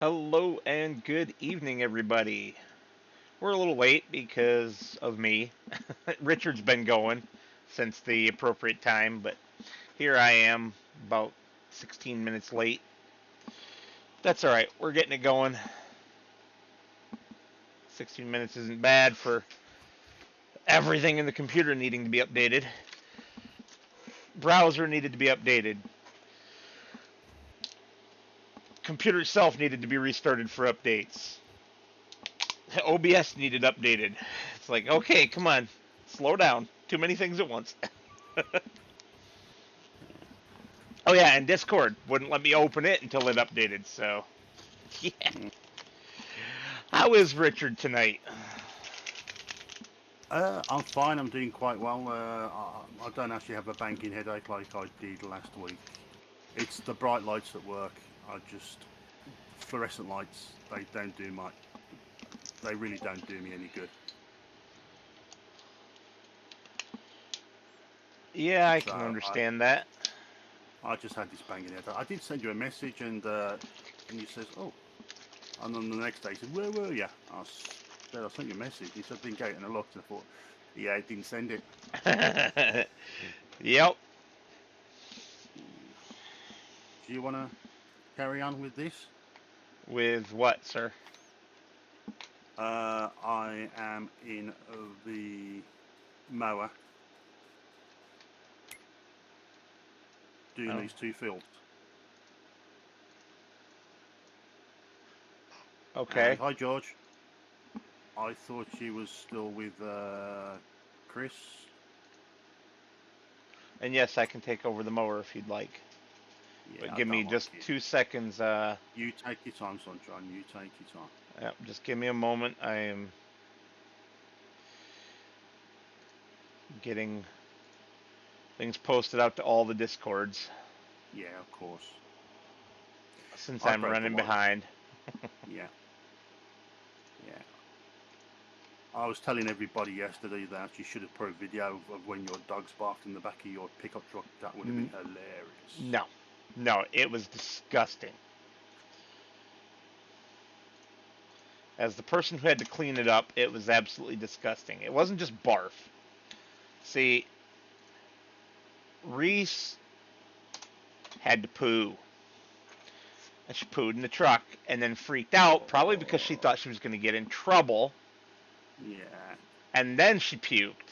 Hello and good evening, everybody. We're a little late because of me. Richard's been going since the appropriate time, but here I am about 16 minutes late. That's alright, we're getting it going. 16 minutes isn't bad for everything in the computer needing to be updated. Browser needed to be updated. Computer itself needed to be restarted for updates. OBS needed updated. It's like, okay, come on, slow down. Too many things at once. Oh yeah, and Discord wouldn't let me open it until it updated. So, yeah. How is Richard tonight? I'm fine. I'm doing quite well. I don't actually have a banking headache like I did last week. It's the bright lights at work. Fluorescent lights. They don't do much. They really don't do me any good. Yeah, I So can understand that. I just had this banging headache. I did send you a message, and you says, "Oh," and then the next day he said, "Where were you?" I sent you a message. He said, "Didn't get it," and I looked and I thought, "Yeah, I didn't send it." Yep. Do you want to carry on with this? With what, sir? I am in the mower doing these two fields. Okay. And hi, George. I thought she was still with Chris. And yes, I can take over the mower if you'd like. Yeah, But I give me don't like just it. 2 seconds. You take your time, Sunshine. You take your time. Yep, just give me a moment. I am getting things posted out to all the Discords Yeah, of course. since I I'm broke the running wires. behind. Yeah. Yeah. I was telling everybody yesterday that you should have put a video of when your dog's barked in the back of your pickup truck. That would have been hilarious. No, no, it was disgusting. As the person who had to clean it up, it was absolutely disgusting. It wasn't just barf. See, Reese had to poo. And she pooed in the truck and then freaked out, probably because she thought she was going to get in trouble. Yeah. And then she puked.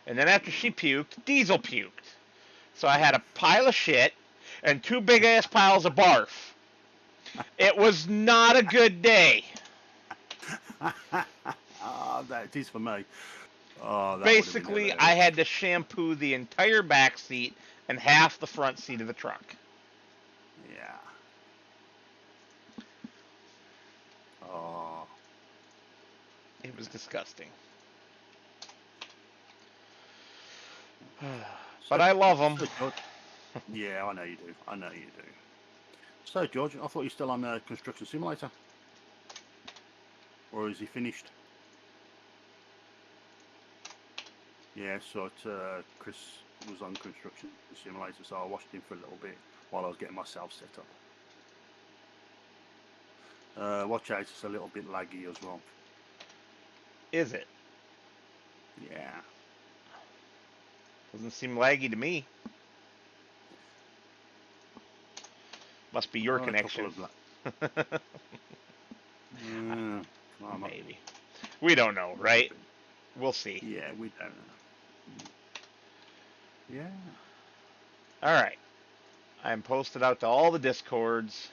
And then after she puked, Diesel puked. So I had a pile of shit and two big ass piles of barf. It was not a good day. That is for me. Oh, that would have been Basically, I hilarious. had to shampoo the entire back seat and half the front seat of the truck. Yeah. Oh. It was disgusting. But I love them. So, yeah, I know you do. I know you do. So, George, I thought you were still on Construction Simulator. Or is he finished? Yeah, so Chris was on Construction Simulator, so I watched him for a little bit while I was getting myself set up. Watch out, it's a little bit laggy as well. Is it? Yeah. Doesn't seem laggy to me. Must be your connection. Maybe. We don't know, right? We'll see. Yeah, we don't know. Yeah. Alright. I'm posted out to all the Discords.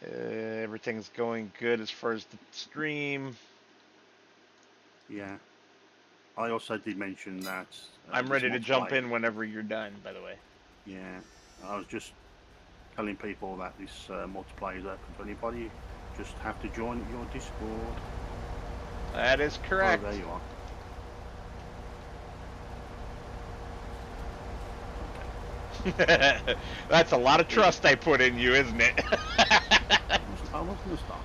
Everything's going good as far as the stream. Yeah. I also did mention that. I'm ready to jump in whenever you're done, by the way. Yeah. I was just telling people that this multiplayer is open to anybody. Just have to join your Discord. That is correct. Oh, there you are. Okay. That's a lot of trust I put in you, isn't it? I was going to start.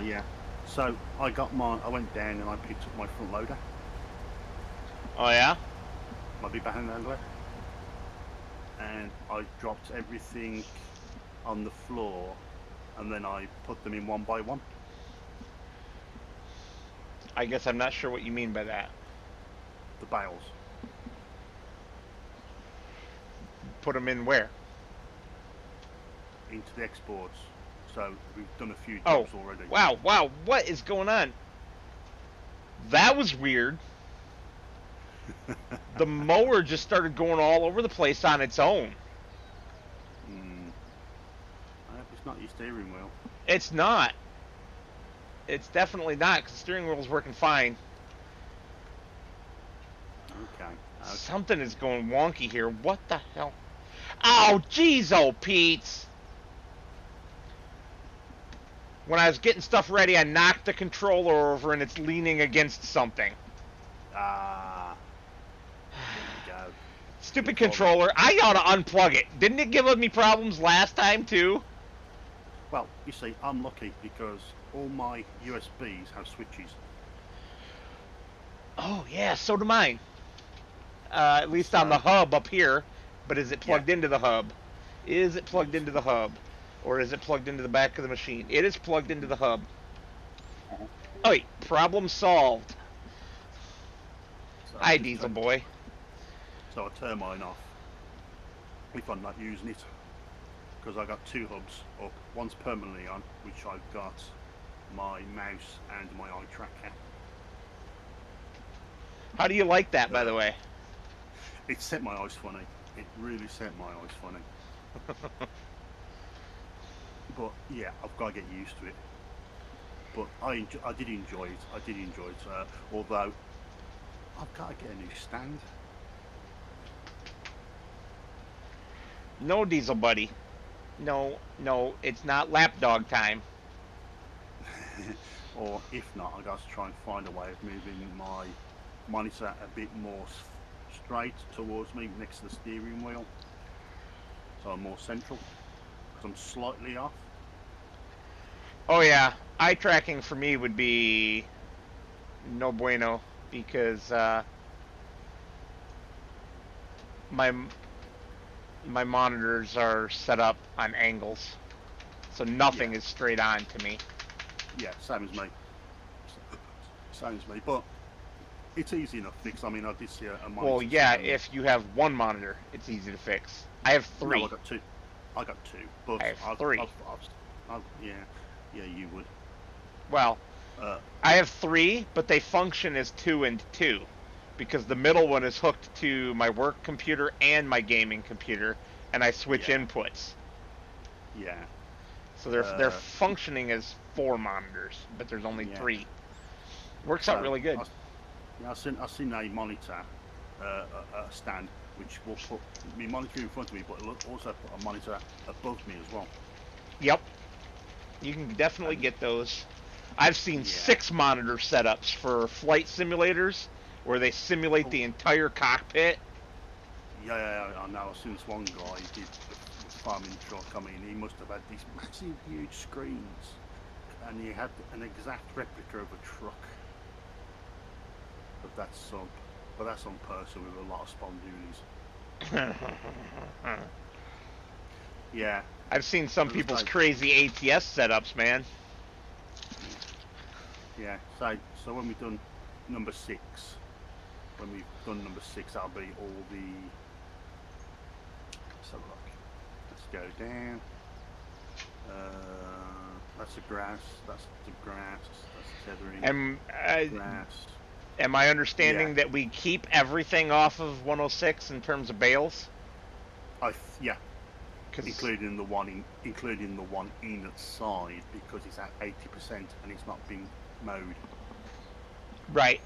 Yeah. So I went down and I picked up my front loader. Oh yeah? My big handler. and I dropped everything on the floor, and then I put them in one by one. I guess I'm not sure what you mean by that. The bales Put them in where? into the exports. So we've done a few Oh, jobs already. wow, wow, what is going on? That was weird. The mower just started going all over the place on its own. I hope it's not your steering wheel. It's not. It's definitely not, because the steering wheel's working fine. Okay. Something is going wonky here. What the hell? Oh, jeez, oh, Pete. When I was getting stuff ready, I knocked the controller over and it's leaning against something. Ah. There you go. Stupid controller. I ought to unplug it. Didn't it give me problems last time, too? Well, you see, I'm lucky because all my USBs have switches. Oh, yeah, so do mine. At least on the So, hub up here. But is it yeah. plugged into the hub? Is it plugged into the hub? Or is it plugged into the back of the machine? It is plugged into the hub. Oh, wait. Problem solved. So Hi, Diesel Boy. So I turn mine off if I'm not using it, because I got two hubs up. One's permanently on, which I've got my mouse and my eye tracker. How do you like that, by the way? It set my eyes funny. It really set my eyes funny. But yeah, I've got to get used to it. But I did enjoy it. I did enjoy it. Although I've got to get a new stand. No, Diesel Buddy. No, no, it's not lapdog time. Or if not, I've got to try and find a way of moving my monitor a bit more straight towards me next to the steering wheel, so I'm more central, because I'm slightly off. Oh yeah, eye tracking for me would be no bueno because my my monitors are set up on angles, so nothing is straight on to me. Yeah, same as me. Same as me, but it's easy enough to fix. I mean, I did see a monitor. Well, yeah, if you have one monitor, it's easy to fix. I have three. No, I got two. I got two, but I have three. Yeah, you would. Well, I have three, but they function as two and two, because the middle one is hooked to my work computer and my gaming computer, and I switch inputs. Yeah. So they're functioning as four monitors, but there's only three. Works out really good. I've seen a monitor, a stand, which will put my monitor in front of me, but it'll also put a monitor above me as well. Yep. You can definitely get those. I've seen 6 monitor setups for flight simulators where they simulate the entire cockpit. Yeah, I know. I've seen this one guy did the farming truck. I mean, he must have had these massive, huge screens, and he had an exact replica of a truck. But that's some person with a lot of spondoonies. Yeah. I've seen some people's crazy ATS setups, man. Yeah. So when we've done number 6, that'll be all the. Let's have a look. Let's go down. That's the grass. That's the grass. That's tethering. Grass. Am I understanding that we keep everything off of 106 in terms of bales? Yeah. Including the one in its side, because it's at 80% and it's not being mowed. Right.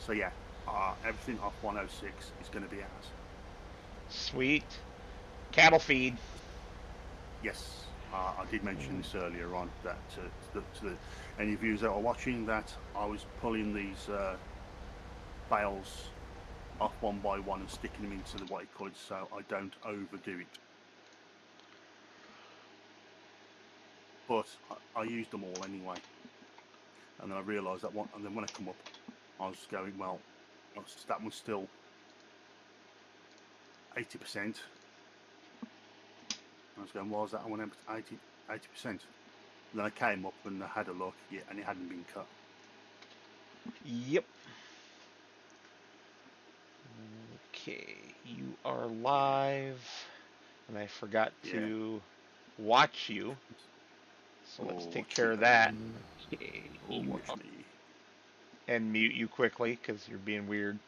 So yeah, everything off 106 is going to be ours. Sweet. Cattle feed. Yes, I did mention this earlier on, that to any viewers that are watching, that I was pulling these bales off one by one and sticking them into the white coins so I don't overdo it. But I used them all anyway, and then I realised that one. And then when I come up, I was going, well, that one's still 80%. I was going, why was that one 80%? Then I came up and I had a look, yeah, and it hadn't been cut. Yep. Okay, you are live, and I forgot to watch you, so let's take care of that. Okay, watch me. And mute you quickly, because you're being weird.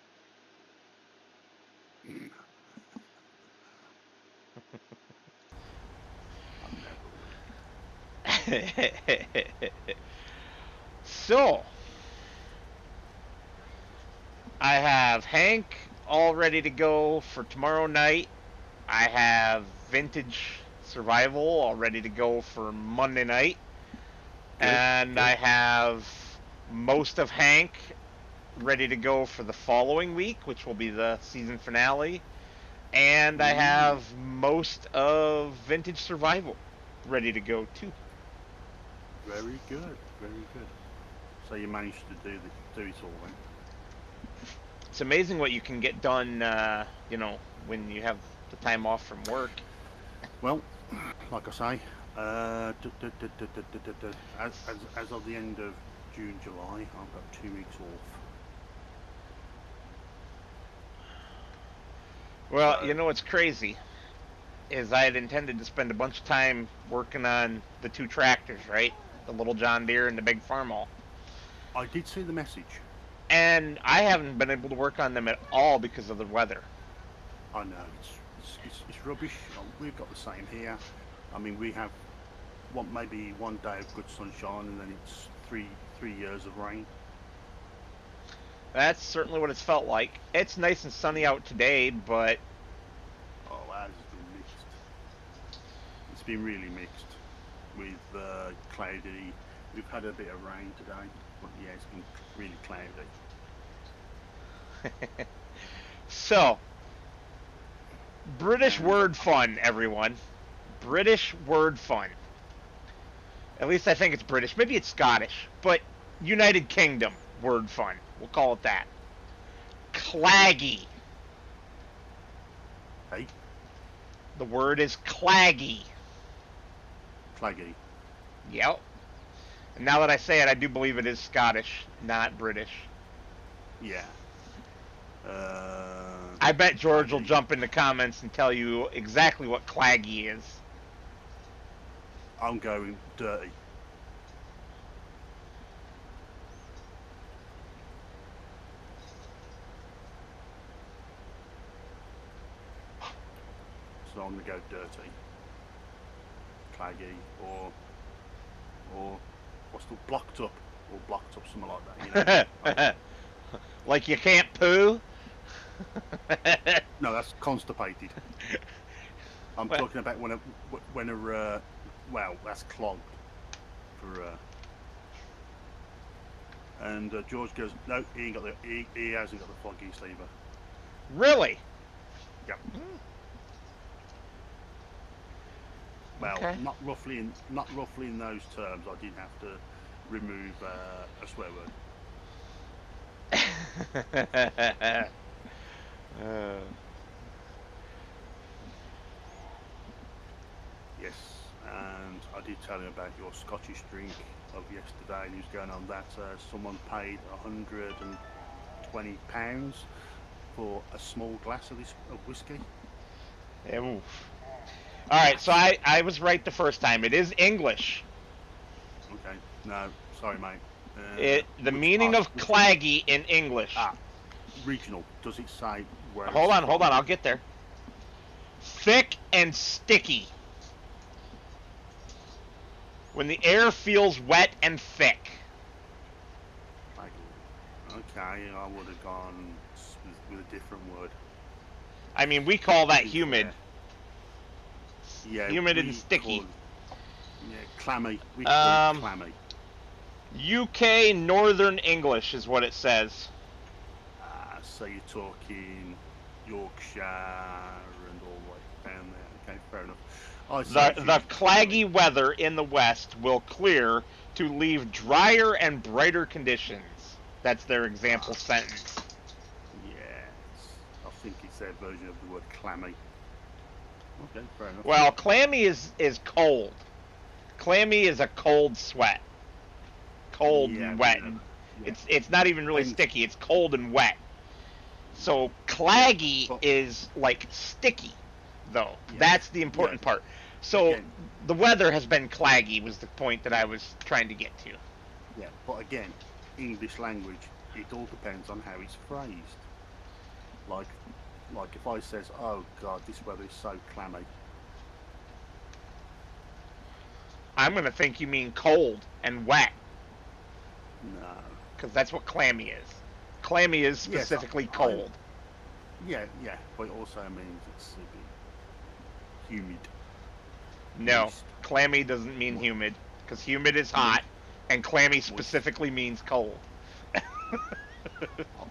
So, I have Hank all ready to go for tomorrow night. I have Vintage Survival all ready to go for Monday night. Good. I have most of Hank ready to go for the following week, which will be the season finale. And I have most of Vintage Survival ready to go too. Very good, very good. So you managed to do it all then. It's amazing what you can get done, you know, when you have the time off from work. Well, like I say, as of the end of June, July, I've got 2 weeks off. Well, you know what's crazy is I had intended to spend a bunch of time working on the 2 tractors, right? The little John Deere and the big Farmall. I did see the message. And I haven't been able to work on them at all because of the weather. I know, it's rubbish. We've got the same here. I mean, we have maybe 1 day of good sunshine, and then it's three years of rain. That's certainly what it's felt like. It's nice and sunny out today, but... Oh, that has been mixed. It's been really mixed with cloudy. We've had a bit of rain today, but yeah, it's been really cloudy. So, British word fun, everyone. British word fun. At least I think it's British. Maybe it's Scottish, but United Kingdom word fun. We'll call it that. Claggy. Hey? The word is claggy. Claggy. Yep. And now that I say it, I do believe it is Scottish, not British. Yeah. I bet George will jump in the comments and tell you exactly what claggy is. I'm going dirty. So I'm going to go dirty. Claggy or what's the blocked up, something like that, you know. Like you can't poo? No, that's constipated. I'm talking about when a well, that's clogged for and George goes, no, he hasn't got the floggy sleever. Really? Yep. Well, okay. not roughly in those terms. I did have to remove a swear word. Yes, and I did tell him about your Scottish drink of yesterday, and he was going on that someone paid £120 for a small glass of whiskey. Oof. All right, so I was right the first time. It is English. Okay, no, sorry, mate. The meaning of claggy in English. Regional. Does it say where? Hold on, I'll get there. Thick and sticky. When the air feels wet and thick. Okay, I would have gone with a different word. I mean, we call that humid. Yeah, humid and sticky. Clammy. We call it clammy. UK Northern English is what it says. So you're talking Yorkshire and all the way down there. Okay, fair enough. The claggy weather in the west will clear to leave drier and brighter conditions. That's their example sentence. That's their version of the word clammy. Okay, fair enough. Well, clammy is cold. Clammy is a cold sweat. Cold Yeah, and but wet. you know, And yeah. it's not even really Depends. sticky. It's cold and wet. So Yeah, claggy but is like sticky, though. yes, That's the yeah. important part. So Again, the weather has been claggy was the point that I was trying to get to. yeah, but again, English language, it all depends on how it's phrased. Like, like if I says, "Oh God, this weather is so clammy," I'm gonna think you mean cold and wet, no. because that's what clammy is. Clammy is Yes, specifically I cold. yeah, but it also means it's a bit humid, No, moist, clammy doesn't mean mo- humid, because humid is moist, hot, and clammy moist. specifically means cold.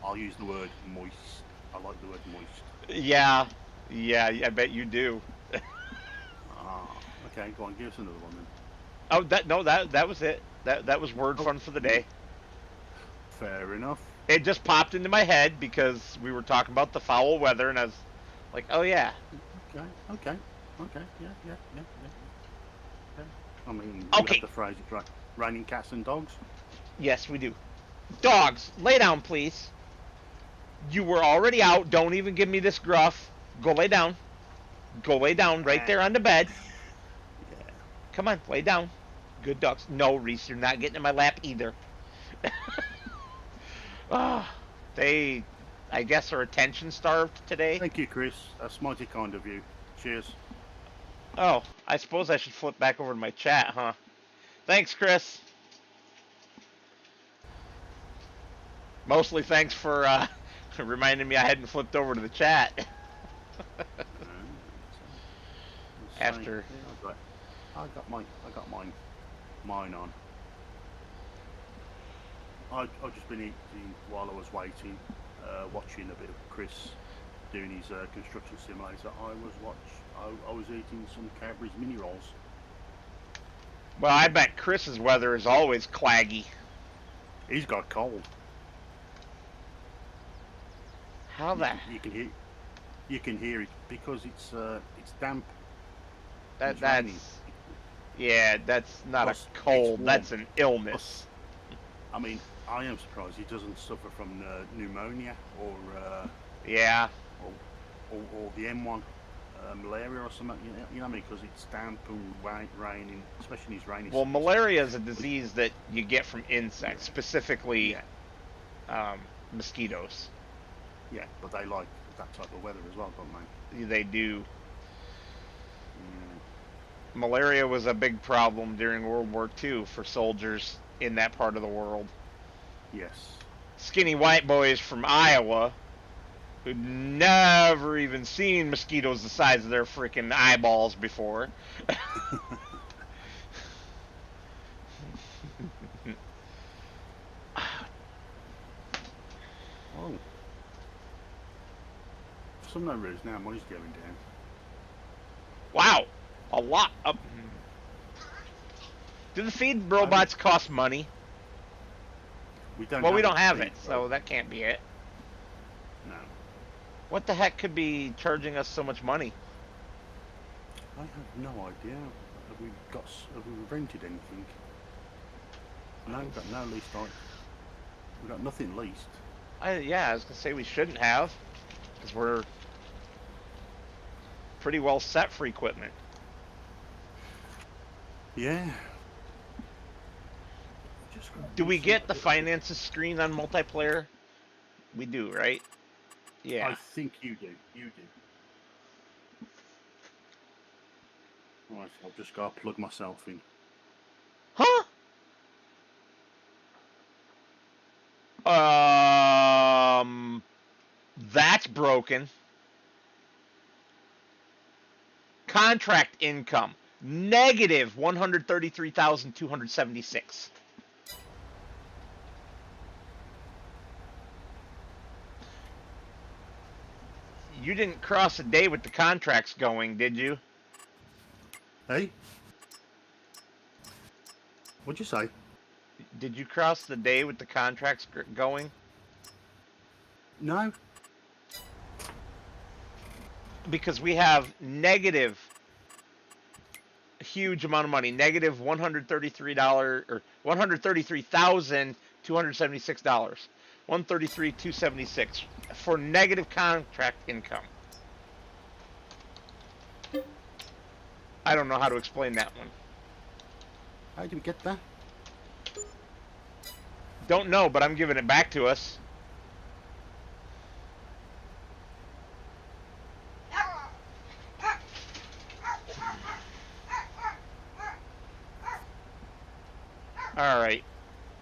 I'll use the word moist. I like the word moist. Yeah, yeah, I bet you do. Ah, okay, go on, give us another one then. Oh, that was it. That was word Oh, fun for the day. fair enough. It just popped into my head because we were talking about the foul weather, and I was like, oh yeah. Okay, okay, okay, yeah. I mean, we have Okay, the phrase it's raining cats and dogs. yes we do. Dogs, lay down, please. You were already out. Don't even give me this gruff. Go lay down. Go lay down right Ah, there on the bed. yeah. Come on, lay down. Good dogs. No, Reese, you're not getting in my lap either. Ah, they, I guess, are attention starved today. Thank you, Chris. That's mighty kind of you. Cheers. Oh, I suppose I should flip back over to my chat, huh? Thanks, Chris. Mostly thanks for reminding me I hadn't flipped over to the chat So, let's say, after. yeah, I got mine on. I've just been eating while I was waiting, watching a bit of Chris doing his construction simulator. I was eating some Cadbury's mini rolls. Well, I bet Chris's weather is always claggy. He's got cold. How the You can hear it because it's damp. that It's raining. that's yeah, that's not a Plus, it's cold. warm. That's an Plus, illness. I mean, I am surprised he doesn't suffer from pneumonia Yeah. or, or the M1 malaria or something. You know what I mean? Because it's damp and raining, especially in these rainy Well, seasons. malaria is a disease that you get from insects, Yeah, specifically yeah, mosquitoes. yeah. But they like that type of weather as well, don't they? They do. Yeah. Malaria was a big problem during World War II for soldiers in that part of the world. Yes. Skinny white boys from Iowa who'd never even seen mosquitoes the size of their freaking eyeballs before. Oh, for some no reason now money's going down. Wow, a lot. Do the feed I haven't. robots cost money? We don't Well, we have don't a have feed it, road. so that can't be it. No, What the heck could be charging us so much money? I have no idea. Have we rented anything? No, we've got no leased items. We've got nothing leased. Yeah, I was gonna say we shouldn't have, because we're pretty well set for equipment. Yeah. Do we get the finances screen on multiplayer? We do, right? I Yeah. think you do. You do. Right, I've just got to plug myself in. Huh? That's broken. Contract income negative 133,276. You didn't cross a day with the contracts going, did you? Hey? What'd you say? Did you cross the day with the contracts going? No. because we have negative a huge amount of money, negative $133 or $133,276, 133,276 for negative contract income. I don't know how to explain that one. How did we get that? Don't know, but I'm giving it back to us. All right.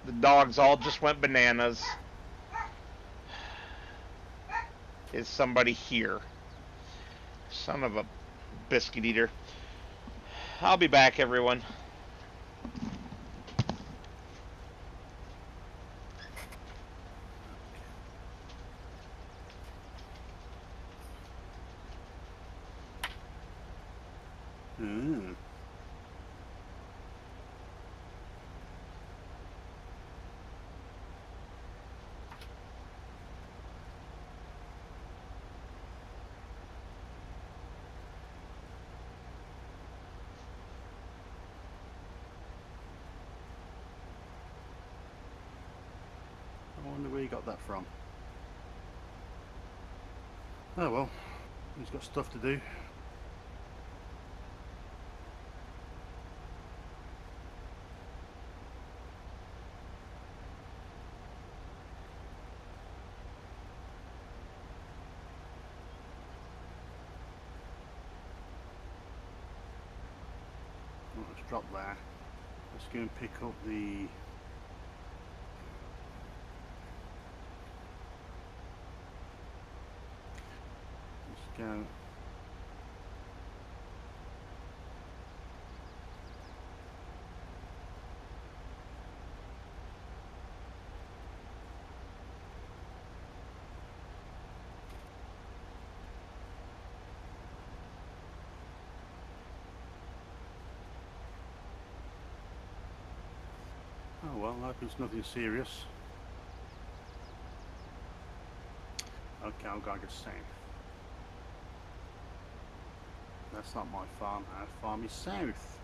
The dogs all just went bananas. Is somebody here? Son of a biscuit eater. I'll be back, everyone. Mm. I wonder where you got that from. Oh well, he's got stuff to do. Well, let's drop there. Let's go and pick up the... Let's go... Oh well, I hope it's nothing serious. Okay, I'll go south. That's not my farm. Our farm is south.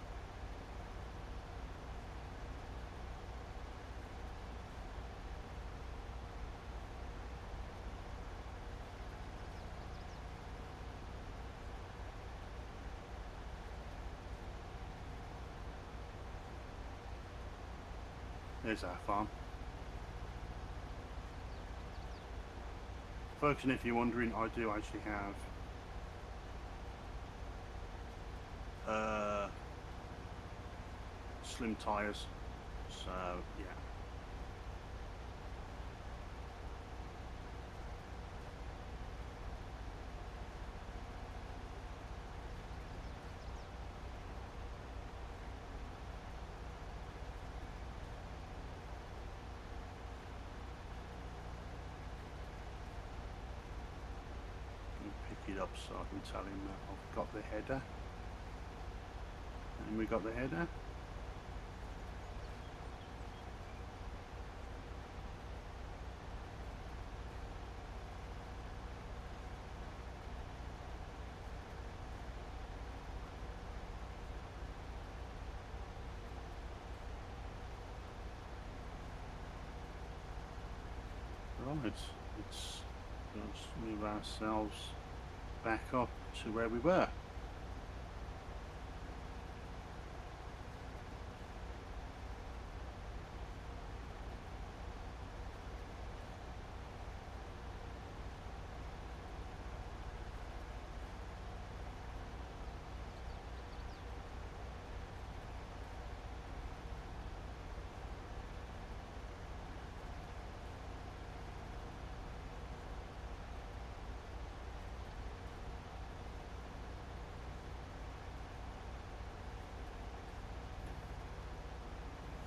There's our farm. Folks, and if you're wondering, I do actually have slim tyres, so yeah. Pick it up so I can tell him that I've got the header, and we got the header. Right, let's move ourselves back up to where we were.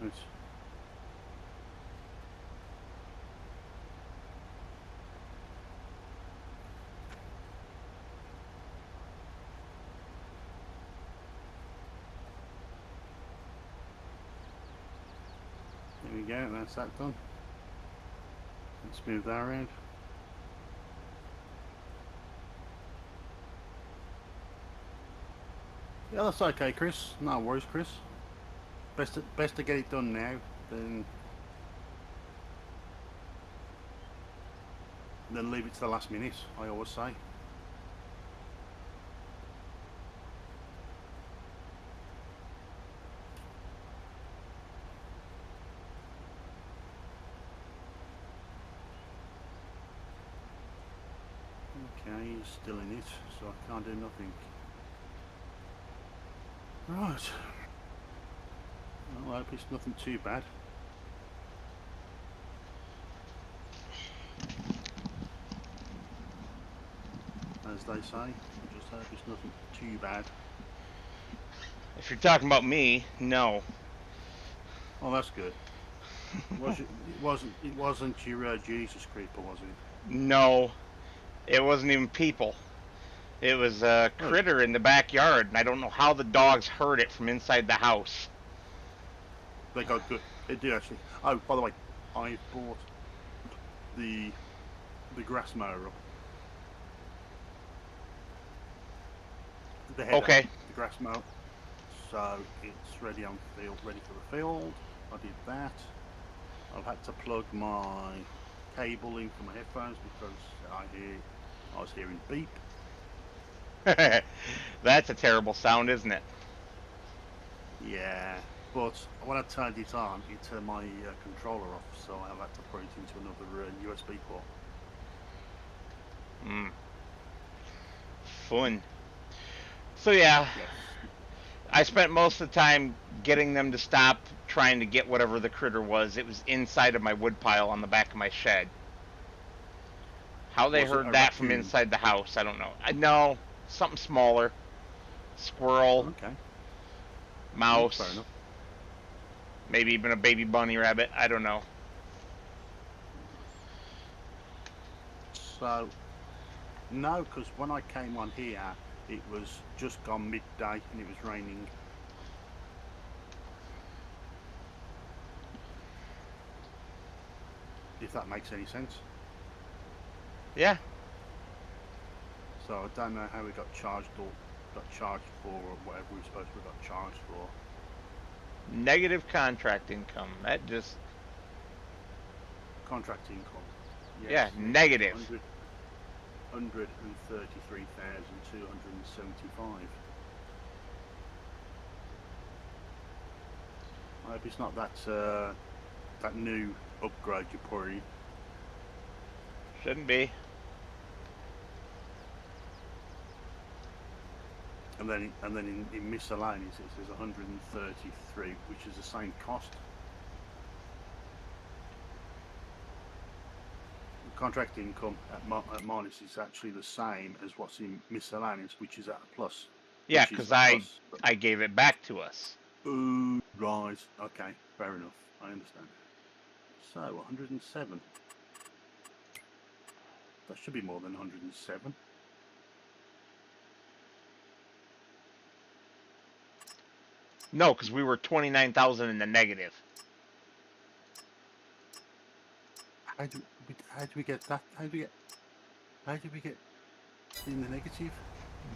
Right. There we go, that's that done. Let's move that around. Yeah, that's okay, Chris. No worries, Chris. Best to get it done now than leave it to the last minute. I always say. Okay, he's still in it, so I can't do nothing. Right. Well, I hope it's nothing too bad. As they say, I just hope it's nothing too bad. If you're talking about me, no. Oh, that's good. It wasn't your Jesus creeper, was it? No, it wasn't even people. It was a Oh, critter in the backyard, and I don't know how the dogs heard it from inside the house. they got good. It did actually. Oh, by the way, I bought the the grass mower up. The header, Okay. the grass mower. So it's ready on field, ready for the field. I did that. I've had to plug my cable in for my headphones because I was hearing beep. That's a terrible sound, isn't it? Yeah, but when I turned it on, it turned my controller off, so I've had to put it into another USB port. Mm, fun. So yeah, Yes. I spent most of the time getting them to stop trying to get whatever the critter was. It was inside of my woodpile on the back of my shed. How they Was it heard a that from raccoon? inside the house, I don't know. I know something smaller, squirrel, Okay. Oh, fair mouse, enough. maybe even a baby bunny rabbit. I don't know. So, no, because when I came on here, it was just gone midday and it was raining. If that makes any sense. Yeah, So I don't know how we got charged or whatever we were supposed to have got charged for. negative contract income. That just, Contract income. yeah, Yes, it was negative. 133,275. I hope it's not that new upgrade you're pouring. Shouldn't be. And then in miscellaneous it says 133, which is the same cost. Contract income at minus is actually the same as what's in miscellaneous, which is at a plus, Yeah, which is because a I plus. But, I gave it back to us. ooh, right, okay, fair enough. I understand. So 107. That should be more than 107. No, because we were 29,000 in the negative How do we get that? How do we get in the negative?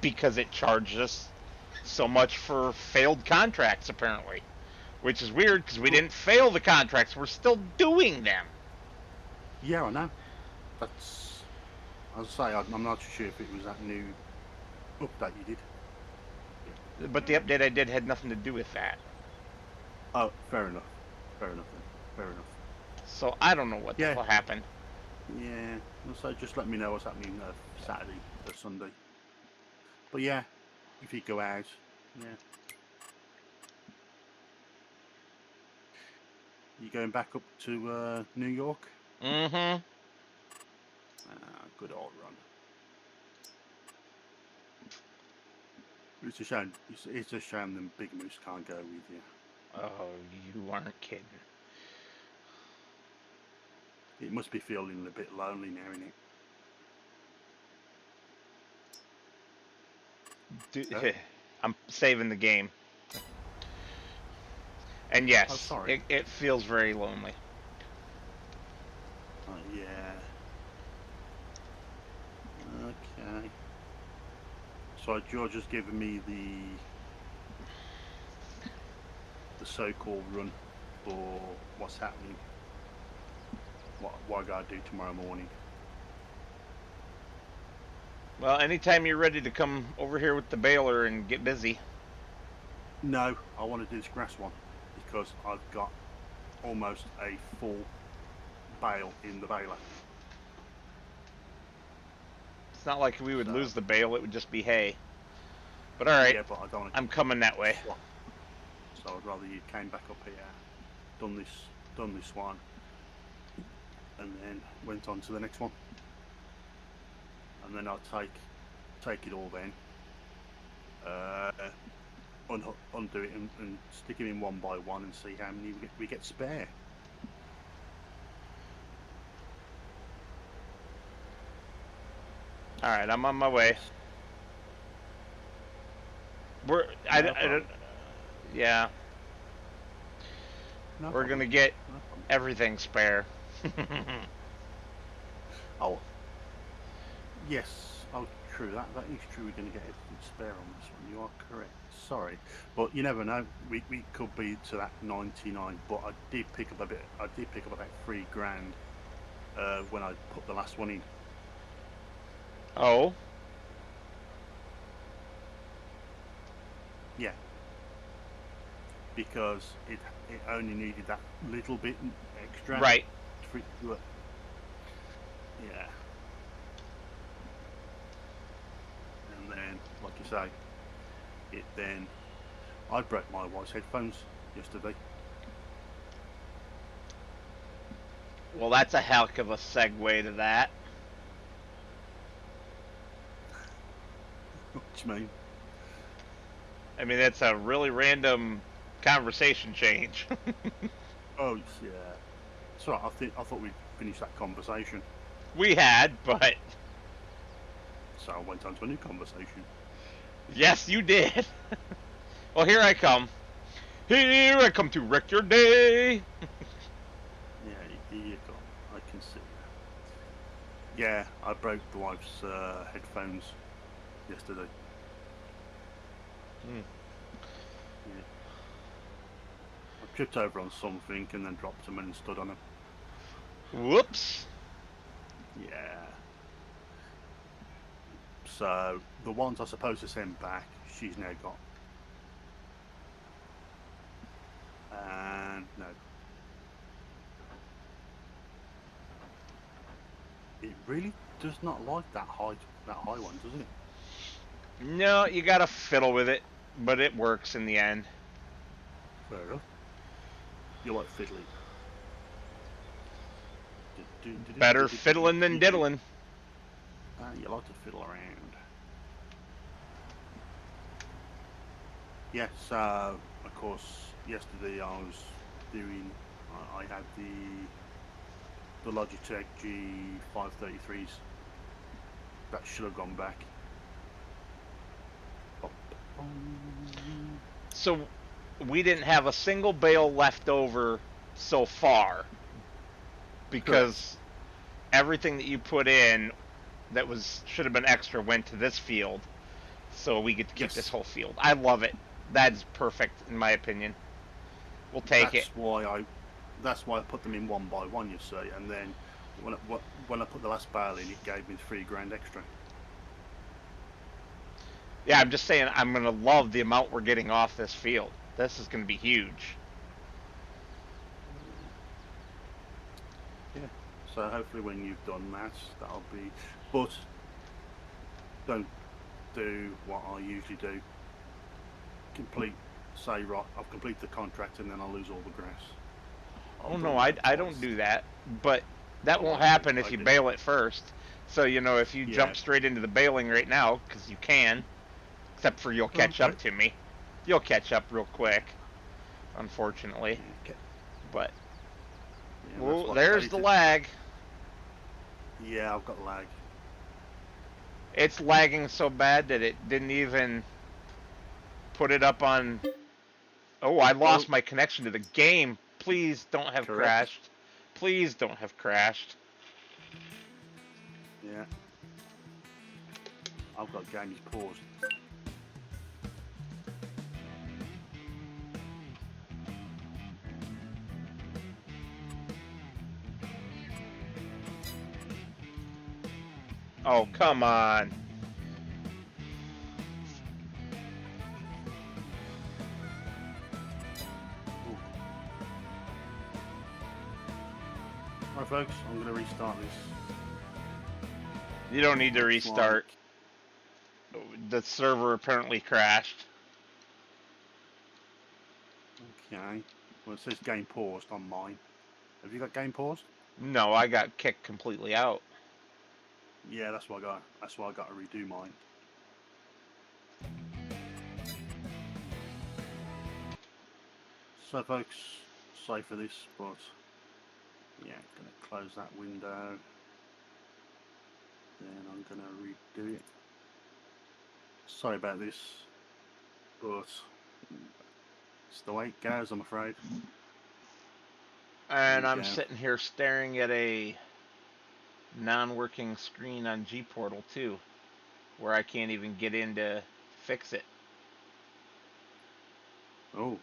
because it charged us so much for failed contracts apparently, which is weird because we But didn't fail the contracts. We're still doing them. yeah, I know. That's as I say. I'm not sure if it was that new update you did. But the update I did had nothing to do with that. Oh, fair enough. Fair enough then. Fair enough. So I don't know what the Yeah, hell happened. yeah. So just let me know what's happening Saturday or Sunday. But yeah, if you go out, yeah, you going back up to New York? Mm-hmm. Good old run. It's a shame. It's a shame the big moose can't go with you. Oh, you aren't kidding. It must be feeling a bit lonely now, isn't it? I'm saving the game. And Oh, yes, sorry. it feels very lonely. Yeah. Okay. So George has given me so-called run for what's happening, what I gotta do tomorrow morning. Well, anytime you're ready to come over here with the baler and get busy. No, I want to do this grass one because I've got almost a full bale in the baler. It's not like we would So, lose the bale, it would just be hay. But alright, yeah, but I don't want to I'm coming that way. swap. So I'd rather you came back up here, done this one, and then went on to the next one. And then I'll take it all then, undo it and stick them in one by one and see how many we get spare. Alright, I'm on my way. I don't, yeah. No We're problem. gonna get No problem. everything spare. Oh, yes. Oh, true. That is true. We're going to get everything spare on this one. You are correct. Sorry, but you never know. We could be to that 99. But I did pick up a bit. I did pick up about $3,000 when I put the last one in. Oh? Yeah. Because it only needed that little bit extra. Right. For it to work. Yeah. And then, like you say, I broke my wife's headphones yesterday. Well, that's a heck of a segue to that. What do you mean? I mean, that's a really random conversation change. Oh, yeah. So I thought we'd finished that conversation. We had, but So I went on to a new conversation. yes, you did. Well, here I come. Here I come to wreck your day. Yeah, here you go. I can see that. Yeah, I broke the wife's headphones yesterday. Hmm. Yeah. I tripped over on something and then dropped them and stood on them. Whoops. Yeah. So the ones I was supposed to send back, she's now got. And no. It really does not like that high one, does it? No, you gotta fiddle with it, but it works in the end. Fair enough. You like fiddly. Better fiddling than diddling. You like to fiddle around. Yeah, so of course yesterday I was doing. I had the Logitech G533s that should have gone back. So we didn't have a single bale left over so far because everything that you put in that should have been extra went to this field, so we get to keep this whole field. I love it. That's perfect in my opinion. We'll take it. That's why I put them in one by one, you see, and then when I put the last bale in, it gave me $3,000 extra. Yeah, I'm just saying I'm gonna love the amount we're getting off this field. This is gonna be huge. Yeah. So hopefully when you've done that, that'll be. But don't do what I usually do. Say right, I've completed the contract and then I'll lose all the grass. Oh no, I don't do that. But that won't happen if you bale it first. So, you know, if you jump straight into the baling right now, because you can, except for you'll catch up to me. You'll catch up real quick, unfortunately. Okay. But, well, there's the lag. Yeah, I've got lag. It's lagging so bad that it didn't even put it up on. Oh, I lost my connection to the game. Please don't have crashed. Please don't have crashed. Yeah. I've got games paused. Oh, come on. Ooh. Right, folks, I'm going to restart this. You don't need to Looks restart. like- The server apparently crashed. Okay. Well, it says game paused on mine. Have you got game paused? No, I got kicked completely out. Yeah, that's why I got. That's why I got to redo mine. So, folks, sorry for this, but yeah, gonna close that window. Then I'm gonna redo it. Sorry about this, but it's the way it goes, I'm afraid. There And we I'm go. sitting here staring at a non-working screen on G Portal too, where I can't even get in to fix it. Oh,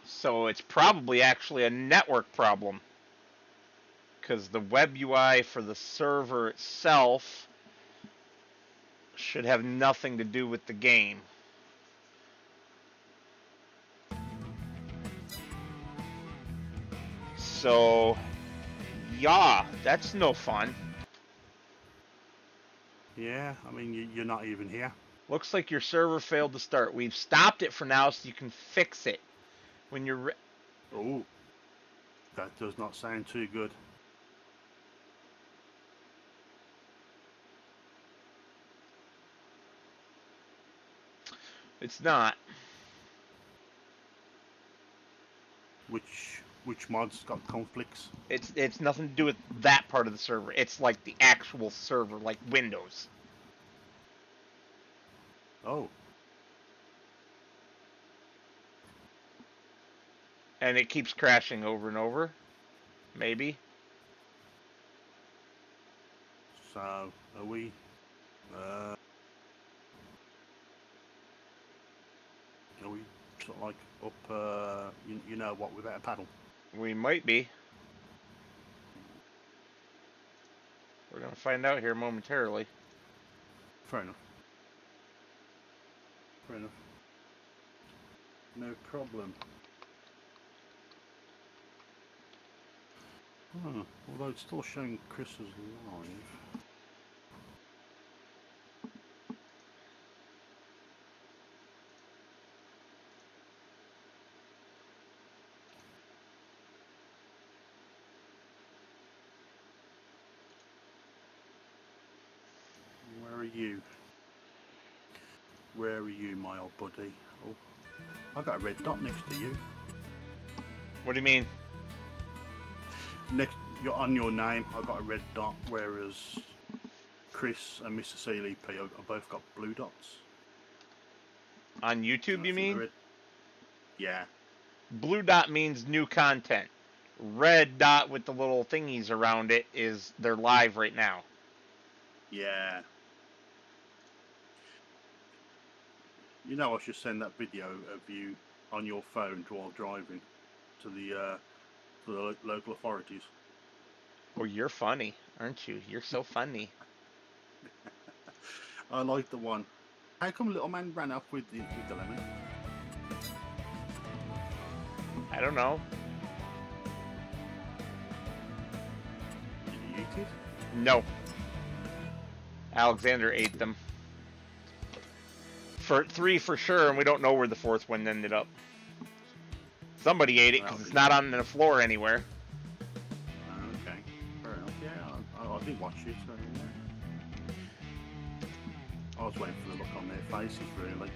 So it's probably actually a network problem, because the web UI for the server itself should have nothing to do with the game. So, yeah, that's no fun. yeah. I mean, you're not even here. Looks like your server failed to start. We've stopped it for now so you can fix it when you're Oh, that does not sound too good. It's not. Which mods got conflicts? It's nothing to do with that part of the server. It's like the actual server, like Windows. Oh, And it keeps crashing over and over. Maybe. so are we? Are we sort of like up? You know what? Without a paddle. We might be. We're gonna find out here momentarily. Fair enough. Fair enough. No problem. Oh, although it's still showing Chris as live. Where are you? Where are you, my old buddy? Oh, I got a red dot next to you. What do you mean? Next, you're on your name. I got a red dot, whereas Chris and Mr. CLP are both got blue dots. On YouTube, you mean? Yeah. Blue dot means new content. Red dot with the little thingies around it is they're live right now. Yeah. You know, I should send that video of you on your phone while driving to the local authorities. Well, you're funny, aren't you? You're so funny. I like the one. How come little man ran up with the lemon? I don't know. Did he eat it? No. Alexander ate them. For 3 for sure, and we don't know where the 4th one ended up. Somebody ate it because it's not on the floor anywhere. Okay, fair enough. Yeah, I did watch it. So, yeah. I was waiting for the look on their faces, really.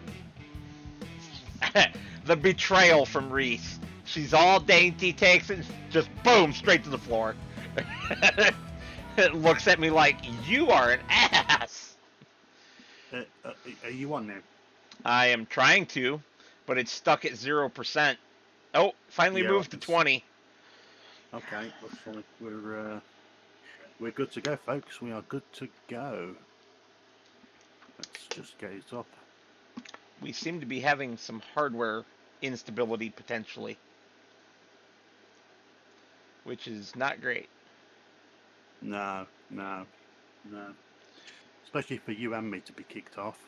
The betrayal from Reese. She's all dainty, takes it, just boom, straight to the floor. It looks at me like, you are an ass. Are you on now? I am trying to, but it's stuck at 0%. Oh, finally moved to 20. Okay, looks like we're good to go, folks. We are good to go. Let's just get it up. We seem to be having some hardware instability potentially, which is not great. No, no, no. Especially for you and me to be kicked off.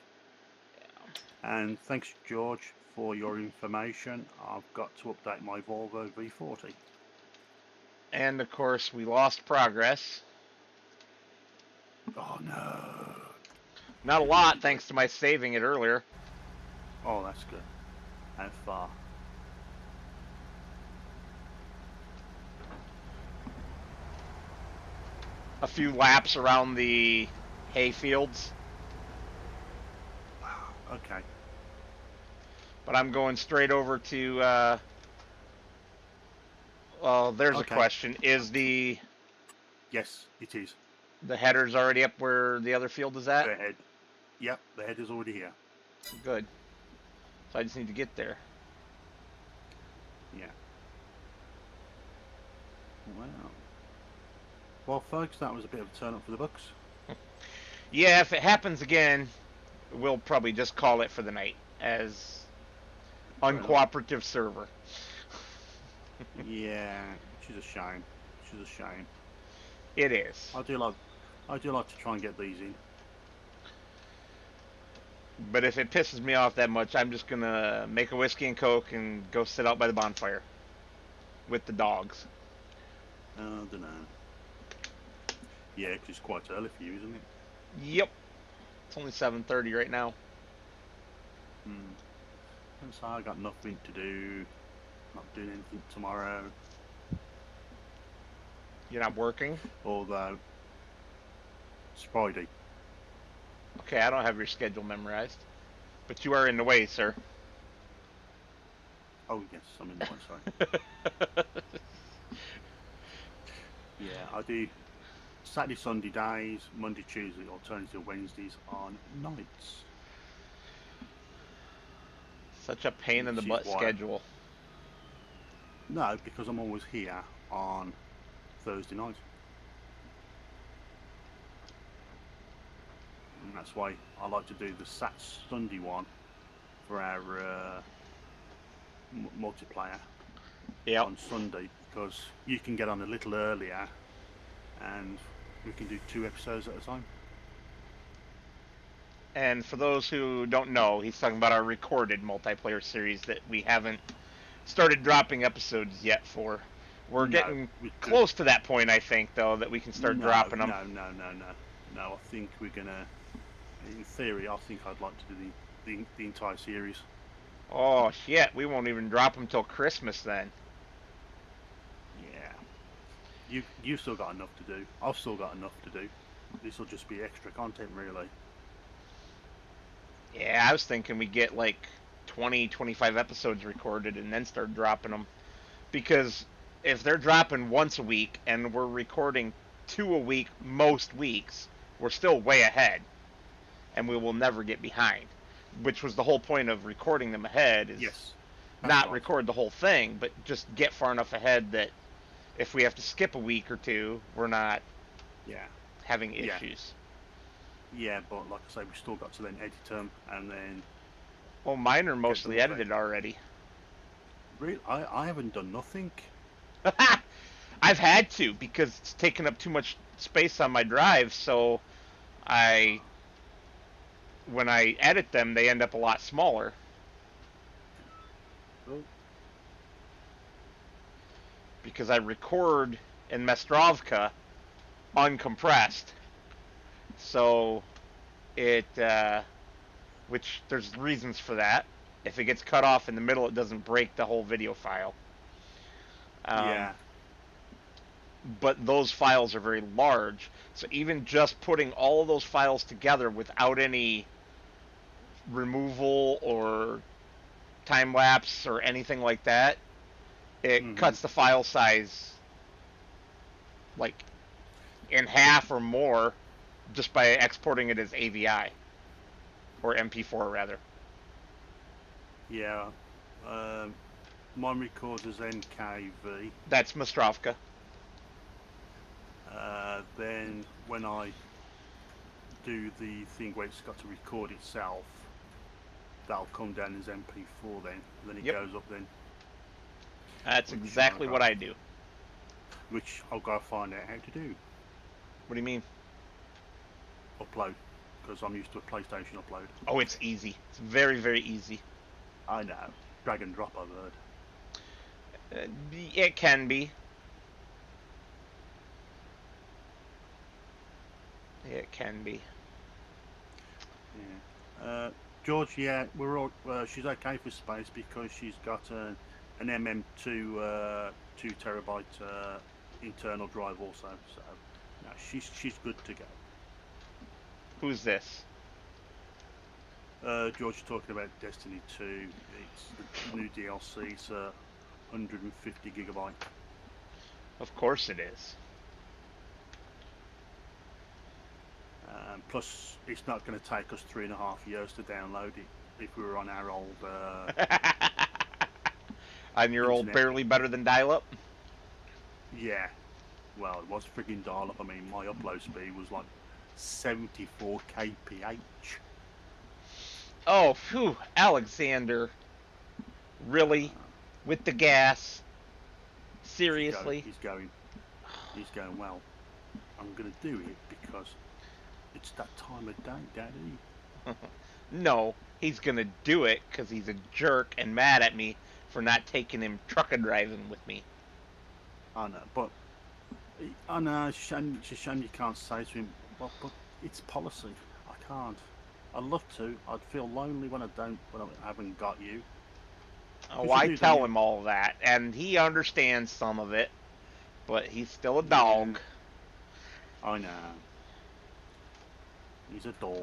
And thanks, George, for your information. I've got to update my Volvo V40. And of course, we lost progress. Oh no. Not a lot, thanks to my saving it earlier. Oh, that's good. How far? A few laps around the hay fields. Okay. But I'm going straight over to, well, there's a Okay. question. Is the Yes, it is. headers already up where the other field is at? The head. Yep, the head is already here. Good. So I just need to get there. Yeah. Wow. Well, folks, that was a bit of a turn up for the books. Yeah, if it happens again, we'll probably just call it for the night as uncooperative server. Yeah, which is a shame. Which is a shame. It is. I do like to try and get these in. But if it pisses me off that much, I'm just gonna make a whiskey and coke and go sit out by the bonfire with the dogs. I don't know. Yeah, 'cause it's quite early for you, isn't it? Yep. It's only 7:30 right now. And so I got nothing to do. Not doing anything tomorrow. You're not working? Although it's Friday. Okay, I don't have your schedule memorized. But you are in the way, sir. Oh yes, I'm in the one. Sorry. Yeah, I do Saturday, Sunday days, Monday, Tuesday, alternative Wednesdays on nights. Such a pain in the Which is butt why. schedule. No, because I'm always here on Thursday night. And that's why I like to do the Sunday one for our multiplayer Yep. on Sunday, because you can get on a little earlier and we can do 2 episodes at a time. And for those who don't know, he's talking about our recorded multiplayer series that we haven't started dropping episodes yet for. We're getting close to that point, I think, though, that we can start dropping them. No, I think we're gonna, in theory, I think I'd like to do the entire series. Oh, shit. We won't even drop them till Christmas then. Yeah. You've still got enough to do. I've still got enough to do. This will just be extra content, really. Yeah, I was thinking we get like 20, 25 episodes recorded and then start dropping them. Because if they're dropping once a week and we're recording 2 a week most weeks, we're still way ahead. And we will never get behind. Which was the whole point of recording them ahead, is Yes, not right. record the whole thing, but just get far enough ahead that if we have to skip a week or two, we're not having issues. Yeah, but like I say, we've still got to then edit them and then. Well, mine are mostly edited already. Really? I haven't done nothing. I've had to because it's taken up too much space on my drive, so when I edit them, they end up a lot smaller. Oh. Because I record in Mestrovka uncompressed. So it, which there's reasons for that. If it gets cut off in the middle, it doesn't break the whole video file. Yeah. But those files are very large. So even just putting all of those files together without any removal or time lapse or anything like that, it cuts the file size like in half or more just by exporting it as AVI or MP4 rather. Yeah. Mine records as NKV. That's Mostrovka. Then when I do the thing where it's got to record itself, that'll come down as MP4 then it goes up then. That's exactly what I do. Which I'll go find out how to do. What do you mean? Upload, because I'm used to a PlayStation upload. Oh, it's easy. It's very, very easy. I know. Drag and drop, I've heard. It can be. It can be. Yeah. George, yeah, we're all. She's okay for space because she's got an MM2 2 terabyte internal drive also. So, no, she's good to go. Who's this? George, talking about Destiny 2. It's the new DLC. It's 150 gigabyte. Of course it is. Plus, it's not going to take us 3.5 years to download it if we were on our old On your old internet. barely better than dial-up? Yeah. Well, it was freaking dial-up. I mean, my upload speed was like 74 kph. Oh, phew, Alexander. Really? With the gas? Seriously? He's going. Well, I'm going to do it because it's that time of day, Daddy. No, he's gonna do it because he's a jerk and mad at me for not taking him trucking driving with me. I know, but I know it's a shame you can't say to him, but it's policy. I can't. I'd love to. I'd feel lonely when I haven't got you. Oh, I tell him all that, and he understands some of it, but he's still a dog. Yeah, I know. He's a dog.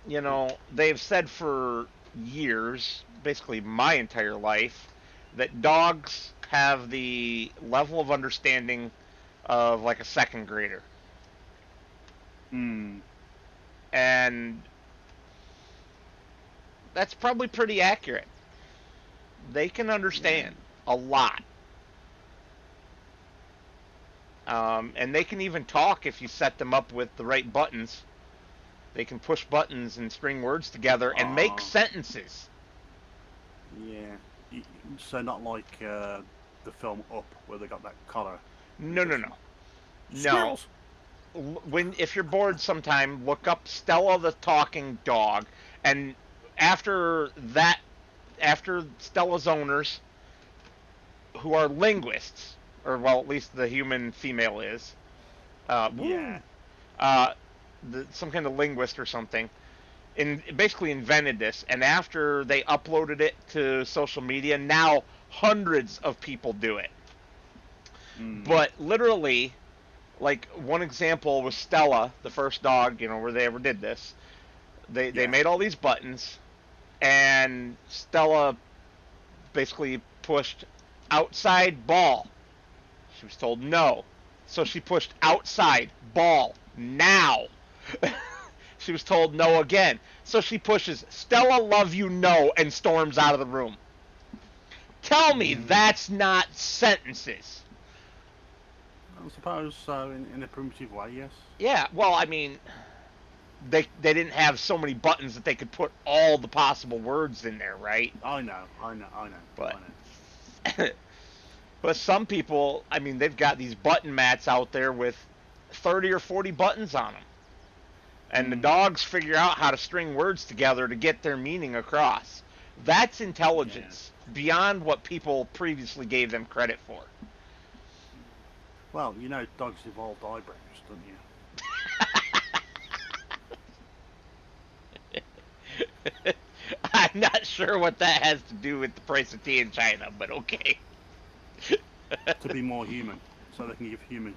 You know, they've said for years, basically my entire life, that dogs have the level of understanding of like a second grader. Hmm. And that's probably pretty accurate. They can understand a lot. And they can even talk if you set them up with the right buttons. They can push buttons and string words together and make sentences. Yeah. So not like the film Up, where they got that collar. No. Squirrels. If you're bored sometime, look up Stella the talking dog, and after Stella's owners, who are linguists, or well, at least the human female is, Yeah. Some kind of linguist or something, basically invented this. And after they uploaded it to social media, now hundreds of people do it. But literally, like one example was Stella, the first dog, where they ever did this. They made all these buttons, and Stella basically pushed outside ball. She was told no. So she pushed outside ball now. She was told no again. So she pushes Stella love you no and storms out of the room. Tell me that's not sentences. I suppose so, in a primitive way, yes. Yeah, well, I mean, they didn't have so many buttons that they could put all the possible words in there, right? I know. But some people, I mean, they've got these button mats out there with 30 or 40 buttons on them. And the dogs figure out how to string words together to get their meaning across. That's intelligence beyond what people previously gave them credit for. Well, dogs evolved eyebrows, don't you? I'm not sure what that has to do with the price of tea in China, but okay. To be more human, so they can give human,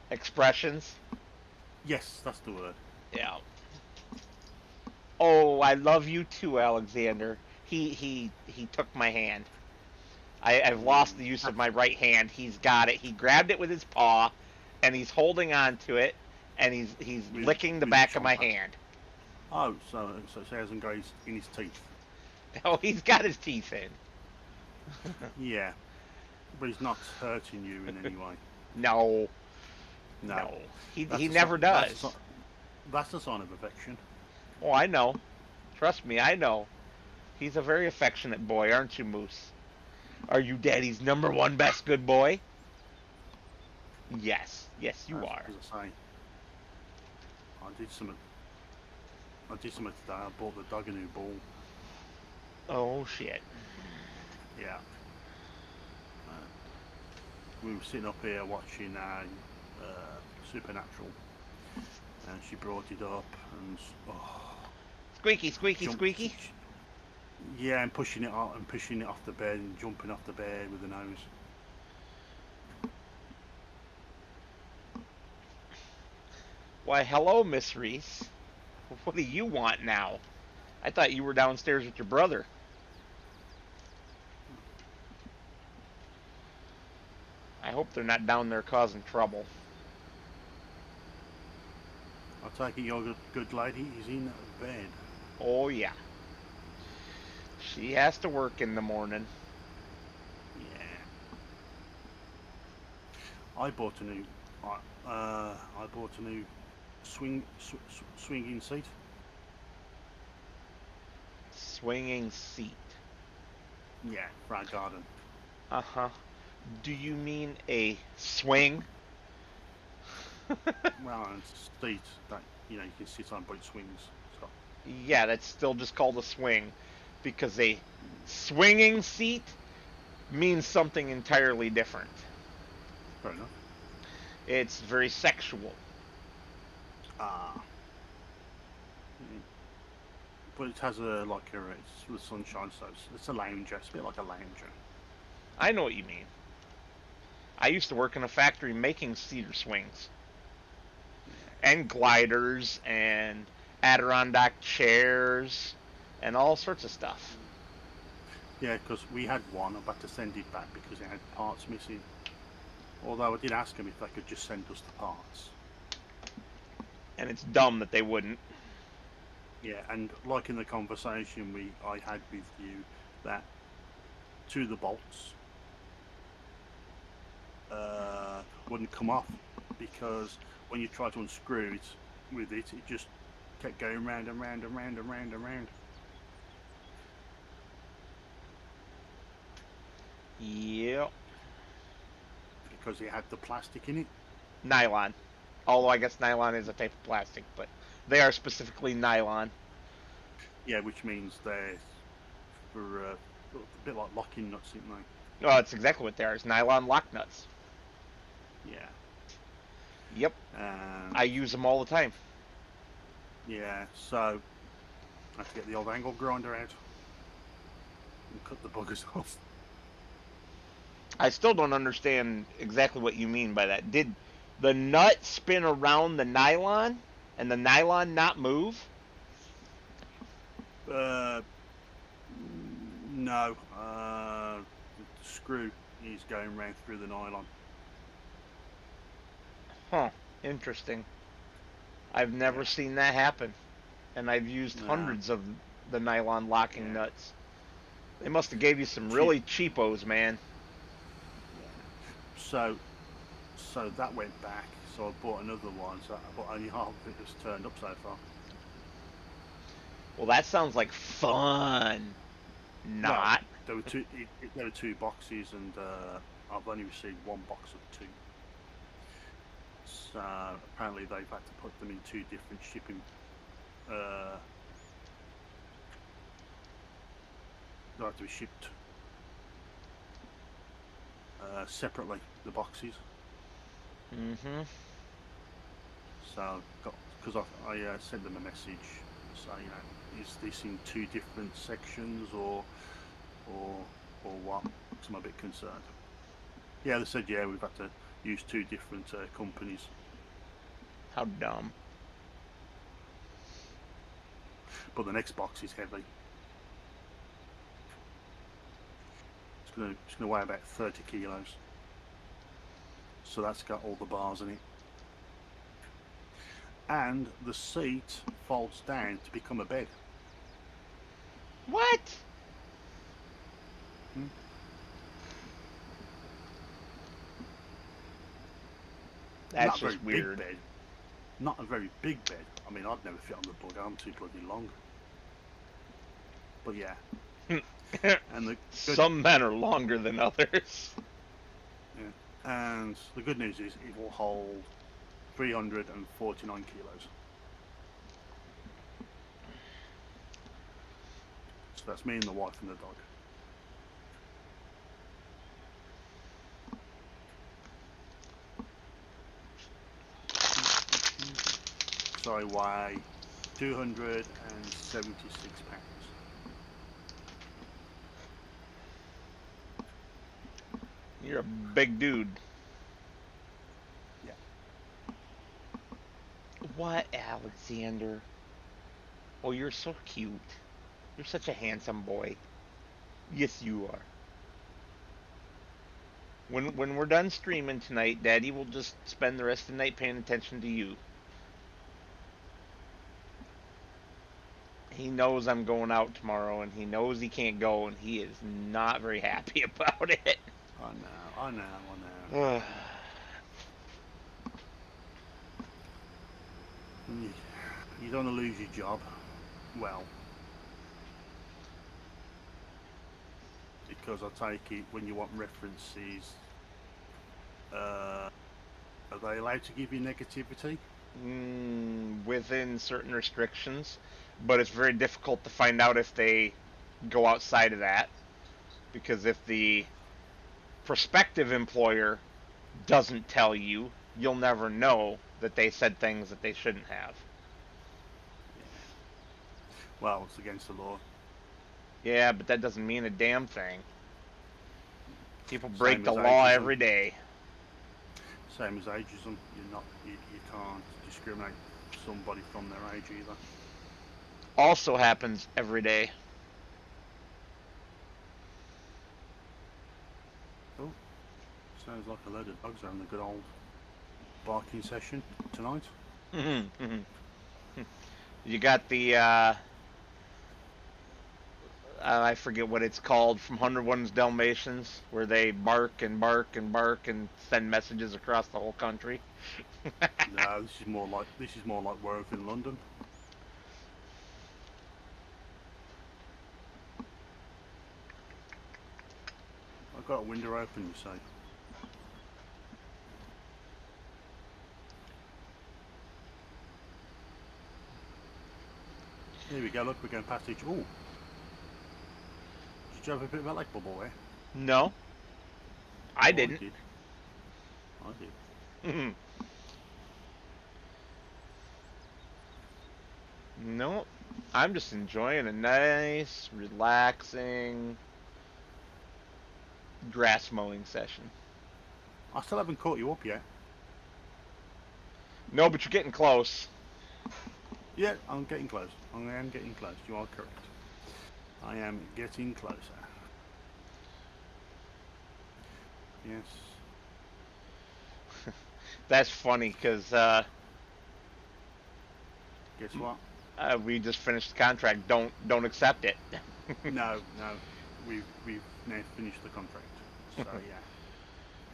Expressions. Yes, that's the word. Yeah. Oh, I love you too, Alexander. He took my hand. I've lost the use of my right hand. He's got it. He grabbed it with his paw, and he's holding on to it, and he's licking the back of my hand. Oh, so it hasn't got in his teeth. Oh, he's got his teeth in. Yeah, but he's not hurting you in any way. No. He never does. That's a sign of affection. Oh, I know. Trust me, I know. He's a very affectionate boy, aren't you, Moose? Are you Daddy's #1 best good boy? Yes, yes, you are. As I say, I did something. I did something today. I bought the dog a new ball. Oh shit. Yeah. We were sitting up here watching Supernatural, and she brought it up, and Squeaky, squeaky, jumped. squeaky. Yeah, and pushing it off the bed and jumping off the bed with the nose. Why, hello, Miss Reese. What do you want now? I thought you were downstairs with your brother. I hope they're not down there causing trouble. I take it your good lady is in bed. Oh, yeah. She has to work in the morning. Yeah. I bought a new. I bought a new swinging seat. Swinging seat. Yeah, for our garden. Uh-huh. Do you mean a swing? Well, and seat that you can sit on, but it swings. So. Yeah, that's still just called a swing. Because a swinging seat means something entirely different. Fair enough. It's very sexual. Ah. But it has it's the sunshine, so it's a lounger. It's a bit like a lounger. I know what you mean. I used to work in a factory making cedar swings. And gliders and Adirondack chairs and all sorts of stuff. Yeah, because we had one. I'm about to send it back because it had parts missing. Although I did ask them if they could just send us the parts. And it's dumb that they wouldn't. Yeah, and like in the conversation I had with you, that two of the bolts wouldn't come off because when you try to unscrew it with it, it just kept going round and round and round and round and round. Yep. Because it had the plastic in it. Nylon. Although I guess nylon is a type of plastic, but they are specifically nylon. Yeah, which means they're for a bit like locking nuts, isn't they? Oh, that's exactly what they are. It's nylon lock nuts. Yeah. Yep. I use them all the time. Yeah, so I have to get the old angle grinder out and cut the buggers off. I still don't understand exactly what you mean by that. Did the nut spin around the nylon and the nylon not move? No. The screw is going round through the nylon. Huh. Interesting. I've never seen that happen. And I've used hundreds of the nylon locking nuts. They must have gave you some really cheapos, man. So that went back. So I bought another one. But only half of it has turned up so far. Well, that sounds like fun. Not. Well, there were two boxes, and I've only received one box of two. So apparently they've had to put them in two different shipping. They have to be shipped separately. The boxes. Mm-hmm. So because I sent them a message saying, is this in two different sections or what? Because I'm a bit concerned. Yeah, they said we've had to use two different companies. How dumb. But the next box is heavy. It's gonna weigh about 30 kilos. So that's got all the bars in it. And the seat folds down to become a bed. What? That's just weird. Big bed. Not a very big bed. I'd never fit on the bugger. I'm too bloody long. But yeah. And the good, Some men are longer than others. yeah, and the good news is it will hold 349 kilos. So that's me and the wife and the dog. So I weigh 276 pounds. You're a big dude. Yeah. What, Alexander? Oh, you're so cute. You're such a handsome boy. Yes, you are. When we're done streaming tonight, Daddy will just spend the rest of the night paying attention to you. He knows I'm going out tomorrow, and he knows he can't go, and he is not very happy about it. I know, I know, I know. Ugh. You don't want to lose your job. Well, because I take it when you want references, are they allowed to give you negativity? Within certain restrictions, but it's very difficult to find out if they go outside of that, because if the prospective employer doesn't tell you, you'll never know that they said things that they shouldn't have. Yeah. Well, it's against the law. Yeah, but that doesn't mean a damn thing. People break Same the as law ageism. every day. Same as ageism. You can't discriminate somebody from their age either. Also happens every day. Oh, sounds like a load of dogs having a good old barking session tonight. You got the I forget what it's called from 101 Dalmatians, where they bark and bark and bark and send messages across the whole country. No, this is more like where in London. I've got a window open, you say. Here we go, look, we're going past each. Oh, did you have a bit of a leg bubble there? No, I Oh, I didn't. did. I did. No, I'm just enjoying a nice, relaxing grass mowing session. I still haven't caught you up yet. No, but you're getting close. Yeah, I'm getting close. I am getting close. You are correct. I am getting closer. Yes. That's funny because Guess what? we just finished the contract. Don't accept it. No, no. We've now finished the contract. So yeah,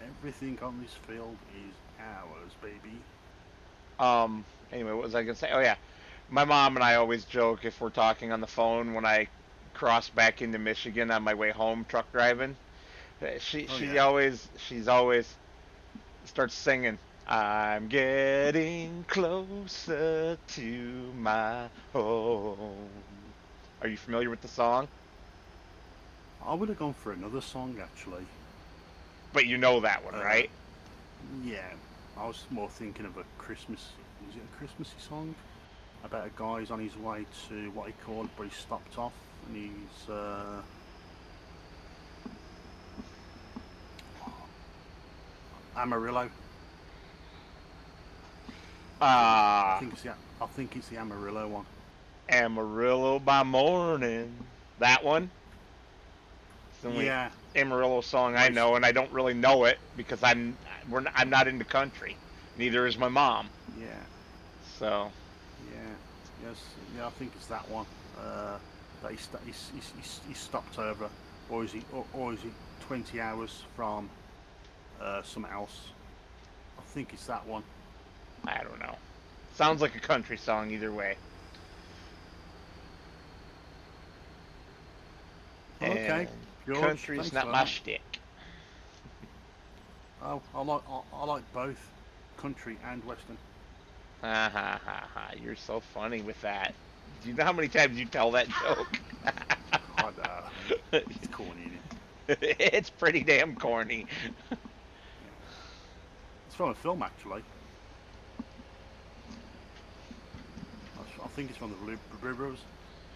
everything on this field is ours, baby. Anyway, what was I gonna say? Oh yeah, my mom and I always joke if we're talking on the phone when I cross back into Michigan on my way home truck driving. She Oh she yeah. always she's always starts singing. I'm getting closer to my home. Are you familiar with the song? I would have gone for another song actually. But you know that one, Uh, right? yeah. I was more thinking of a Christmas. Is it a Christmassy song? About a guy who's on his way to what he called, but he stopped off and he's Amarillo. I Ah, think it's the Amarillo one. Amarillo by morning. That one. It's the only Yeah, Amarillo song I where he's, know, and I don't really know it because I'm not into country. Neither is my mom. yeah, So yeah, yes, yeah. I think it's that one. That he stopped over, or is he 20 hours from something else? I think it's that one. I don't know. Sounds like a country song either way. Well, Okay, And George, country's thanks not for my that. shtick. Oh, I like both country and western. Ha ha ha ha. You're so funny with that. Do you know how many times you tell that joke? I know. It's corny, isn't it? It's pretty damn corny. Yeah. It's from a film, actually. I think it's from the Blue Brothers.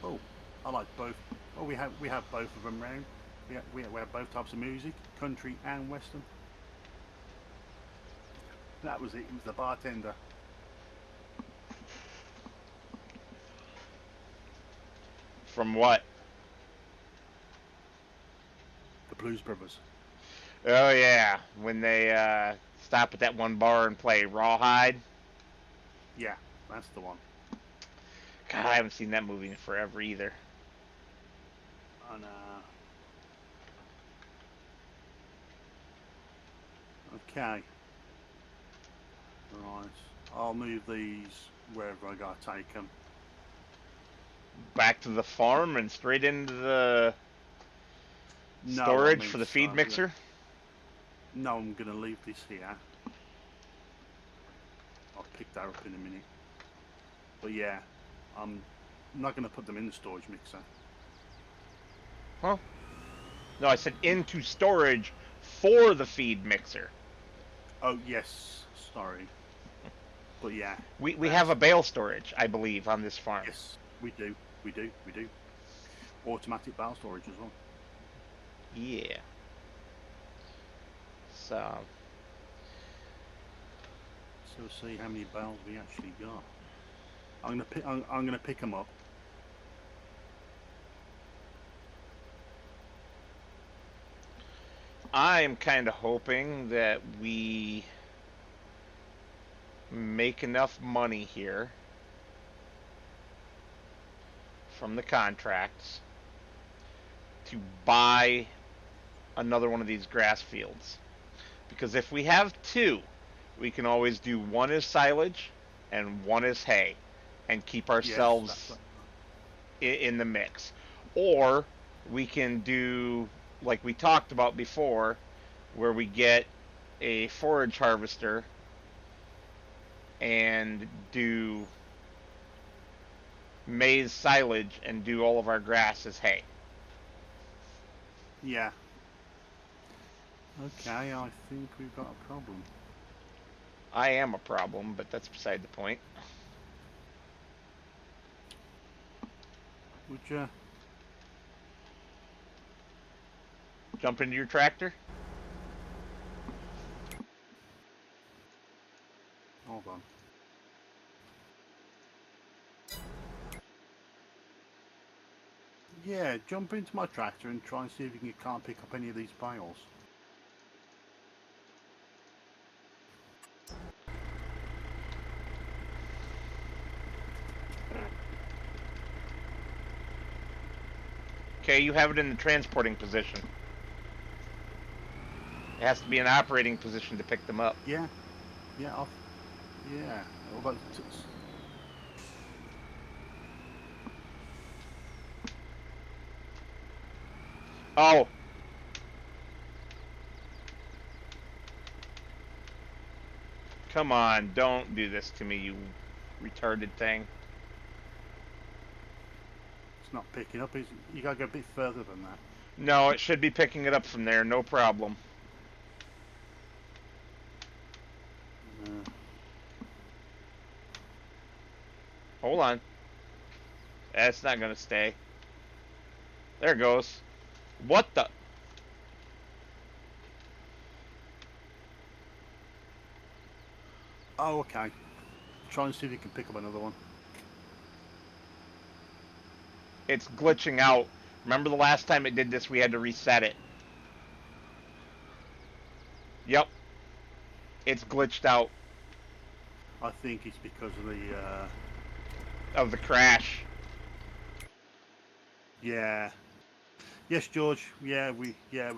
Oh, I like both. Oh, we have both of them round. We have both types of music, country and western. That was it. It was the bartender. From what? The Blues Brothers. Oh yeah, when they stop at that one bar and play Rawhide. Yeah, that's the one. God, I haven't seen that movie in forever either. And okay, right. I'll move these wherever I gotta take them. Back to the farm and straight into the No, I storage mean, for the feed mixer. no, I'm gonna leave this here. I'll pick that up in a minute. But yeah, I'm not gonna put them in the storage mixer. Huh? No, I said into storage for the feed mixer. Oh yes, sorry. But yeah, We have that's a bale storage, I believe, on this farm. yes, we do. Automatic bale storage as well. Yeah. So So we'll see how many bales we actually got. I'm gonna pick them up. I'm kind of hoping that we make enough money here from the contracts to buy another one of these grass fields. Because if we have two, we can always do one as silage and one as hay and keep Yes, ourselves in the mix. Or we can do, like we talked about before, where we get a forage harvester and do maize silage and do all of our grass as hay. yeah. Okay, I think we've got a problem. I am a problem, but that's beside the point. Would you Jump into your tractor. hold on? Yeah, jump into my tractor and try and see if you can't pick up any of these bales. Okay, you have it in the transporting position. It has to be an operating position to pick them up. Yeah, yeah, yeah. Although Oh! Come on, don't do this to me, you retarded thing. it's not picking up. You gotta go a bit further than that. No, it should be picking it up from there, no problem. Uh, Hold on. That's not gonna stay. There it goes. What the? oh, okay. Try and see if you can pick up another one. It's glitching out. Remember the last time it did this, we had to reset it. Yep. It's glitched out I think it's because of the. of the crash. Yeah. Yes, George. We're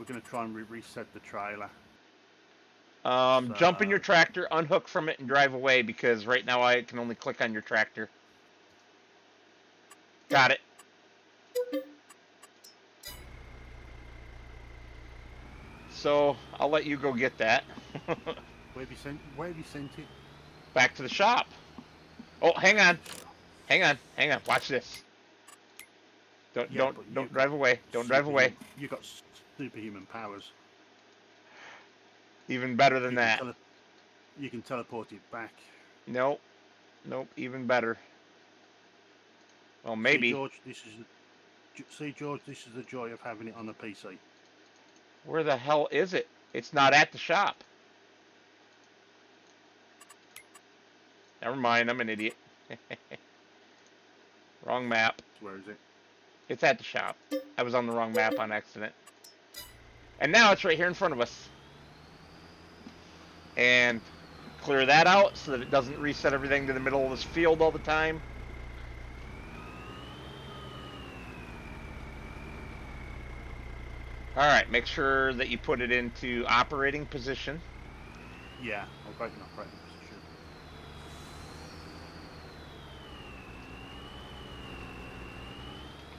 gonna try and reset the trailer. Jump in your So tractor, unhook from it, and drive away because right now I can only click on your tractor. Got it. So I'll let you go get that. Where have you sent? Where have you sent it? Back to the shop. Oh, hang Back to on, the shop. hang on, hang on. Watch this. Don't Yeah, don't but don't you've got drive away. Don't drive away. superhuman. You've got superhuman powers. Even better than You can that. tele. You can teleport it back. Nope, nope. Even better. Well, See, maybe. George, this is. See, George, this is the joy of having it on a PC. Where the hell is it? It's not at the shop. Never mind. I'm an idiot. Wrong map. Where is it? It's at the shop. I was on the wrong map on accident. And now it's right here in front of us. And clear that out so that it doesn't reset everything to the middle of this field all the time. Alright, make sure that you put it into operating position. Yeah, I'll go in operating position.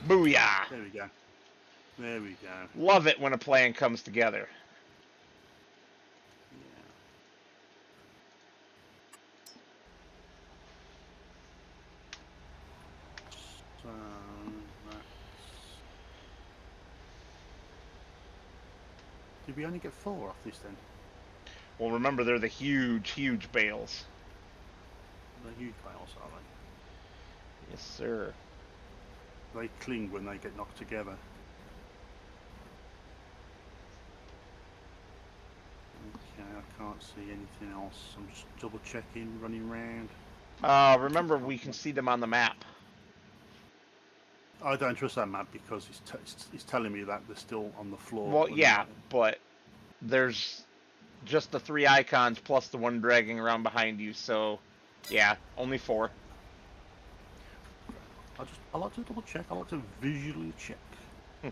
Booyah! There we go. There we go. Love it when a plan comes together. Yeah. So that's. Did we only get 4 off this then? Well, remember, they're the huge, huge bales. They're huge bales, are Yes, sir. they? They cling when they get knocked together. Okay, I can't see anything else. I'm just double checking, running around. Remember, we can see them on the map. I don't trust that map because it's telling me that they're still on the floor. Well, yeah, but there's just the 3 icons plus the one dragging around behind you, so yeah, only 4. I like to double check. I like to visually check. I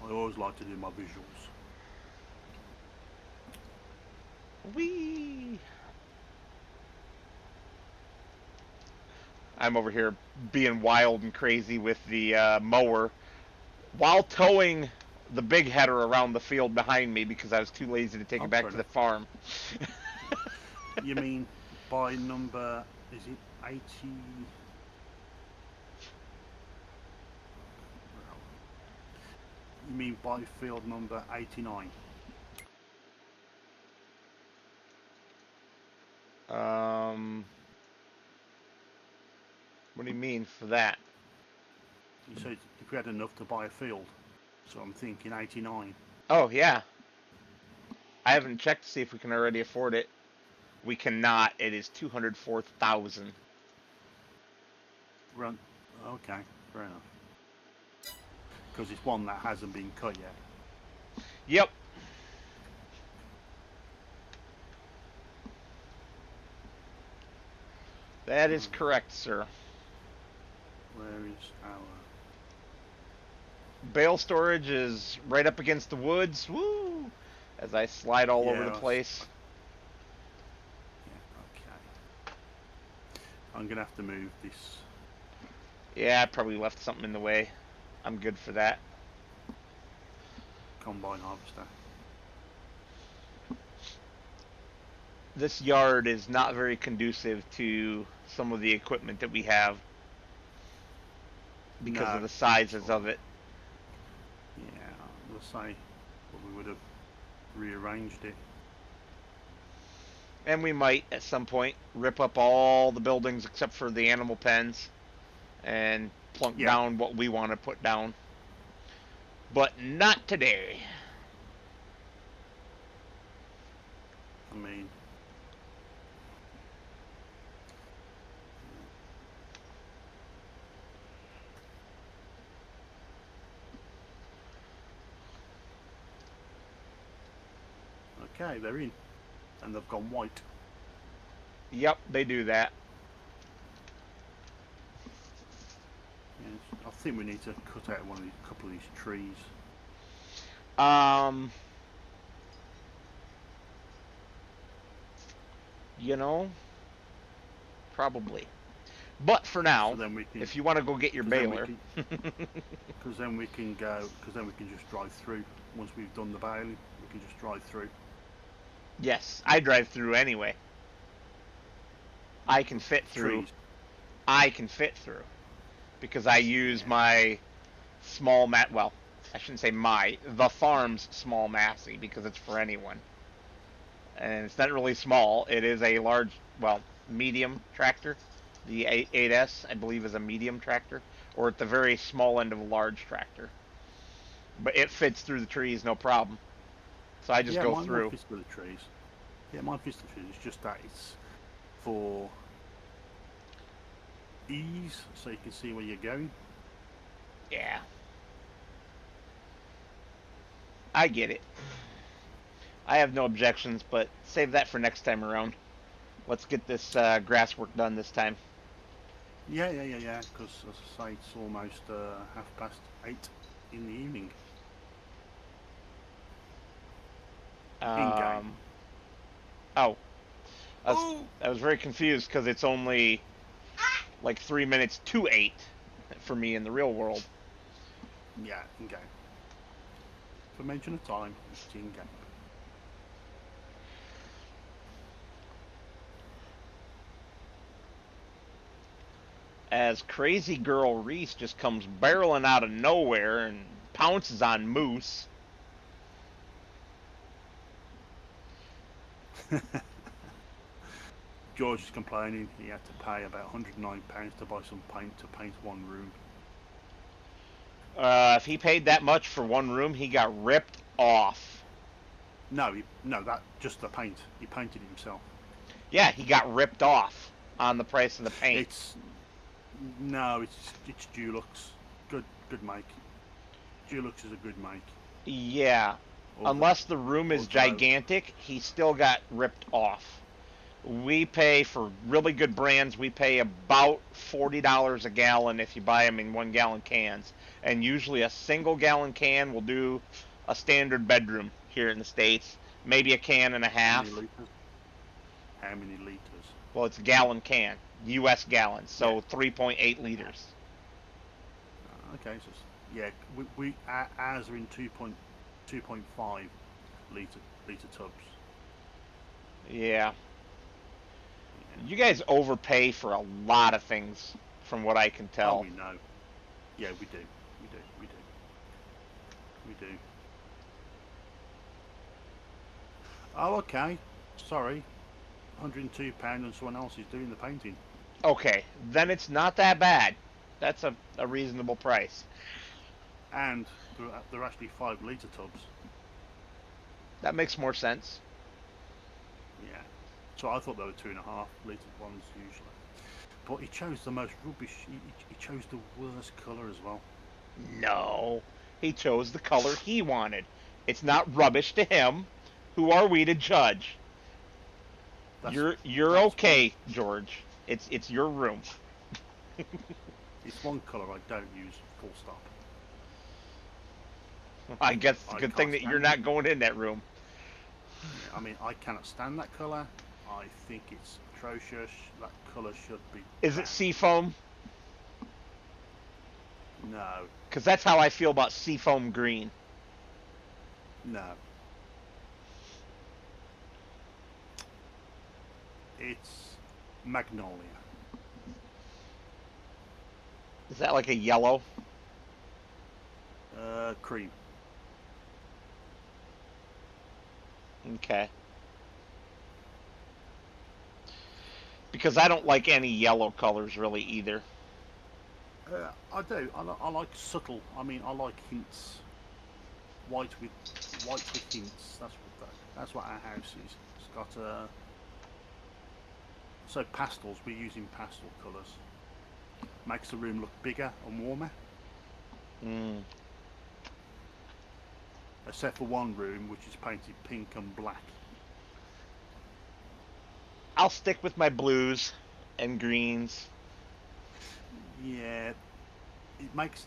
always like to do my visuals. Whee! I'm over here being wild and crazy with the mower while towing the big header around the field behind me because I was too lazy to take it back to the farm. You mean by number, is it 80? You mean by field number 89? What do you mean for that? You said if we had enough to buy a field, so I'm thinking 89. Oh, yeah. I haven't checked to see if we can already afford it. We cannot. It is 204,000. Run. Okay, fair enough. Because it's one that hasn't been cut yet. Yep. That is correct, sir. Where is our... Bale storage is right up against the woods. Woo! As I slide all over the place. Yeah, okay. I'm going to have to move this. Yeah, I probably left something in the way. I'm good for that. Combine harvester. This yard is not very conducive to some of the equipment that we have because of the sizes of it. Yeah, let's say, but we would have rearranged it. And we might, at some point, rip up all the buildings except for the animal pens and plunk down what we want to put down. But not today. I mean... Okay, they're in. And they've gone white. Yep, they do that. Yes, I think we need to cut out a couple of these trees. You know, probably. But for So now, then we can, if you want to go get your because then we baler, can, because then we can go, because then we can just drive through. Once we've done the baling, we can just drive through. yes, I drive through anyway. I can fit through. Trees. I can fit through because I use Yeah. my small mat. Well, I shouldn't say the farm's small Massey because it's for anyone, and it's not really small. It is a large, well, medium tractor. The 8S, I believe, is a medium tractor, or at the very small end of a large tractor. But it fits through the trees, no problem. So I just Yeah, go mine through. fits through the trees. Yeah, mine fits through the trees. It's just that it's for ease, so you can see where you're going. Yeah, I get it. I have no objections, but save that for next time around. Let's get this grass work done this time. Yeah. Because as I say, it's almost 8:30 in the evening. In game. Um, oh, I was very confused because it's only like 3 minutes to 8 for me in the real world. Yeah, in game. For mention of time, it's in game. As crazy girl Reese just comes barreling out of nowhere and pounces on Moose. George is complaining he had to pay about £109 to buy some paint to paint one room. If he paid that much for one room, he got ripped off. No, that just the paint. He painted it himself. Yeah, he got ripped off on the price of the paint. It's Dulux. Good make. Dulux is a good make. Yeah, unless the room is gigantic, he still got ripped off. We pay for really good brands. We pay about $40 a gallon if you buy them in 1 gallon cans, and usually a single gallon can will do a standard bedroom here in the States. Maybe a can and a How many half. liters? How many liters? Well, it's a gallon can, U.S. gallons, so Yeah. 3.8 liters. Okay, so yeah, we ours are in 2.5 liter tubs. Yeah. You guys overpay for a lot of things, from what I can Oh, tell. we know. Yeah, we do. We do. Oh, okay. Sorry. £102 and someone else is doing the painting. Okay, then it's not that bad. That's a reasonable price. And they're actually 5 litre tubs. That makes more sense. Yeah. So I thought they were 2.5 litre ones usually. But he chose the most rubbish. He chose the worst colour as well. No, he chose the color he wanted. It's not rubbish to him. Who are we to judge? You're okay, George. It's your room. It's one colour I don't use. Full stop. I guess it's a good thing that you're not going in that room. Yeah, I mean, I cannot stand that colour. I think it's atrocious. That colour should be. Is it seafoam? No. Because that's how I feel about seafoam green. No. It's magnolia. Is that like a yellow? Cream. Okay. Because I don't like any yellow colors really either. I do. I like subtle. I mean, I like hints. White with hints. That's what our house is. It's got so pastels. We're using pastel colours. Makes the room look bigger and warmer. Mm. Except for one room, which is painted pink and black. I'll stick with my blues and greens. Yeah, it makes.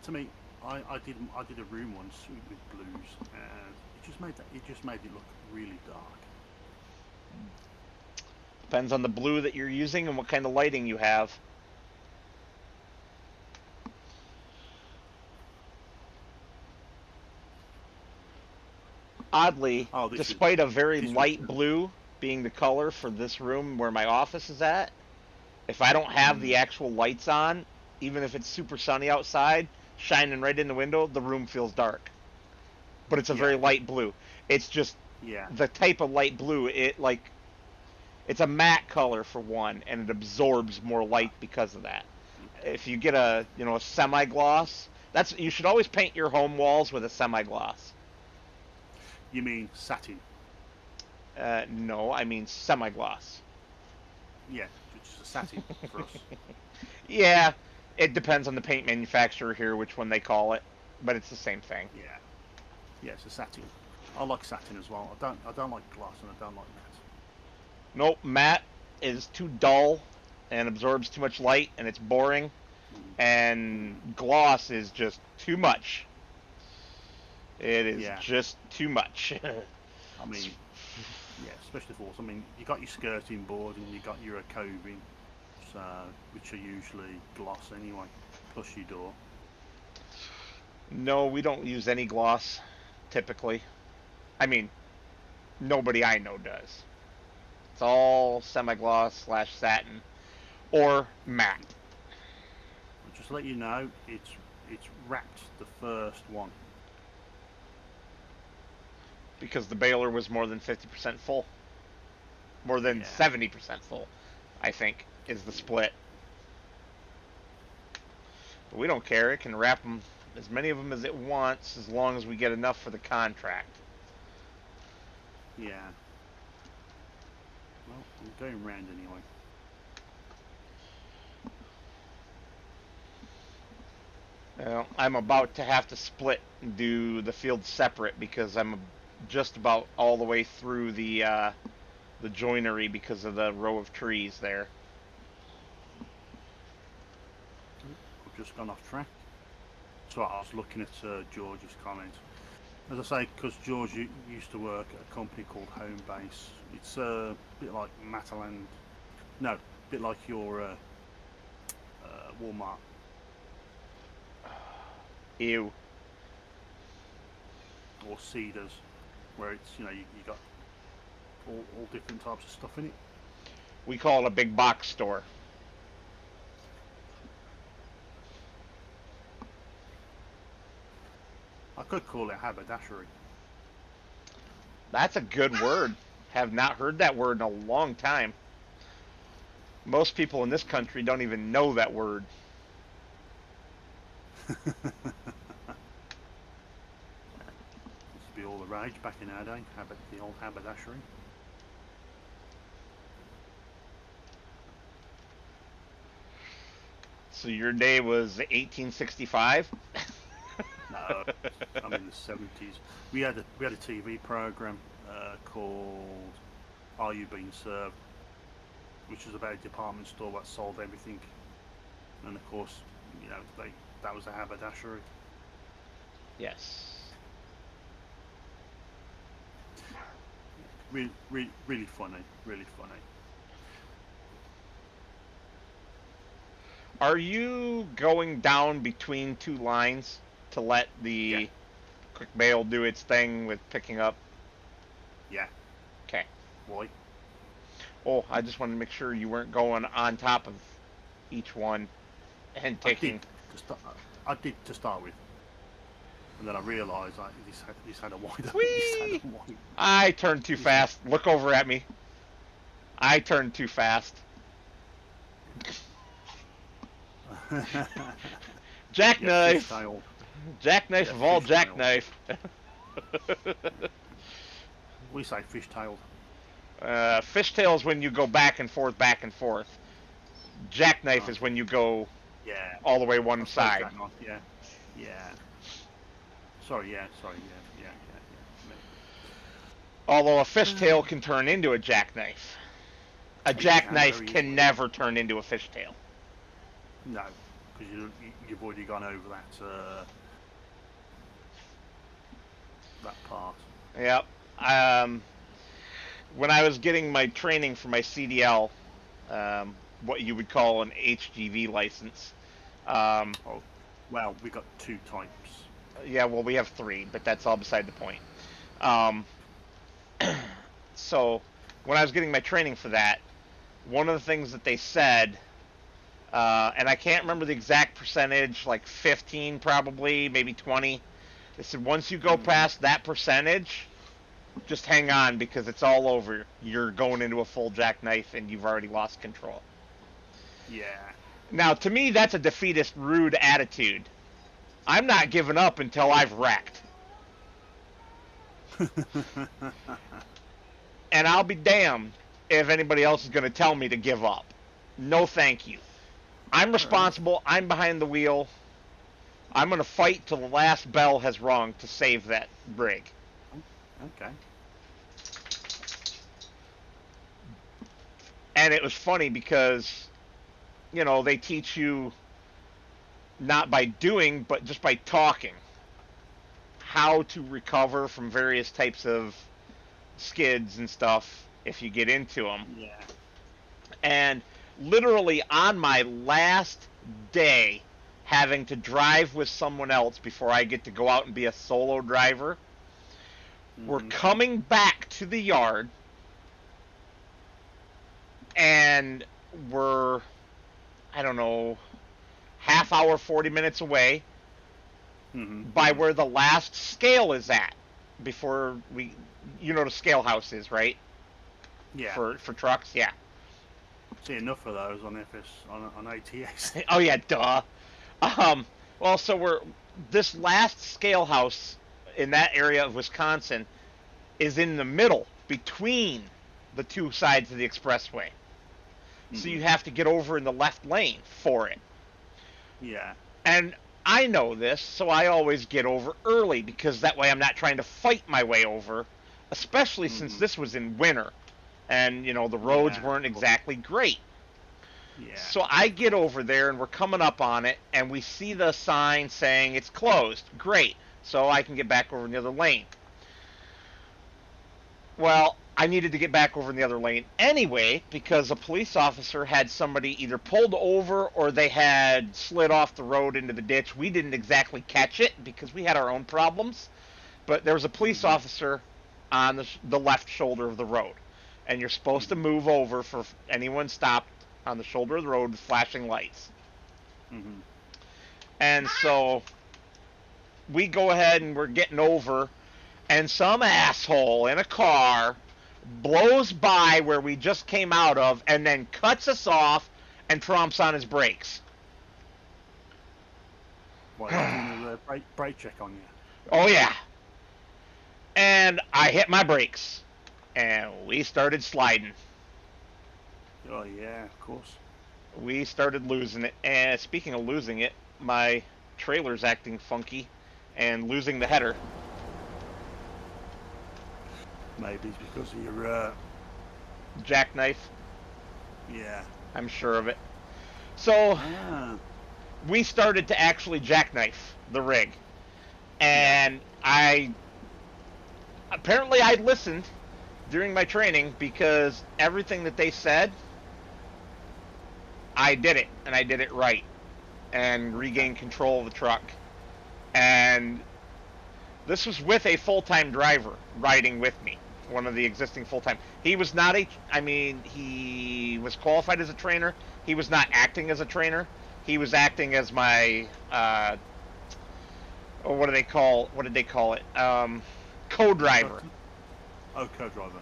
To me, I did a room once with blues, and it just made it look really dark. Depends on the blue that you're using and what kind of lighting you have. Oddly, Oh, this is despite a very this was light blue being the color for this room where my office is at, if I don't have the actual lights on, even if it's super sunny outside, shining right in the window, the room feels dark. But it's a yeah, very light blue. It's just yeah, the type of light blue. It's a matte color for one, and it absorbs more uh, light because of that. yeah. If you get a semi gloss, you should always paint your home walls with a semi gloss. You mean satin? No, I mean semi gloss. Yeah, which is a satin for us. Yeah, it depends on the paint manufacturer here which one they call it, but it's the same thing. Yeah, yeah, it's a satin. I like satin as well. I don't like glass and I don't like matte. Nope, matte is too dull and absorbs too much light, and it's boring. Mm. And Mm. gloss is just too much. It is Yeah, just too much. I mean, yeah, especially for us. I mean, you got your skirting board and you got your coving, which are usually gloss anyway, plus your door. No, we don't use any gloss typically. I mean, nobody I know does. It's all semi-gloss slash satin or matte. But just to let you know, it's wrapped the first one. Because the baler was more than 50% full. More than Yeah, 70% full, I think, is the split. But we don't care. It can wrap them, as many of them as it wants, as long as we get enough for the contract. yeah. Well, I'm going round anyway. I'm about to have to split and do the field separate because I'm just about all the way through the joinery because of the row of trees there. I've just gone off track. So I was looking at George's comment. As I say, because George used to work at a company called Homebase. It's a bit like Mataland. No, a bit like your Walmart. Ew. Or Cedars, where it's you got all different types of stuff in it. We call it a big box store. I could call it haberdashery. That's a good word. Have not heard that word in a long time. Most people in this country don't even know that word. Used to be all the rage back in our day. The old haberdashery. So your day was 1865? No, I'm in the 70s. We had a TV program called Are You Being Served, which was about a department store that sold everything, and of course, that was a haberdashery. Yes. Really funny, really funny. Are you going down between two lines to let Yeah, the quick bail do its thing with picking up? yeah. Okay. Why? Oh, I just wanted to make sure you weren't going on top of each one and I did taking. to start. I did to start with, and then I realised this had a wider. This had a Whee! wide. I turned too This had, fast. Look over at me. I turned too fast. yeah, Jackknife! fishtail. Jackknife Yeah, of all fishtail. jackknife. Yeah. We say fishtailed. Fishtails when you go back and forth, back and forth. Jackknife Oh, is when you go yeah. all the way I one suppose side. jackknife. Yeah, yeah. Sorry, yeah, sorry, yeah. Although a fishtail can turn into a jackknife. A It can jackknife very can easily. never turn into a fishtail. No, because you've already gone over that part. Yep. Um, when I was getting my training for my CDL, what you would call an HGV license. Um, Oh, well, we got 2 types. yeah, well, we have three, but that's all beside the point. Um, so when I was getting my training for that, one of the things that they said, and I can't remember the exact percentage, like 15 probably, maybe 20. They said once you go Mm-hmm. past that percentage, just hang on because it's all over. You're going into a full jackknife and you've already lost control. Yeah. Now, to me, that's a defeatist, rude attitude. I'm not giving up until I've wrecked. And I'll be damned if anybody else is going to tell me to give up. No, thank you. I'm Fair enough. responsible. I'm behind the wheel. I'm going to fight till the last bell has rung to save that rig. Okay. And it was funny because, they teach you not by doing, but just by talking how to recover from various types of skids and stuff if you get into them. Yeah. And literally on my last day having to drive with someone else before I get to go out and be a solo driver, we're Mm-hmm. coming back to the yard and we're, I don't know, half hour, 40 minutes away Mm-hmm. by where the last scale is at before the scale house is, right? Yeah. For trucks, yeah. See enough of those on FS on ATS. Oh yeah, duh. Um, well, so we're this last scale house in that area of Wisconsin is in the middle between the two sides of the expressway. So Mm-hmm. you have to get over in the left lane for it. Yeah. And I know this, so I always get over early because that way I'm not trying to fight my way over, especially since Mm-hmm. this was in winter and the roads Yeah. weren't exactly great. Yeah. So I get over there and we're coming up on it and we see the sign saying it's closed. Great. So I can get back over in the other lane. Well, I needed to get back over in the other lane anyway because a police officer had somebody either pulled over or they had slid off the road into the ditch. We didn't exactly catch it because we had our own problems, but there was a police Mm-hmm. officer on the left shoulder of the road, and you're supposed to Mm-hmm. move over for anyone stopped on the shoulder of the road with flashing lights. Mm-hmm. And so we go ahead and we're getting over, and some asshole in a car blows by where we just came out of and then cuts us off and tromps on his brakes. Well, he's doing a brake check on you. Oh, yeah. And I hit my brakes, and we started sliding. Oh yeah, of course. We started losing it. And speaking of losing it, my trailer's acting funky and losing the header. Maybe it's because of your Jackknife, yeah. I'm sure of it. So Ah. we started to actually jackknife the rig. Yeah. And I listened during my training because everything that they said, I did it, and I did it right, and regained control of the truck. And this was with a full-time driver riding with me, one of the existing full-time. He was not he was qualified as a trainer. He was not acting as a trainer. He was acting as my, what did they call it? Co-driver. Oh, co-driver.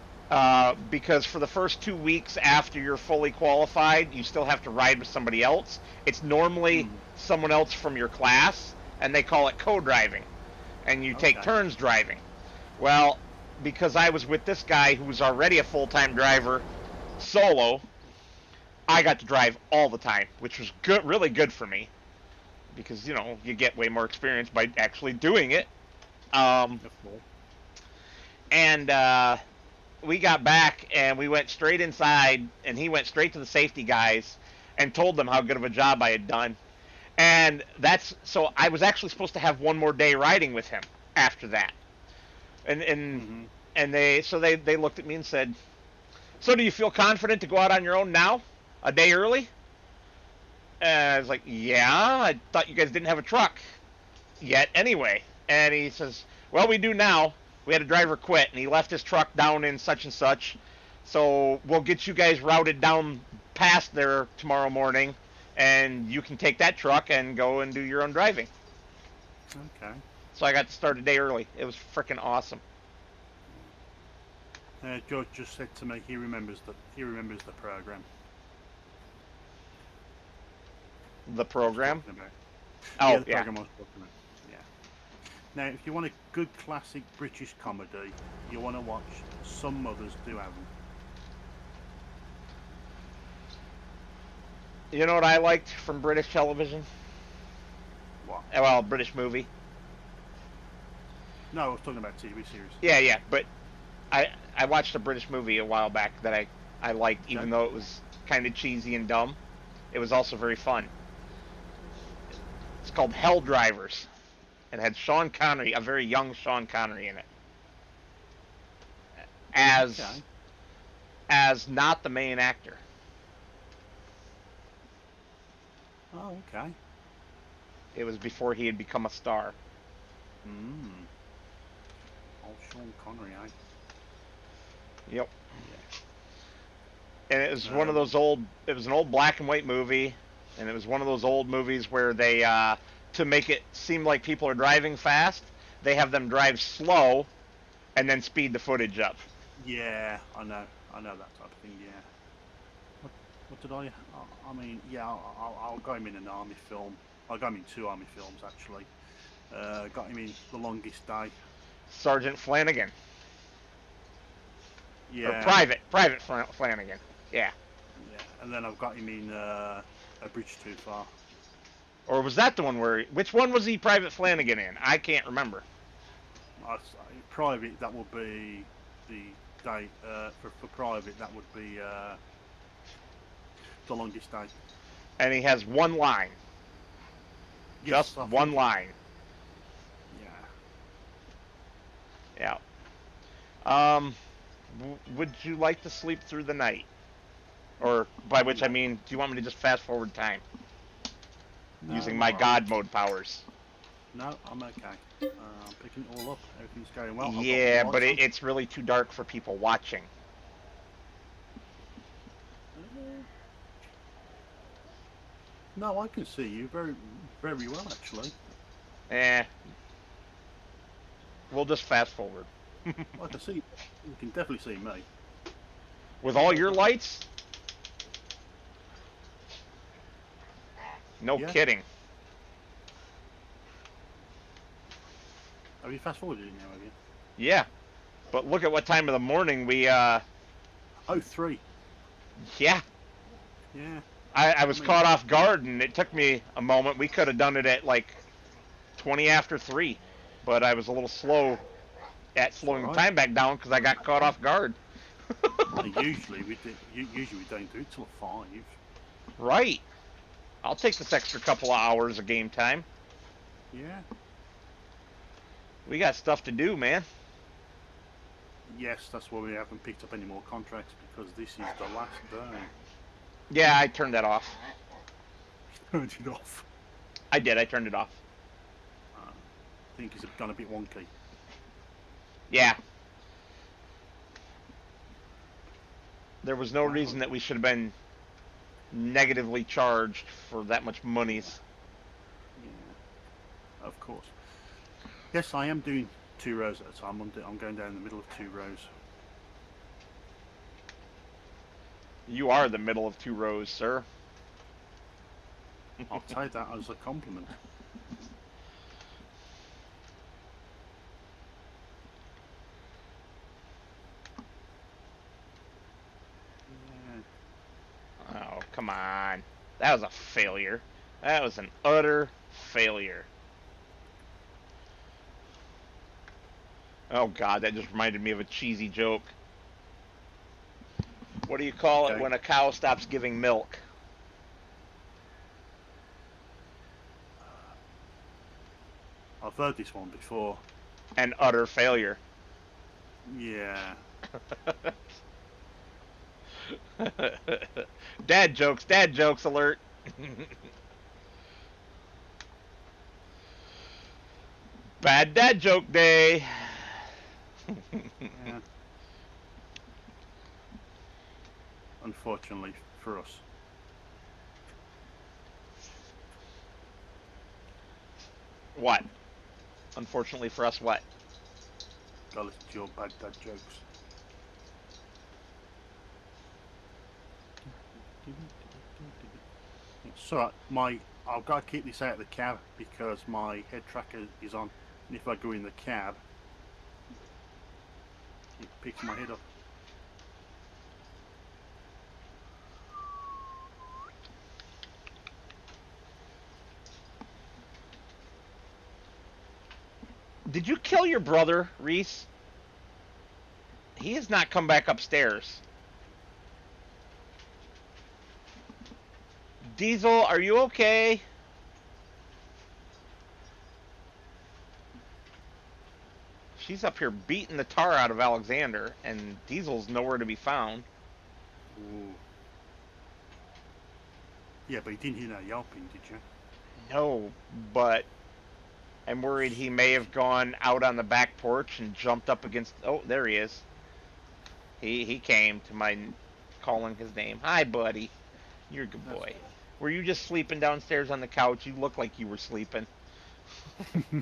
Because for the first 2 weeks after you're fully qualified, you still have to ride with somebody else. It's normally Mm. someone else from your class, and they call it co-driving. And you take Okay. turns driving. Well, because I was with this guy who was already a full-time driver solo, I got to drive all the time, which was good, really good for me. Because, you get way more experience by actually doing it. And we got back and we went straight inside, and he went straight to the safety guys and told them how good of a job I had done. And so I was actually supposed to have one more day riding with him after that. And Mm-hmm. and they looked at me and said, So do you feel confident to go out on your own now, a day early? And I was like, yeah, I thought you guys didn't have a truck yet anyway. And he says, well, we do now. We had a driver quit, and he left his truck down in such and such. So we'll get you guys routed down past there tomorrow morning, and you can take that truck and go and do your own driving. Okay. So I got to start a day early. It was freaking awesome. George just said to me he remembers the program. The program? About. Oh, Yeah, the yeah. program I was talking about. Yeah. Now, if you want a good classic British comedy, you want to watch Some Mothers Do Have 'Em. You know what I liked from British television? What? Well, British movie. No, I was talking about TV series. Yeah, but I watched a British movie a while back that I liked, even though it was kind of cheesy and dumb. It was also very fun. It's called Hell Drivers. It had Sean Connery, a very young Sean Connery in it, as not the main actor. Oh, okay. It was before he had become a star. Hmm. Old Sean Connery, eh? Yep. Yeah. And it was one of those old. It was an old black and white movie, and it was one of those old movies where they, to make it seem like people are driving fast, they have them drive slow, and then speed the footage up. Yeah, I know that type of thing. Yeah. What did I? I mean, yeah, I'll got him in an army film. I got him in 2 army films actually. Got him in The Longest Day. Sergeant Flanagan. Yeah. Or Private Flanagan. Yeah. Yeah, and then I've got him in A Bridge Too Far. Or was that the one where? Which one was he Private Flanagan in? I can't remember. Private, that would be the day. For Private, that would be The Longest Day. And he has one line. Yes, Just one line. Yeah. Yeah. Would you like to sleep through the night? Or, by which I mean, do you want me to just fast forward time? No, using my God mode powers. No, I'm okay. I'm picking it all up. Everything's going well. Yeah, but it's really too dark for people watching. No, I can see you very, very well, actually. We'll just fast forward. I can see. You can definitely see me. With all your lights? No kidding. Have you fast forwarded it now, have you? Yeah. But look at what time of the morning we, 03. Yeah. Yeah. I was caught off guard, and it took me a moment. We could have done it at, like, 20 after 3. But I was a little slow at slowing the time back down because I got caught off guard. Usually we don't do it till 5. Right. I'll take this extra couple of hours of game time. Yeah. We got stuff to do, man. Yes, that's why we haven't picked up any more contracts, because this is the last day. Yeah, I turned that off. Turned it off. I did, I turned it off. I think it's gone a bit wonky. Yeah. There was no reason that we should have been negatively charged for that much monies. Yeah, of course. Yes, I am doing 2 rows at a time. I'm going down the middle of 2 rows. You are the middle of 2 rows, sir. I'll take that as a compliment. Oh, come on. That was a failure. That was an utter failure. Oh, God, that just reminded me of a cheesy joke. What do you call it when a cow stops giving milk? I've heard this one before. An utter failure. Yeah. Dad jokes alert. Bad dad joke day. Yeah. Unfortunately for us. What? Unfortunately for us, what? Gotta listen to your bad dad jokes. So I've got to keep this out of the cab because my head tracker is on, and if I go in the cab, it picks my head up. Did you kill your brother, Reese? He has not come back upstairs. Diesel, are you okay? She's up here beating the tar out of Alexander, and Diesel's nowhere to be found. Ooh. Yeah, but you didn't hear no yelping, did you? No, but I'm worried he may have gone out on the back porch and jumped up against. Oh, there he is. He came to my calling his name. Hi, buddy. You're a good That's boy. Were you just sleeping downstairs on the couch? You look like you were sleeping. good.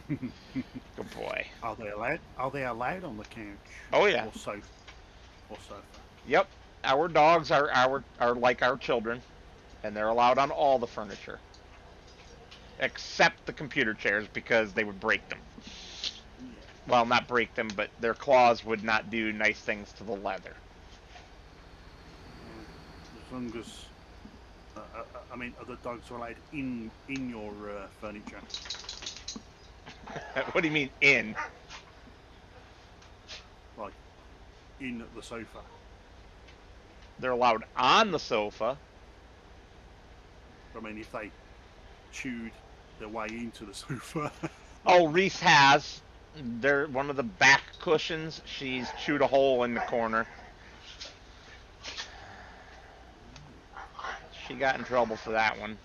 Good boy. Are they allowed? Are they allowed on the couch? Oh yeah. Or sofa? Or sofa? Yep. Our dogs are like our children, and they're allowed on all the furniture, except the computer chairs because they would break them. Yeah. Well, not break them, but their claws would not do nice things to the leather. As long as, I mean, other dogs are allowed in your furniture. What do you mean in? Like in the sofa. They're allowed on the sofa. I mean, if they chewed their way into the sofa. Oh, Reese has. They're one of the back cushions. She's chewed a hole in the corner. She got in trouble for that one.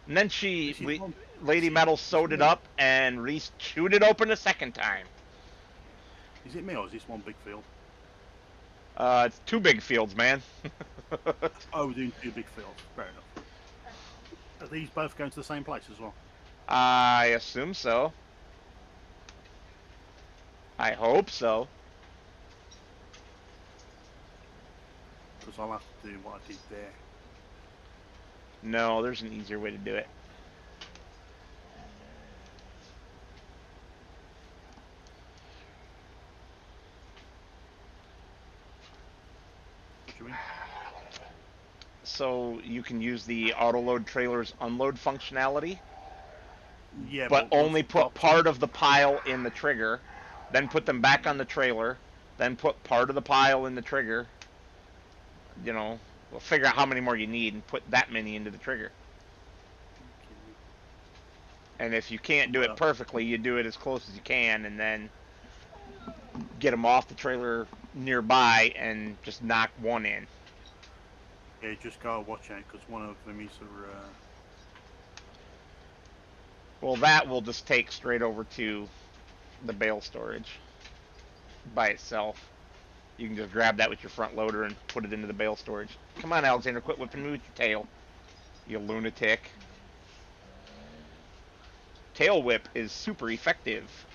And then Lady Metal sewed it up, and Reese chewed it open a second time. Is it me or is this one big field? It's two big fields, man. Oh, we're doing two big fields. Fair enough. Are these both going to the same place as well? I assume so. I hope so. Because I'll have to do what I did there. No, there's an easier way to do it. What do you mean? So you can use the autoload trailer's unload functionality, Yeah, but only put part them. of the pile in the trigger, then put them back on the trailer, then put part of the pile in the trigger. You know, we'll figure out how many more you need and put that many into the trigger. And if you can't do it perfectly, you do it as close as you can, and then get them off the trailer nearby and just knock one in. Yeah, just gotta watch out because one of them is a. Well, that will just take straight over to the bale storage by itself. You can just grab that with your front loader and put it into the bale storage. Come on, Alexander, quit whipping me with your tail, you lunatic. Tail whip is super effective.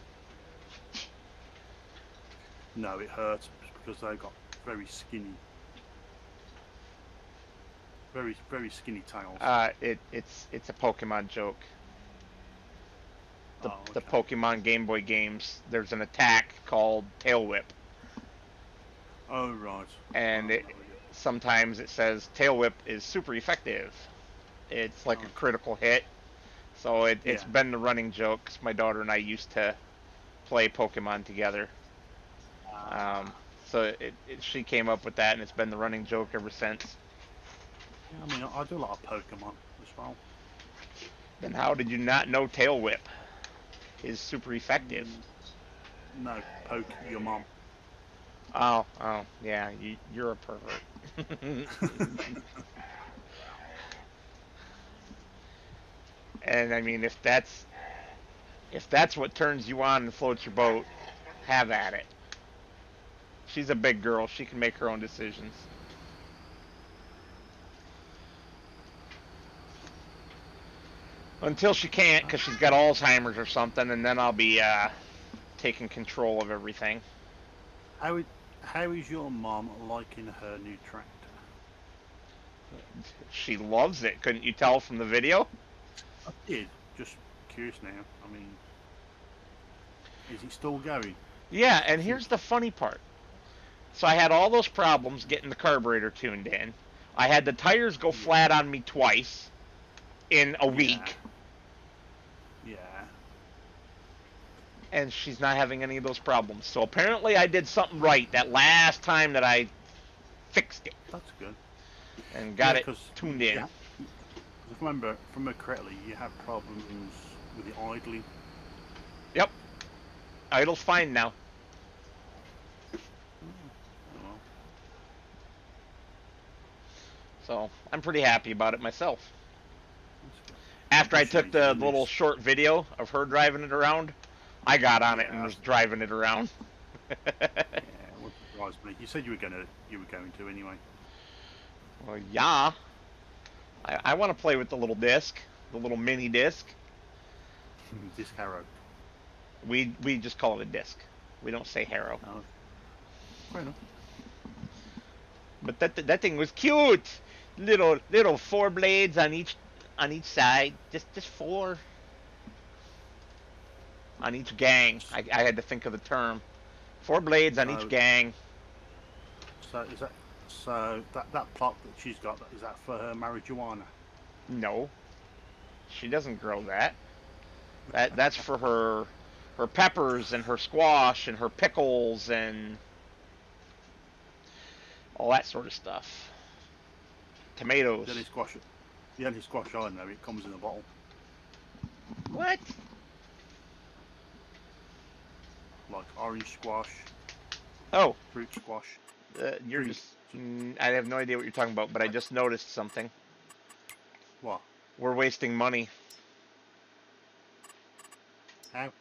No, it hurts because they've got very skinny. Very skinny tails. It's a Pokemon joke. Okay. The Pokemon Game Boy games, there's an attack called Tail Whip. Oh right. And sometimes it says Tail Whip is super effective. It's like a critical hit. So it's been the running joke 'cause my daughter and I used to play Pokemon together. So she came up with that, and it's been the running joke ever since. Yeah, I mean, I do a lot of Pokemon as well. Then how did you not know Tail Whip is super effective? No, poke your mom. Oh, yeah, you're a pervert. And I mean, if that's what turns you on and floats your boat, have at it. She's a big girl. She can make her own decisions. Until she can't, because she's got Alzheimer's or something, and then I'll be taking control of everything. How how is your mom liking her new tractor? She loves it. Couldn't you tell from the video? I did. Just curious now. I mean, is it still going? Yeah, I and think. here's the funny part. So I had all those problems getting the carburetor tuned in. I had the tires go Yeah. flat on me twice in a Yeah. week, Yeah. and she's not having any of those problems. So apparently I did something right that last time that I fixed it That's good. and Yeah, got it because tuned in. yeah, because remember, if I remember correctly, you had problems with the idling. Yep, idle's fine now. Oh, well, So I'm pretty happy about it myself. that's good. I After I guess you took needed the a new. little short video of her driving it around, I got on it and Yeah, was driving it around. yeah, it wouldn't surprise me. You said you were going to anyway. Well, yeah. I want to play with the little disc, the little mini disc. This Harrow. We just call it a disc. We don't say Harrow. Oh, fair enough. But that thing was cute. Little four blades on each side. Just four on each gang. I had to think of the term. Four blades on each So, gang. so is that so that plot that she's got? Is that for her marijuana? No, she doesn't grow that. That's for her peppers and her squash and her pickles and all that sort of stuff. Tomatoes. The only squash, I know, it comes in a bottle, What? like orange squash, Oh, fruit squash, you're green. just. I have no idea what you're talking about, but I just noticed something. What? We're wasting money. How?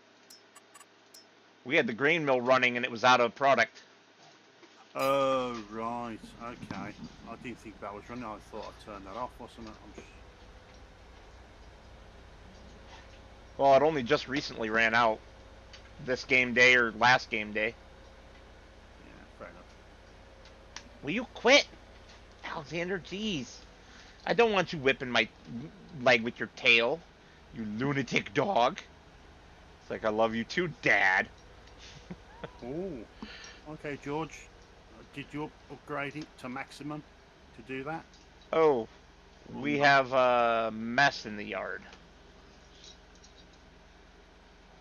We had the grain mill running and it was out of product. Oh right, okay. I didn't think that was running. I thought I turned that off or something. I'm just... Well, it only just recently ran out. This game day or last game day. Yeah, fair enough. Will you quit? Alexander, jeez. I don't want you whipping my leg with your tail. You lunatic dog. It's like I love you too, Dad. Oh, okay, George. Did you upgrade it to maximum to do that? Oh, Or we not? have a mess in the yard.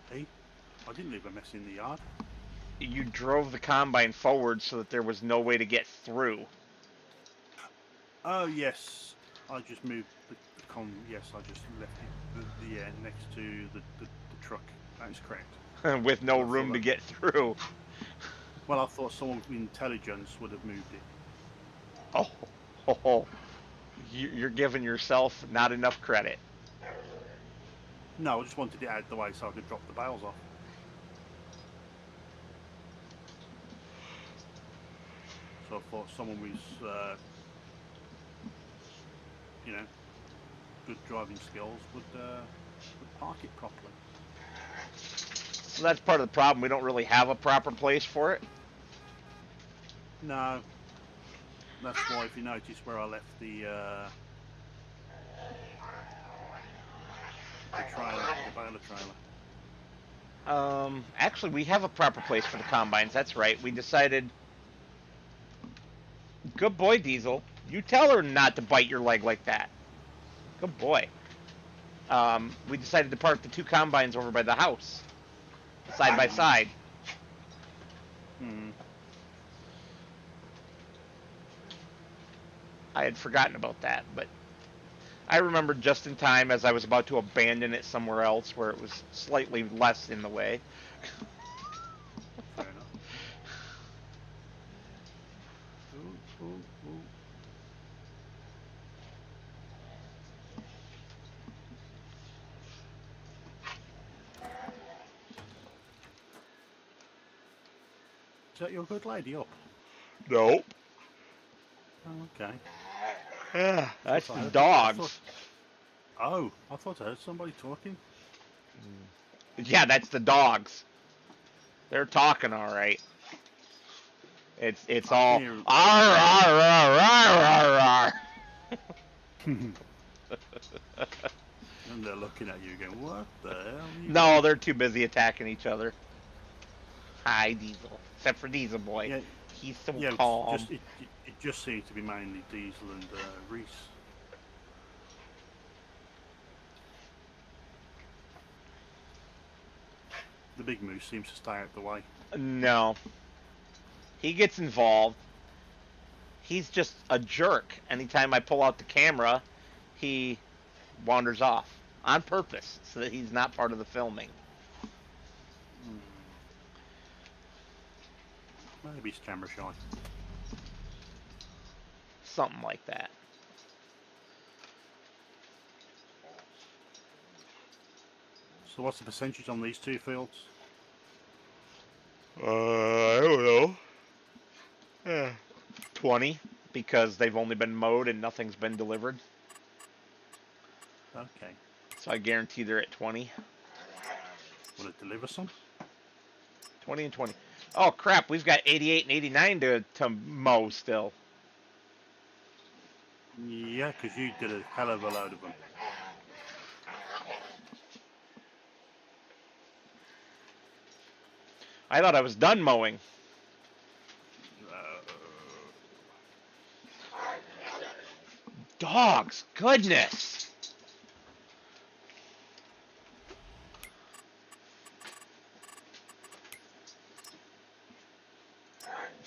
Hey, I didn't leave a mess in the yard. You drove the combine forward so that there was no way to get through. Oh yes, I just moved the con. Yes, I just left it the next to the truck. That is correct. With no I thought room to that. get through. Well, I thought someone with intelligence would have moved it. Oh, oh, oh. You're giving yourself not enough credit. No, I just wanted it out of the way so I could drop the bales off. So I thought someone with, you know, good driving skills would park it properly. So that's part of the problem. We don't really have a proper place for it. No, that's why if you notice where I left the trailer, the baler trailer. Actually, we have a proper place for the combines. That's right. We decided. Good boy, Diesel. You tell her not to bite your leg like that. Good boy. We decided to park the two combines over by the house, side by side. Hmm. I had forgotten about that, but I remembered just in time as I was about to abandon it somewhere else where it was slightly less in the way. Fair enough. Ooh, ooh, ooh. that your good lady up? Nope. Oh, okay. Yeah, I that's thought the I heard, dogs. I thought I heard somebody talking. Yeah, that's the dogs. They're talking all right. It's I can all hear. ar ar ar ar ar ar. And they're looking at you going, what the hell are you No, doing? they're too busy attacking each other. Hi, Diesel. Except for Diesel Boy. Yeah, He's so yeah. It's calm. just it just seems to be mainly Diesel and Reese. The big moose seems to stay out the way. No. He gets involved. He's just a jerk. Anytime I pull out the camera, he wanders off on purpose so that he's not part of the filming. Maybe he's camera shy. Something like that. So what's the percentage on these two fields? I don't know. 20 because they've only been mowed and nothing's been delivered. Okay. So I guarantee they're at 20. Will it deliver some? 20 and 20. Oh crap, we've got 88 and 89 to mow still. Yeah, because you did a hell of a load of them. I thought I was done mowing. Dogs, goodness.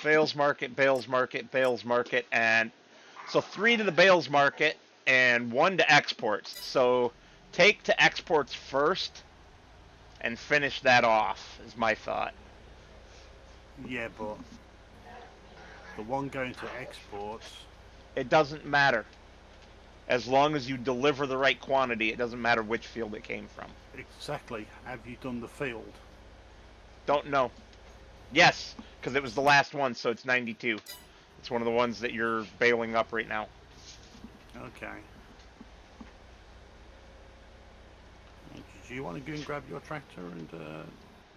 Bales market, bales market, bales market, and so 3 to the bales market and 1 to exports. So take to exports first and finish that off is my thought. Yeah, but the one going to exports. It doesn't matter. As long as you deliver the right quantity, it doesn't matter which field it came from. Exactly. Have you done the field? Don't know. Yes, because it was the last one, so it's 92. It's one of the ones that you're bailing up right now. Okay. Do you want to go and grab your tractor and pick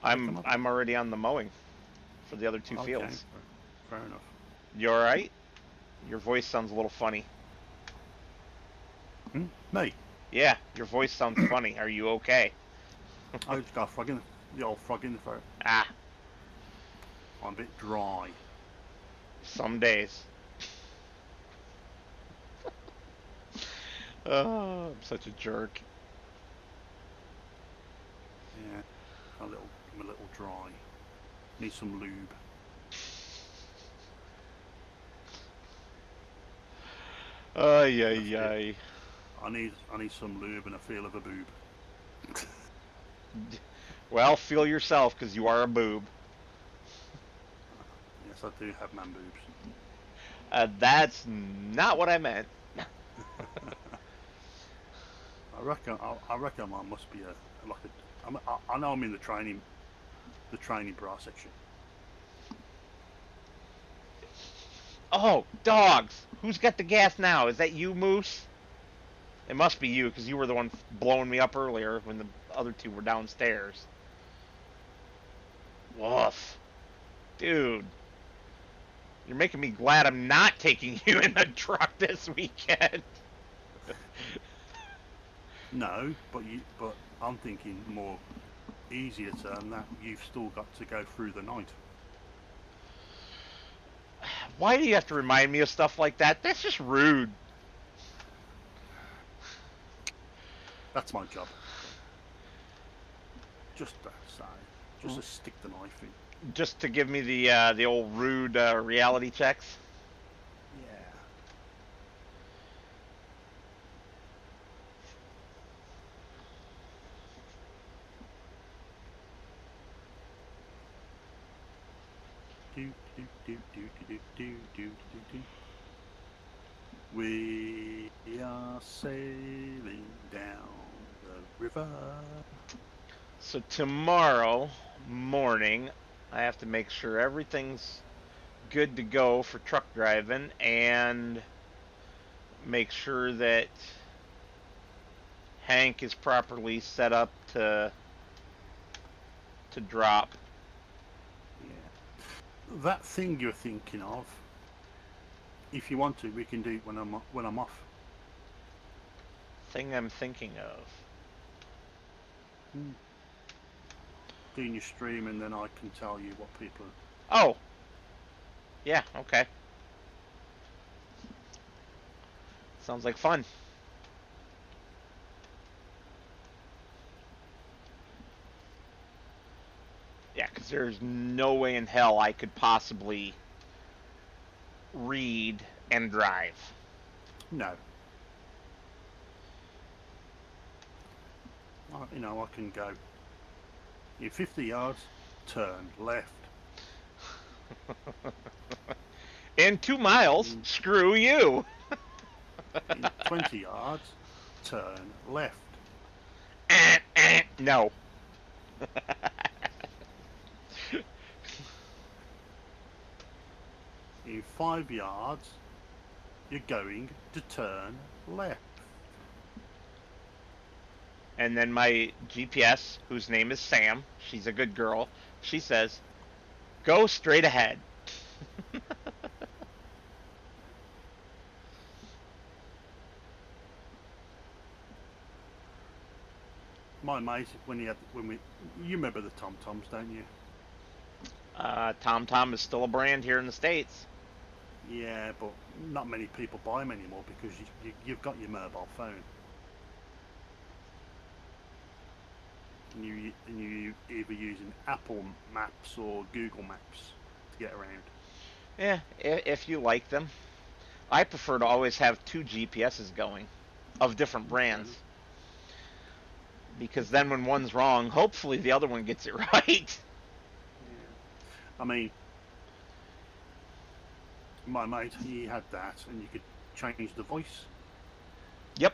them up? I'm already on the mowing for the other 2 Okay, fields. fair enough. You all right? Your voice sounds a little funny. Me? Yeah, your voice sounds funny. Are you okay? I just got a frog in the old frog in the throat. Ah, I'm a bit dry. some days. Oh, I'm such a jerk. Yeah, I'm a little dry. Need some lube. Ay, ay, ay. I need some lube and a feel of a boob. Well, feel yourself, because you are a boob. Yes, I do have man boobs. That's not what I meant. I reckon I must be I know I'm in the training bra section. Oh, dogs! Who's got the gas now? Is that you, Moose? It must be you, because you were the one blowing me up earlier when the other 2 were downstairs. Woof. Dude. You're making me glad I'm not taking you in the truck this weekend. No, but I'm thinking more easier term that you've still got to go through the night. Why do you have to remind me of stuff like that? That's just rude. That's my job. Just to stick the knife in. Just to give me the old rude reality checks. Yeah. We are sailing down the river. So tomorrow morning, I have to make sure everything's good to go for truck driving and make sure that Hank is properly set up to drop. Yeah. That thing you're thinking of, if you want to, we can do it when I'm off. Thing I'm thinking of. Doing your stream, and then I can tell you what people are. Oh, yeah, okay. Sounds like fun. Yeah, because there's no way in hell I could possibly read and drive. No. I can go. In 50 yards, turn left. In 2 miles, screw you. In 20 yards, turn left. No. In 5 yards, you're going to turn left. And then my GPS, whose name is Sam, she's a good girl, she says, go straight ahead. My mate, you remember the Tom Toms, don't you? TomTom is still a brand here in the States. Yeah, but not many people buy them anymore because you've got your mobile phone. And you either using Apple Maps or Google Maps to get around. Yeah, if you like them. I prefer to always have 2 GPSs going of different brands. Because then when one's wrong, hopefully the other one gets it right. Yeah. I mean, my mate, he had that, and you could change the voice. Yep.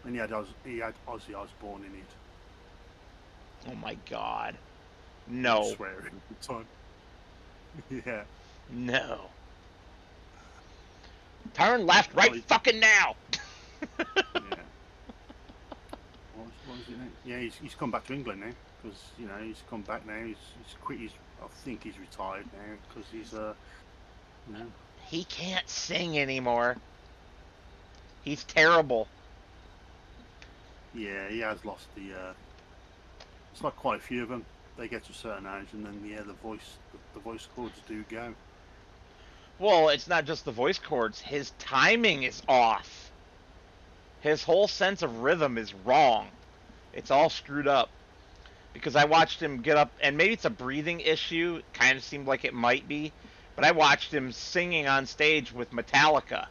And he had Ozzy Osbourne in it. Oh my god. No. I swear at the time. Yeah. No. Turn left right fucking now. Yeah. What is it now? Yeah, he's come back to England now because he's come back now. He's quit. I think he's retired now because he's He can't sing anymore. He's terrible. Yeah, he has lost the. It's like quite a few of them. They get to a certain age, and then the voice cords do go. Well, it's not just the voice cords. His timing is off. His whole sense of rhythm is wrong. It's all screwed up. Because I watched him get up, and maybe it's a breathing issue. It kind of seemed like it might be. But I watched him singing on stage with Metallica.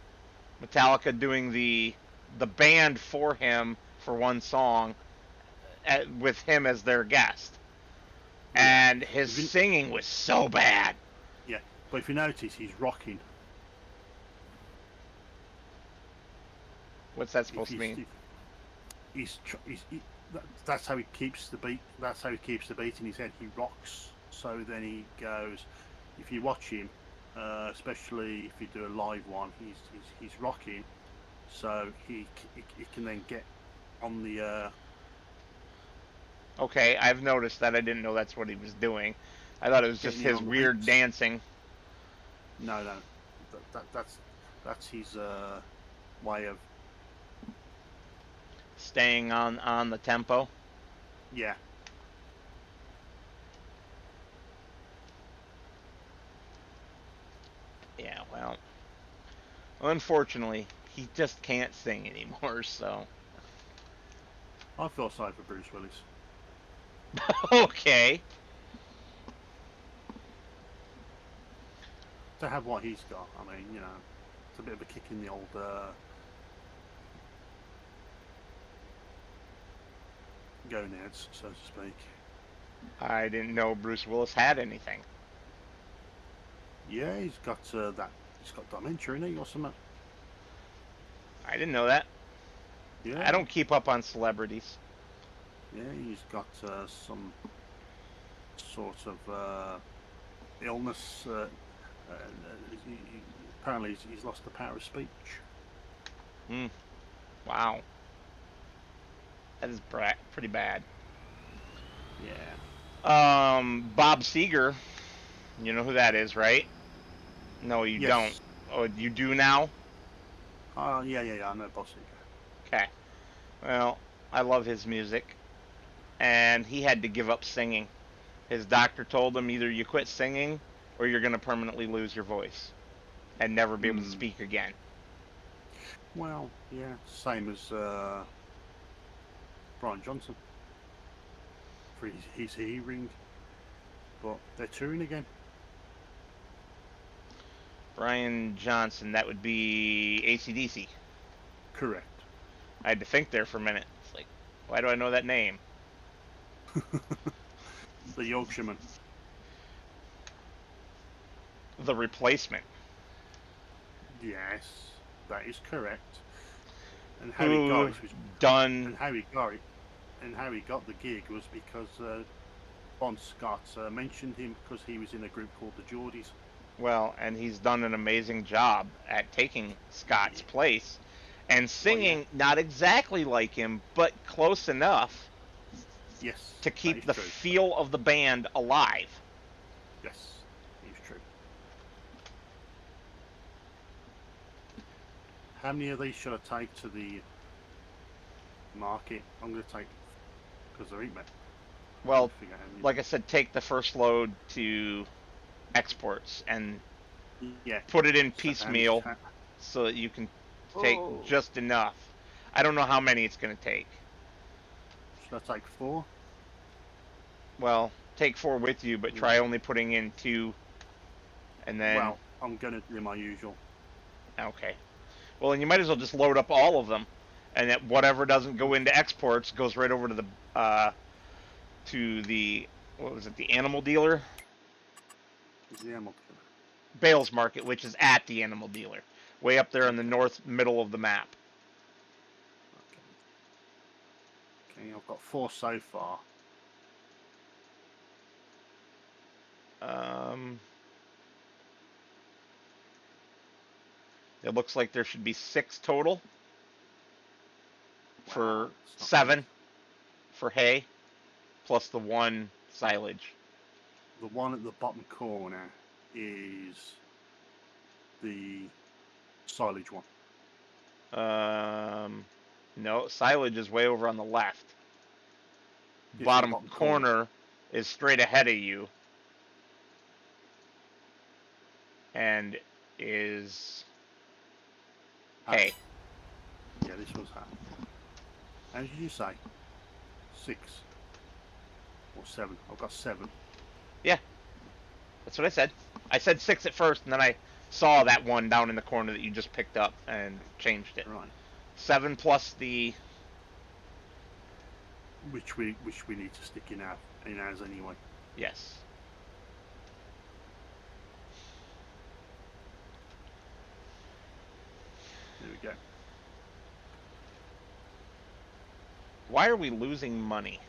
Metallica doing the band for him for one song with him as their guest. And his singing was so bad. Yeah, but if you notice, he's rocking. What's that supposed to mean? That's how he keeps the beat. That's how he keeps the beat in his head. He rocks. So then he goes. If you watch him, especially if you do a live one, he's rocking. So he can then get on the. Okay, I've noticed that. I didn't know that's what he was doing. I thought it was just his weird dancing. No, that's his way of staying on the tempo. Yeah. Yeah, well, unfortunately, he just can't sing anymore, so. I feel sorry for Bruce Willis. Okay. To have what he's got, I mean, it's a bit of a kick in the old gonads, so to speak. I didn't know Bruce Willis had anything. Yeah, he's got that. He's got dementia, isn't he, or something? I didn't know that. Yeah. I don't keep up on celebrities. Yeah, he's got some. sort of illness. Apparently, he's lost the power of speech. Mm, wow. That is pretty bad. Yeah. Bob Seger, you know who that is, right? No, you don't. Yes. Oh, you do now? Yeah. I know Bossy. Okay. Well, I love his music. And he had to give up singing. His doctor told him either you quit singing or you're going to permanently lose your voice and never be able to speak again. Well, yeah, same as Brian Johnson for his hearing, but they're touring again. Brian Johnson, that would be AC/DC. Correct. I had to think there for a minute. It's like, why do I know that name? The Yorkshireman. The Replacement. Yes, that is correct. And how he got Who it was, done and how he got it, and how he got the gig was because Bon Scott mentioned him because he was in a group called the Geordies. well, and he's done an amazing job at taking Scott's Yeah. place and Oh yeah. singing not exactly like him, but close enough Yes, to that keep is the true. feel of the band alive. Yes, it is true. How many of these should I take to the market? I'm going to take, because they're eating. Well, like I said, take the first load to exports and Yeah. put it in So how many? piecemeal so that you can take Oh, just enough. I don't know how many it's going to take. should I take 4? Well, take 4 with you, but try only putting in 2 and then Well, I'm going to do my usual. okay. Well, then you might as well just load up all of them, and that whatever doesn't go into exports goes right over to the what was it, the animal dealer, Is the ammo Bales Market, which is at the animal dealer, way up there in the Okay. north middle of the map. Okay, I've got 4 so far. Um, it looks like there should be 6 total for Wow, it's not 7 bad. for hay, plus the 1 silage. The one at the bottom corner is the silage one. No, silage is way over on the left. It's in the Bottom bottom corner. corner is straight ahead of you and is hay. Yeah, this was hay. How did you say? 6 or 7? I've got 7. Yeah, that's what I said. I said 6 at first, and then I saw that one down in the corner that you just picked up and changed it. Right. 7 plus the Which we need to stick in ours anyway. yes. There we go. Why are we losing money?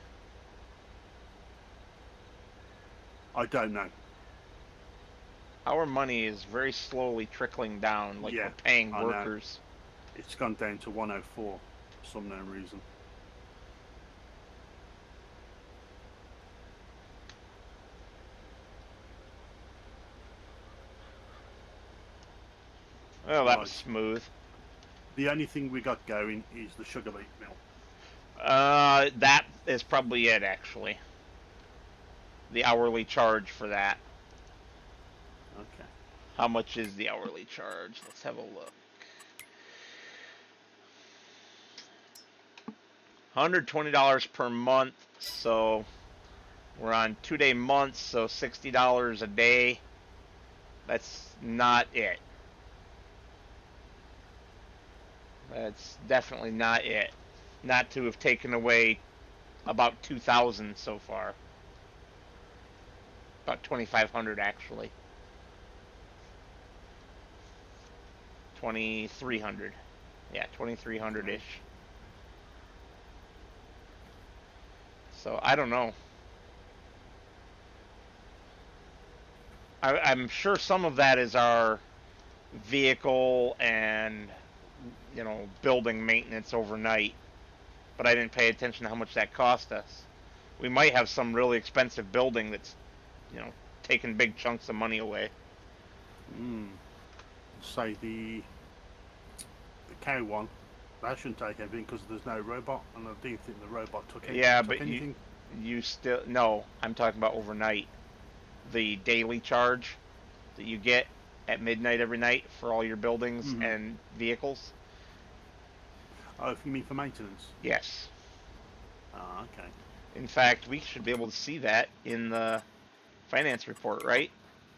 I don't know. Our money is very slowly trickling down, like Yeah, we're paying I know. workers. It's gone down to 104 for some known reason. Oh, that was smooth. The only thing we got going is the sugar beet mill. That is probably it, actually. The hourly charge for that. Okay. How much is the hourly charge? Let's have a look. $120 per month, so we're on 2-day months, so $60 a day. That's not it. That's definitely not it. Not to have taken away about 2,000 so far. About 2,500 actually. 2,300. Yeah, 2,300-ish. So I don't know. I'm sure some of that is our vehicle and building maintenance overnight, but I didn't pay attention to how much that cost us. We might have some really expensive building that's you know taking big chunks of money away. Say the cow one, that shouldn't take anything because there's no robot, and I didn't think the robot took Yeah, took but anything. you still no. I'm talking about overnight. The daily charge that you get at midnight every night for all your buildings and vehicles. Oh, if you mean for maintenance? Yes. Ah, okay. In fact, we should be able to see that in the finance report, right?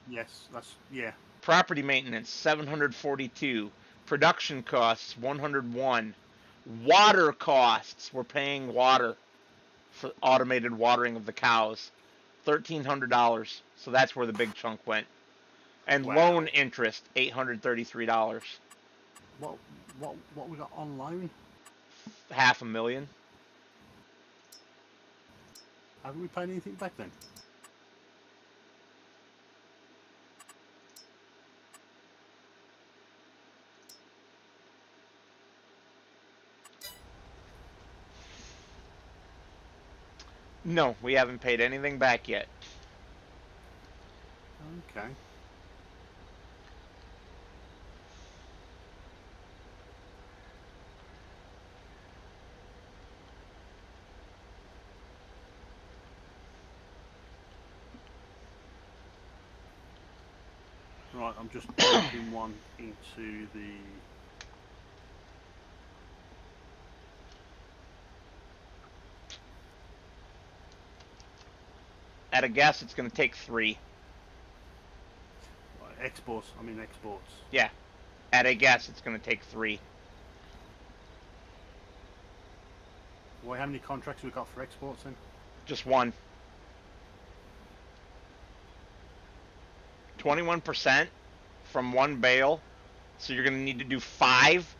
Yes, that's yeah. Property maintenance 742, production costs 101, water costs, we're paying water for automated watering of the cows, $1,300. So that's where the big chunk went. And loan Wow. interest $833, What what we got on loan? half a million. Haven't we paid anything back then? No, we haven't paid anything back yet. Okay. Right, I'm just putting one into the. At a guess, it's going to take 3. Exports. I mean exports. Yeah, at a guess, it's going to take 3. Well, how many contracts we got for exports then? Just one. 21% from one bale. So you're going to need to do 5.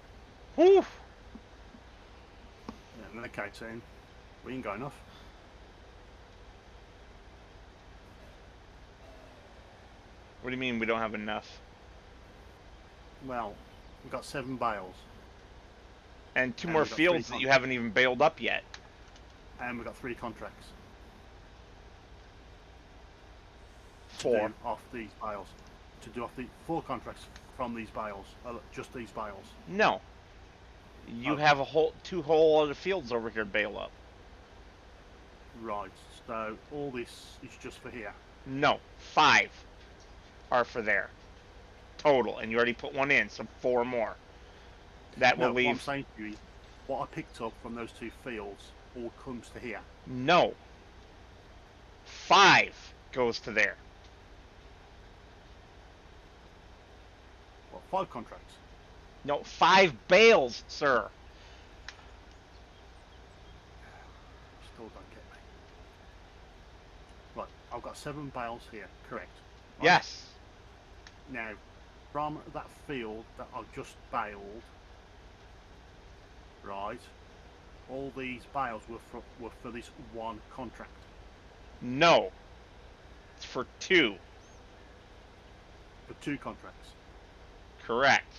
Whew. Yeah, okay, then we ain't got enough. What do you mean we don't have enough? Well, we've got 7 bales. And 2 And more we've got fields that you haven't even baled up yet. And we've got 3 contracts. 4. To do off these bales. To do off the 4 contracts from these bales. Just these bales. No. You have 2 whole other fields over here to bale up. Right, so all this is just for here. No. 5 are for there. Total. And you already put 1 in, so 4 more. That will leave. What I'm saying to you is, what I picked up from those 2 fields all comes to here. No. 5 goes to there. What, 5 contracts? No, 5 bales, sir. Still don't get me. Right, I've got 7 bales here, correct? Right? Yes. Now, from that field that I've just baled, right, all these bales were for this 1 contract. No. It's for 2. For 2 contracts. Correct.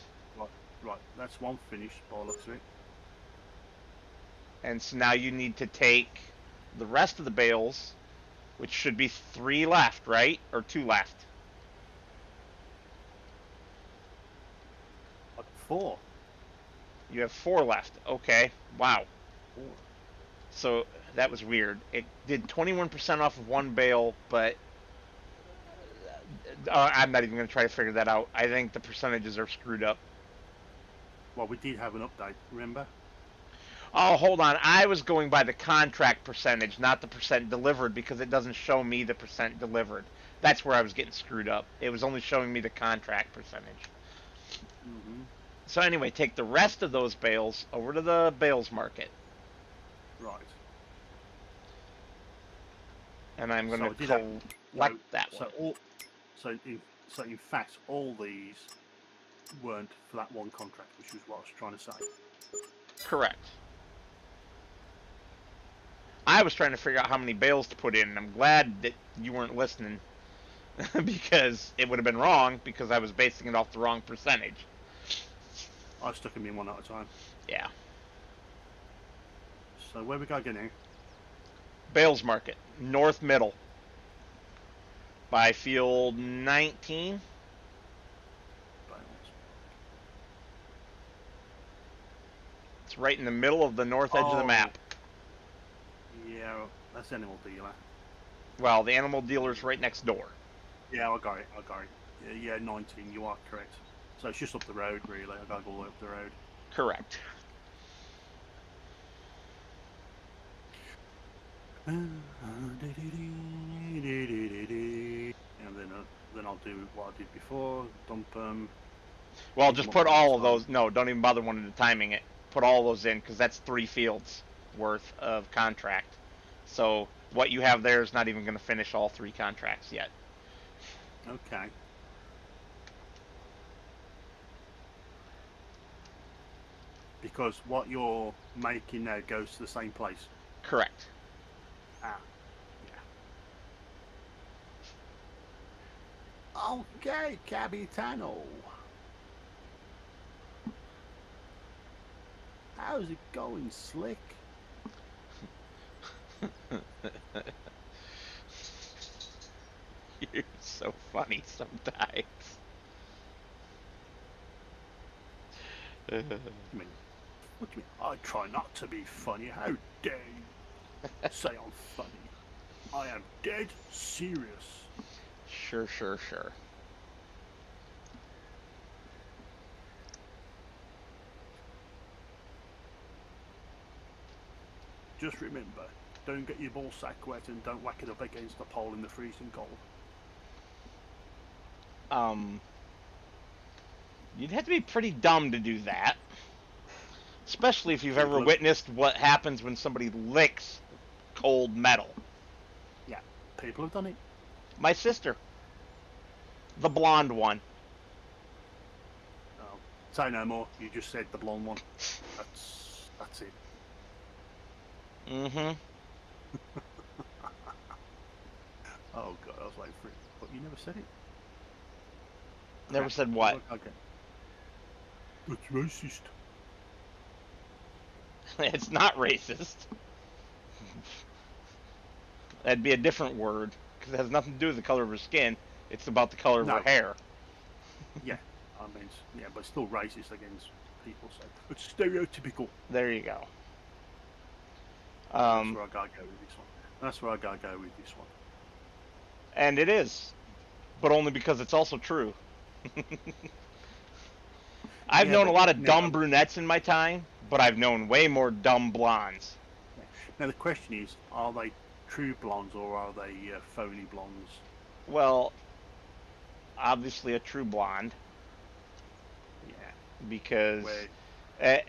Right, that's 1 finished by the looks of it. And so now you need to take the rest of the bales, which should be 3 left, right? Or 2 left. 4. You have 4 left. Okay. Wow. 4. So that was weird. It did 21% off of 1 bale, but I'm not even going to try to figure that out. I think the percentages are screwed up. Well, we did have an update, remember? Oh, hold on. I was going by the contract percentage, not the percent delivered, because it doesn't show me the percent delivered. That's where I was getting screwed up. It was only showing me the contract percentage. Mm-hmm. So anyway, take the rest of those bales over to the bales market. Right. And I'm going to collect that one. So in fact, all these weren't for that 1 contract, which is what I was trying to say. Correct. I was trying to figure out how many bales to put in, and I'm glad that you weren't listening. because it would have been wrong because I was basing it off the wrong percentage. I stuck them in one at a time. Yeah. So where we go again now? Bales Market, North Middle, by field 19. It's right in the middle of the north edge of the Oh, map. yeah, that's Animal Dealer. Well, the animal dealer's right next door. Yeah, I got it. Yeah, 19. You are correct. So it's just up the road, really. I gotta go all the way up the road. Correct. And then I'll do what I did before. Dump them. Well, just put all of those. No, don't even bother wanting to timing it. Put all those in because that's 3 fields worth of contract. So what you have there is not even going to finish all 3 contracts yet. Okay. Because what you're making now goes to the same place. Correct. Ah, yeah. Okay, Capitano. How's it going, Slick? You're so funny sometimes. I mean, what do you mean? I try not to be funny. How dare you say I'm funny? I am dead serious. Sure. Just remember, don't get your ball sack wet and don't whack it up against the pole in the freezing cold. You'd have to be pretty dumb to do that. Especially if you've ever People have, witnessed what happens when somebody licks cold metal. yeah, people have done it. My sister, the blonde one. Oh, say no more. You just said the blonde one. That's it. Mm-hmm. Oh god, I was waiting for it, but you never said it. Never said what? Okay. That's racist. It's not racist. That'd be a different word because it has nothing to do with the color of her skin. It's about the color of her hair. Yeah, I mean, yeah, but still racist against people. So it's stereotypical. There you go. That's where I gotta go with this one. That's where I gotta go with this one. And it is, but only because it's also true. I've known a lot of dumb brunettes in my time, but I've known way more dumb blondes. Yeah. Now the question is, are they true blondes or are they phony blondes? Well, obviously a true blonde. Yeah. Because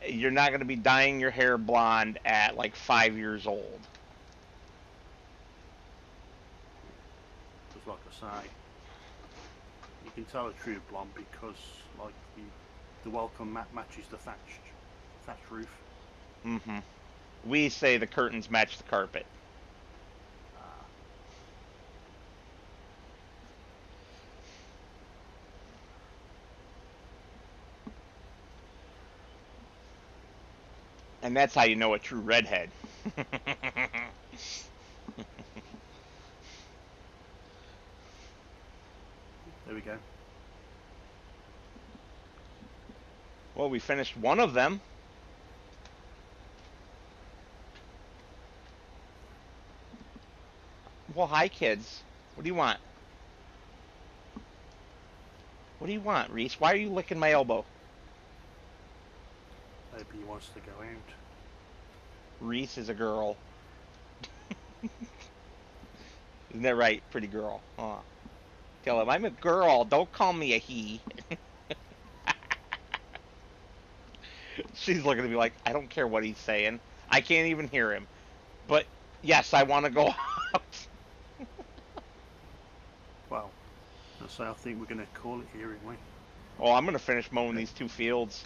you're not going to be dyeing your hair blonde at like 5 years old. Just like I say, you can tell a true blonde because like the welcome mat matches the thatched roof. Mm-hmm. We say the curtains match the carpet. And that's how you know a true redhead. There we go. Well, we finished one of them. Well, hi, kids. What do you want? What do you want, Reese? Why are you licking my elbow? Maybe he wants to go out. Reese is a girl. Isn't that right, pretty girl? Huh? Tell him I'm a girl. Don't call me a he. She's looking at me like, I don't care what he's saying. I can't even hear him. But yes, I want to go out. Well, so I think we're going to call it here, aren't we? Oh, I'm going to finish mowing these 2 fields.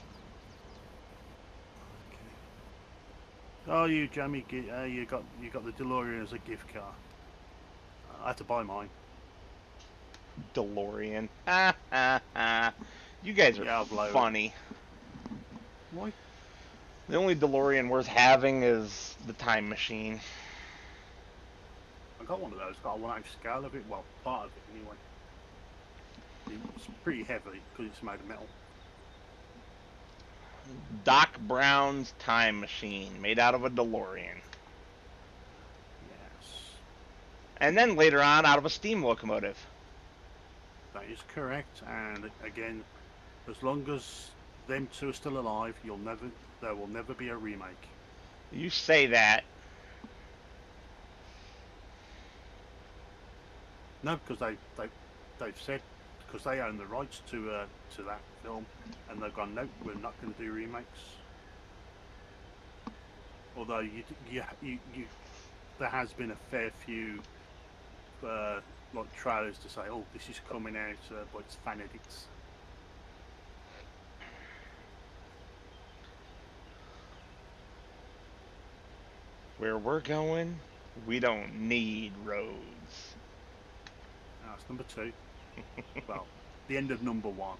Okay. Oh, you jammy! You got the DeLorean as a gift card. I had to buy mine. DeLorean. Ha ha ha. You guys are Yeah, I'll blow it. funny. Why? The only DeLorean worth having is the time machine. I got one of those. Got a 1/8 scale of it. Well, part of it anyway. It's pretty heavy because it's made of metal. Doc Brown's time machine, made out of a DeLorean. Yes, And then later on, out of a steam locomotive. that is correct. And again, as long as them two are still alive, there will never be a remake. You say that. No, because they've said, because they own the rights to that film, and they've gone, no, we're not going to do remakes. Although there has been a fair few like trailers to say, oh, this is coming out, but it's fan edits. Where we're going, we don't need roads. That's number 2. Well, the end of number 1.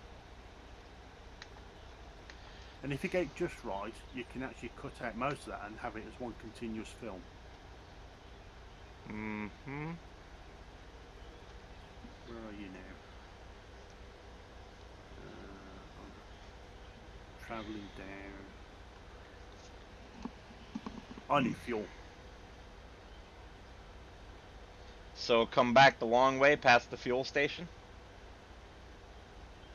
And if you get it just right, you can actually cut out most of that and have it as one continuous film. Mm-hmm. Where are you now? I'm travelling down. I need fuel. So come back the long way past the fuel station.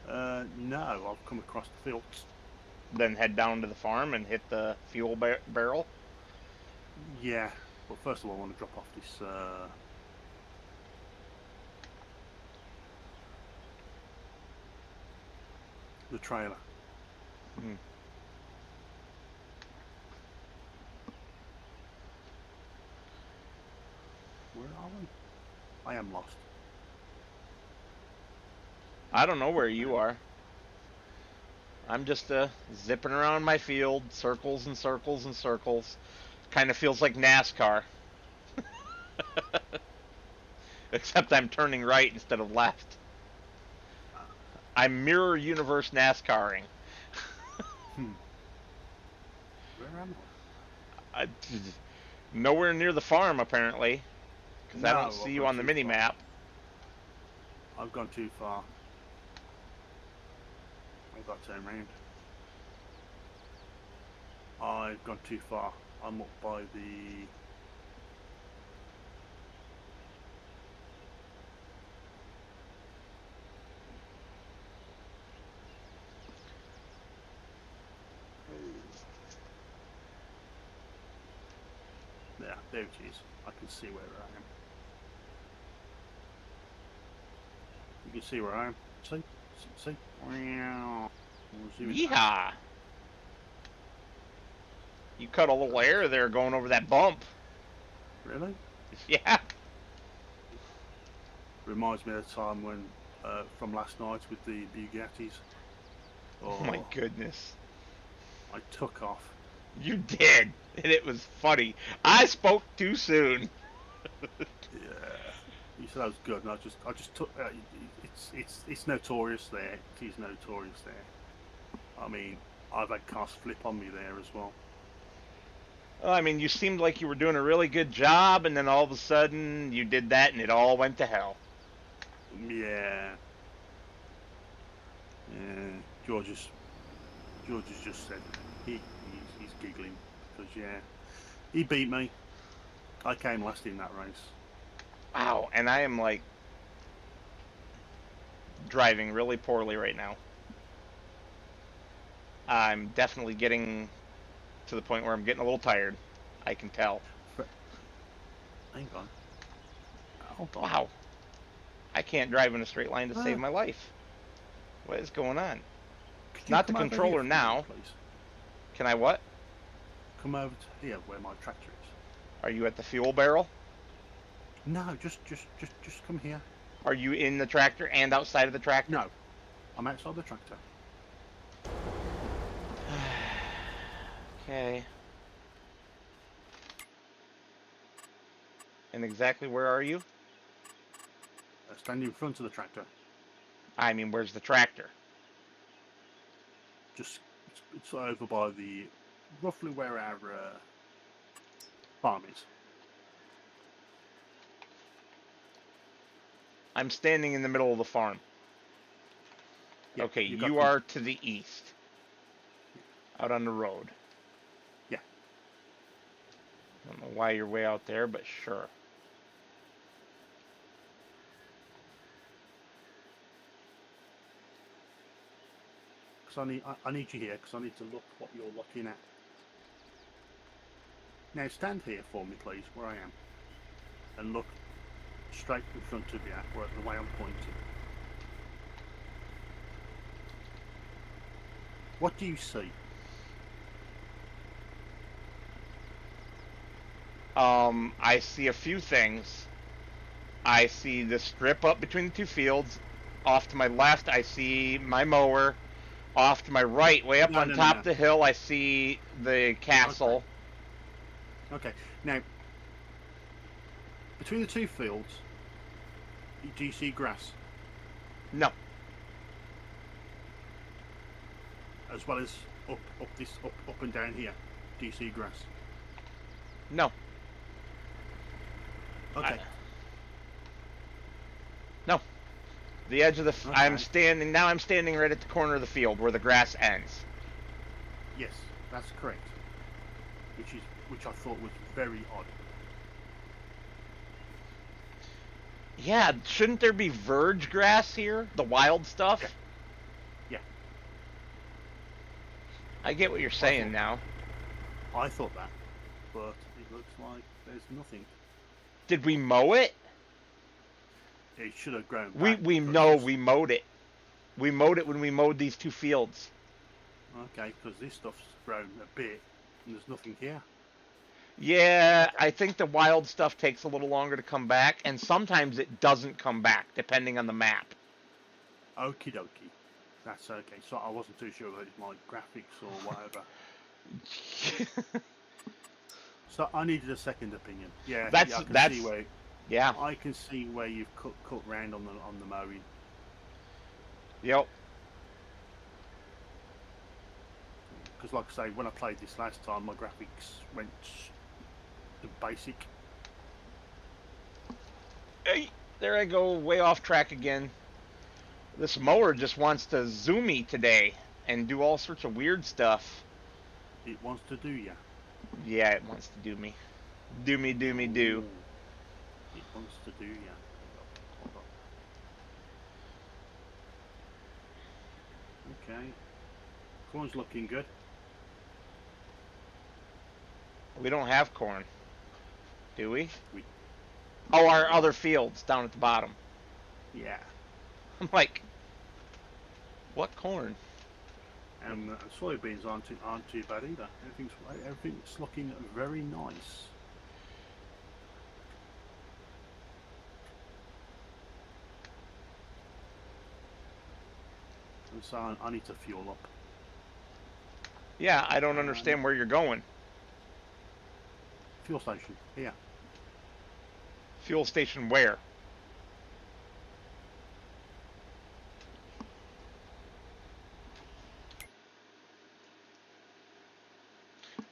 No, I've come across the fields. Then head down to the farm and hit the fuel barrel. Yeah, but first of all, I want to drop off this the trailer. Hmm. Where are we? I am lost. I don't know where you are. I'm just zipping around my field, circles and circles and circles. Kind of feels like NASCAR. Except I'm turning right instead of left. I'm mirror universe NASCARing. Where am I, nowhere near the farm, apparently. Because I don't see you on the mini map. I've gone too far. I've got to turn around. I've gone too far. I'm up by the... there it is. I can see where I am. You can see where I am. See? Yeehaw! You cut a little air there going over that bump. Really? Yeah. Reminds me of the time when, from last night with the Bugattis. Oh my goodness. I took off. You did, and it was funny. I spoke too soon. Yeah, you said that was good, and I just took. It's notorious there. It is notorious there. I mean, I've had cars flip on me there as well. Well, I mean, you seemed like you were doing a really good job, and then all of a sudden you did that, and it all went to hell. Yeah. Yeah. George has just said he's giggling because he beat me. I came last in that race. Wow, and I am like driving really poorly right now. I'm definitely getting to the point where I'm getting a little tired. I can tell. Hang on. Hold on. Wow. I can't drive in a straight line to save my life. What is going on? Not the controller now. Please? Can I what? Come over to here where my tractor is. Are you at the fuel barrel? No, just come here. Are you in the tractor and outside of the tractor? No, I'm outside the tractor. Okay. And exactly where are you? That's Stand in front of the tractor. I mean, where's the tractor? Just it's over by the roughly where our farm is. I'm standing in the middle of the farm. Yeah, Okay, you you are to the east. Out on the road. Yeah. I don't know why you're way out there, but sure. Because I need you here because I need to look what you're looking at. Now stand here for me, please, where I am, and look straight in front of you, where the way I'm pointing. What do you see? I see a few things. I see the strip up between the two fields. Off to my left, I see my mower. Off to my right, way up on top of the hill, I see the castle. Okay. Now, between the two fields, do you see grass? No. As well as up and down here, do you see grass? No. Okay. No. The edge of the... Okay. I'm standing right at the corner of the field where the grass ends. Yes, that's correct. Which I thought was very odd. Yeah, shouldn't there be verge grass here? The wild stuff? Yeah. I get what you're saying now. I thought that, but it looks like there's nothing. Did we mow it? It should have grown back. We mowed it. We mowed it when we mowed these two fields. Okay, because this stuff's grown a bit, and there's nothing here. Yeah, I think the wild stuff takes a little longer to come back, and sometimes it doesn't come back, depending on the map. Okie dokie. That's okay. So I wasn't too sure whether it's my graphics or whatever. So I needed a second opinion. Yeah, I can see where. Yeah. I can see where you've cut round on the mowing. Yep. Because, like I say, when I played this last time, my graphics went to basic. Hey, there I go, way off track again. This mower just wants to zoom me today and do all sorts of weird stuff. It wants to do ya. Yeah, it wants to do me. Do me, do me, do. It wants to do ya. Hold on. Okay. Corn's looking good. We don't have corn, do we? Oh, our other fields down at the bottom. Yeah. I'm like, what corn? And soybeans aren't too bad either. Everything's looking very nice. And so I need to fuel up. Yeah, I don't understand where you're going. Fuel station, here. Fuel station where?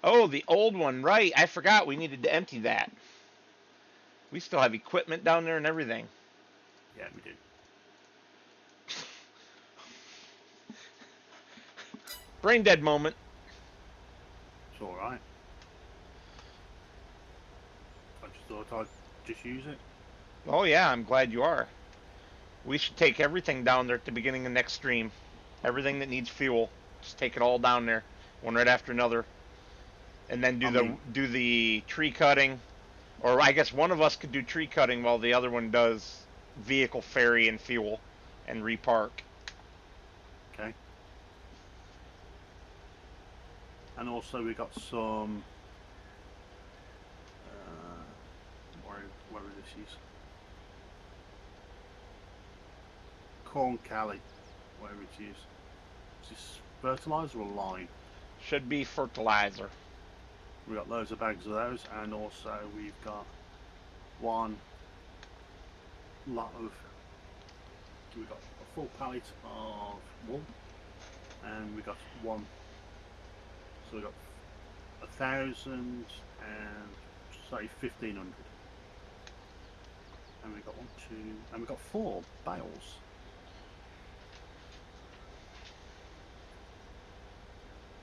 Oh, the old one, right. I forgot we needed to empty that. We still have equipment down there and everything. Yeah, we do. Brain dead moment. It's alright. I just thought I'd just use it. Oh yeah, I'm glad you are. We should take everything down there at the beginning of next stream. Everything that needs fuel. Just take it all down there. One right after another. And then do the tree cutting. Or I guess one of us could do tree cutting while the other one does vehicle ferry and fuel and repark. Okay. And also we got some where this is corn cali, whatever it is. Is this fertilizer or lime? Should be fertilizer. We got loads of bags of those, and also we've got one lot of we got a full pallet of wool, and we got one. So we got 1,000 and say 1,500, and we got 1, 2, and we got 4 bales.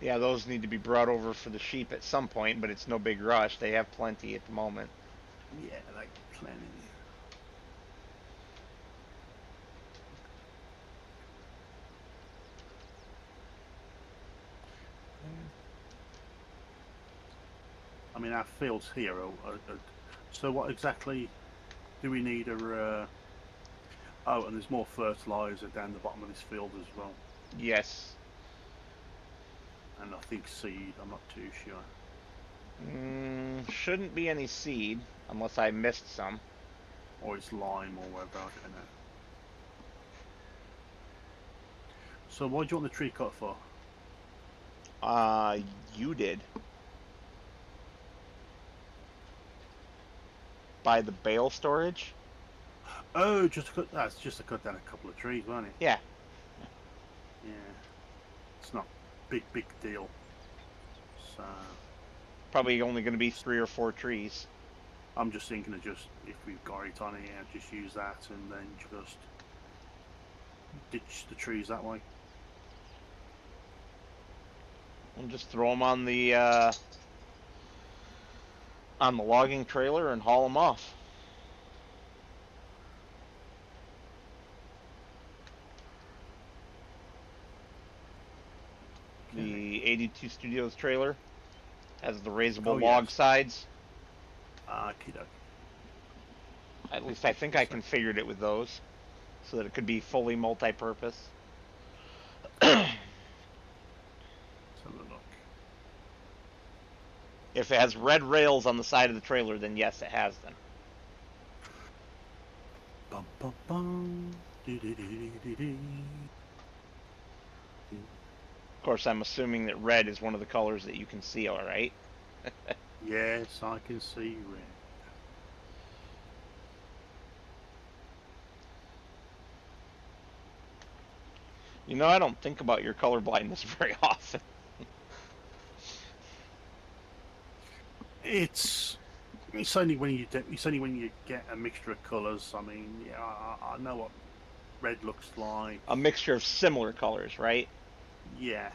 Yeah, those need to be brought over for the sheep at some point, but it's no big rush. They have plenty at the moment. Yeah, like plenty. I mean, our fields here are so what exactly do we need? Oh, and there's more fertilizer down the bottom of this field as well, Yes. and I think seed. I'm not too sure. Shouldn't be any seed, unless I missed some. Or it's lime or whatever, I don't know. So what do you want the tree cut for? You did. By the bale storage? Oh, just to cut. That's just to cut down a couple of trees, wasn't it? Yeah. Yeah. It's not big deal. So Probably only going to be 3 or 4 trees. I'm just thinking of just if we've got it on here, just use that and then just ditch the trees that way. And just throw them on the logging trailer and haul them off. Okay. The 82 Studios trailer has the raisable Oh, log yes. sides. Kiddo. At least I think I configured it with those, so that it could be fully multi-purpose. Let's have a look. If it has red rails on the side of the trailer, then yes, it has them. Bum bum bum. Of course, I'm assuming that red is one of the colors that you can see, all right? Yes, I can see red. You know, I don't think about your color blindness very often. It's only when you get a mixture of colours. I mean, yeah, I know what red looks like. A mixture of similar colors, right? Yeah.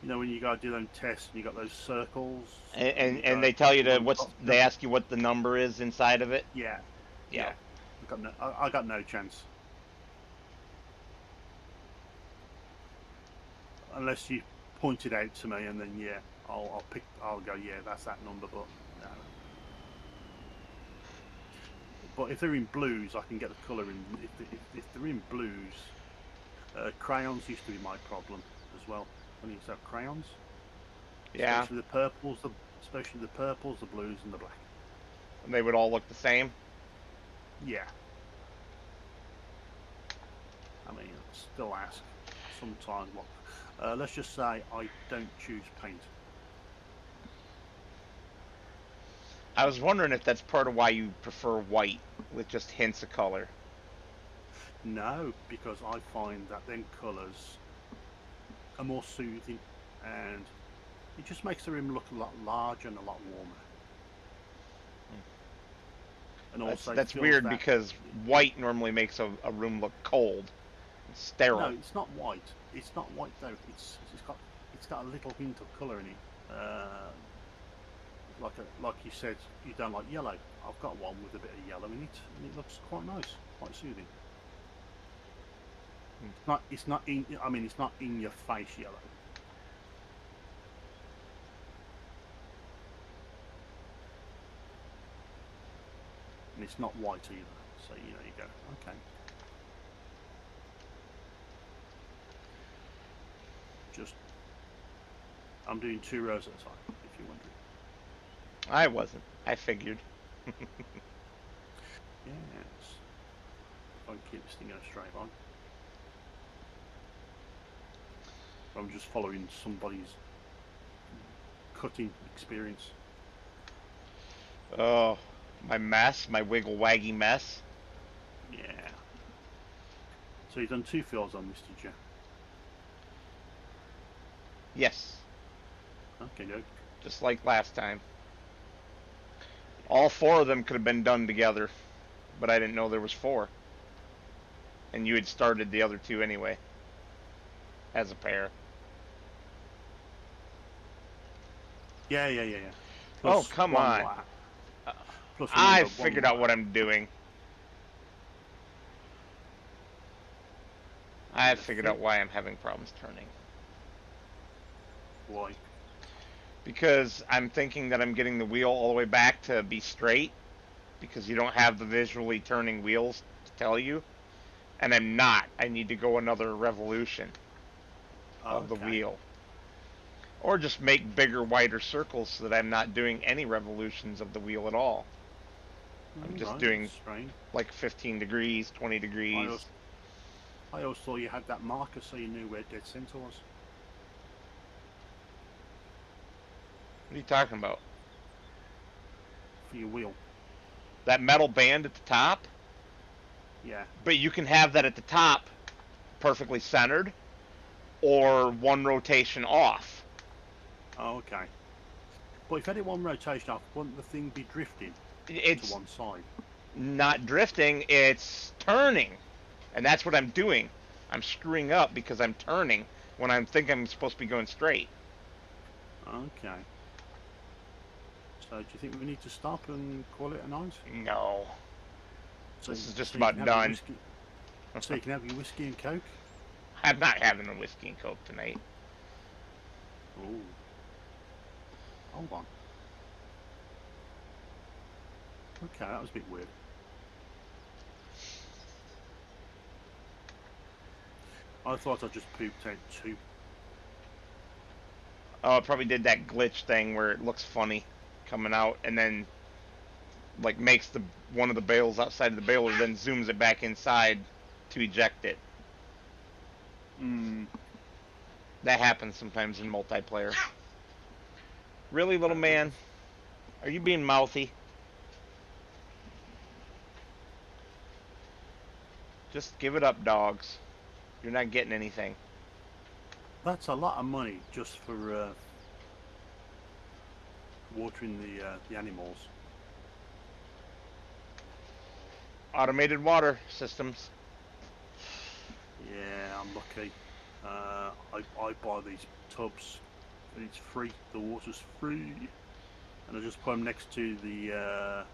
You know when you gotta do them tests and you got those circles. And they tell you to they ask you what the number is inside of it. Yeah. Yeah. I got no chance. Unless you point it out to me, and then yeah, I'll go, yeah, that's that number. But no. But if they're in blues, I can get the colour in. If they're in blues, crayons used to be my problem as well. When you used to have crayons, Yeah. especially the purples, the blues, and the black. And they would all look the same. Yeah. I mean, still ask sometimes what. Let's just say I don't choose paint. I was wondering if that's part of why you prefer white with just hints of color. No, because I find that them colours are more soothing, and it just makes the room look a lot larger and a lot warmer. And also, That's weird because white normally makes a room look cold, and sterile. No, it's not white. It's not white though. It's got a little hint of colour in it. Like you said, you don't like yellow. I've got one with a bit of yellow in it, and it looks quite nice, quite soothing. It's not in your face yellow. And it's not white either. So you go, okay. I'm doing 2 rows at a time, if you're wondering. I wasn't. I figured. Yes. If I can keep this thing in a straight line. I'm just following somebody's cutting experience. Oh, My mess, my wiggle waggy mess. Yeah. So you've done 2 fills on this, did you? Yes, Okay, good. just like last time. All 4 of them could have been done together, but I didn't know there was 4. And you had started the other 2 anyway, as a pair. Yeah. Oh, Plus come one on. what? Uh, Plus I remember one figured out what what? I'm doing. I And the figured out fit. why I'm having problems turning. Why? Because I'm thinking that I'm getting the wheel all the way back to be straight, because you don't have the visually turning wheels to tell you. And I'm not. I need to go another revolution Oh, of the okay. wheel. Or just make bigger, wider circles so that I'm not doing any revolutions of the wheel at all. I'm just Right, that's doing strange. like 15 degrees, 20 I degrees. also, I always thought you had that marker so you knew where dead center was What are you talking about? for your wheel. That metal band at the top? Yeah. But you can have that at the top perfectly centered or one rotation off. Oh, okay. But if you had it one rotation off, wouldn't the thing be drifting to It's one side? not drifting, it's turning. And that's what I'm doing. I'm screwing up because I'm turning when I think I'm supposed to be going straight. Okay. So do you think we need to stop and call it a night? No. So, This is just so you can about have your done. whiskey. So you can have your whiskey and coke. I'm not having a whiskey and coke tonight. Oh, hold on. Okay, that was a bit weird. I thought I just pooped out 2. Oh, it probably did that glitch thing where it looks funny coming out and then like makes the one of the bales outside of the baler, then zooms it back inside to eject it. Hmm. That happens sometimes in multiplayer. Really, little Fair enough. man? Are you being mouthy? Just give it up, dogs. You're not getting anything. That's a lot of money just for watering the animals. Automated water systems. Yeah, I'm lucky. I buy these tubs. It's free. The water's free, and I just put them next to the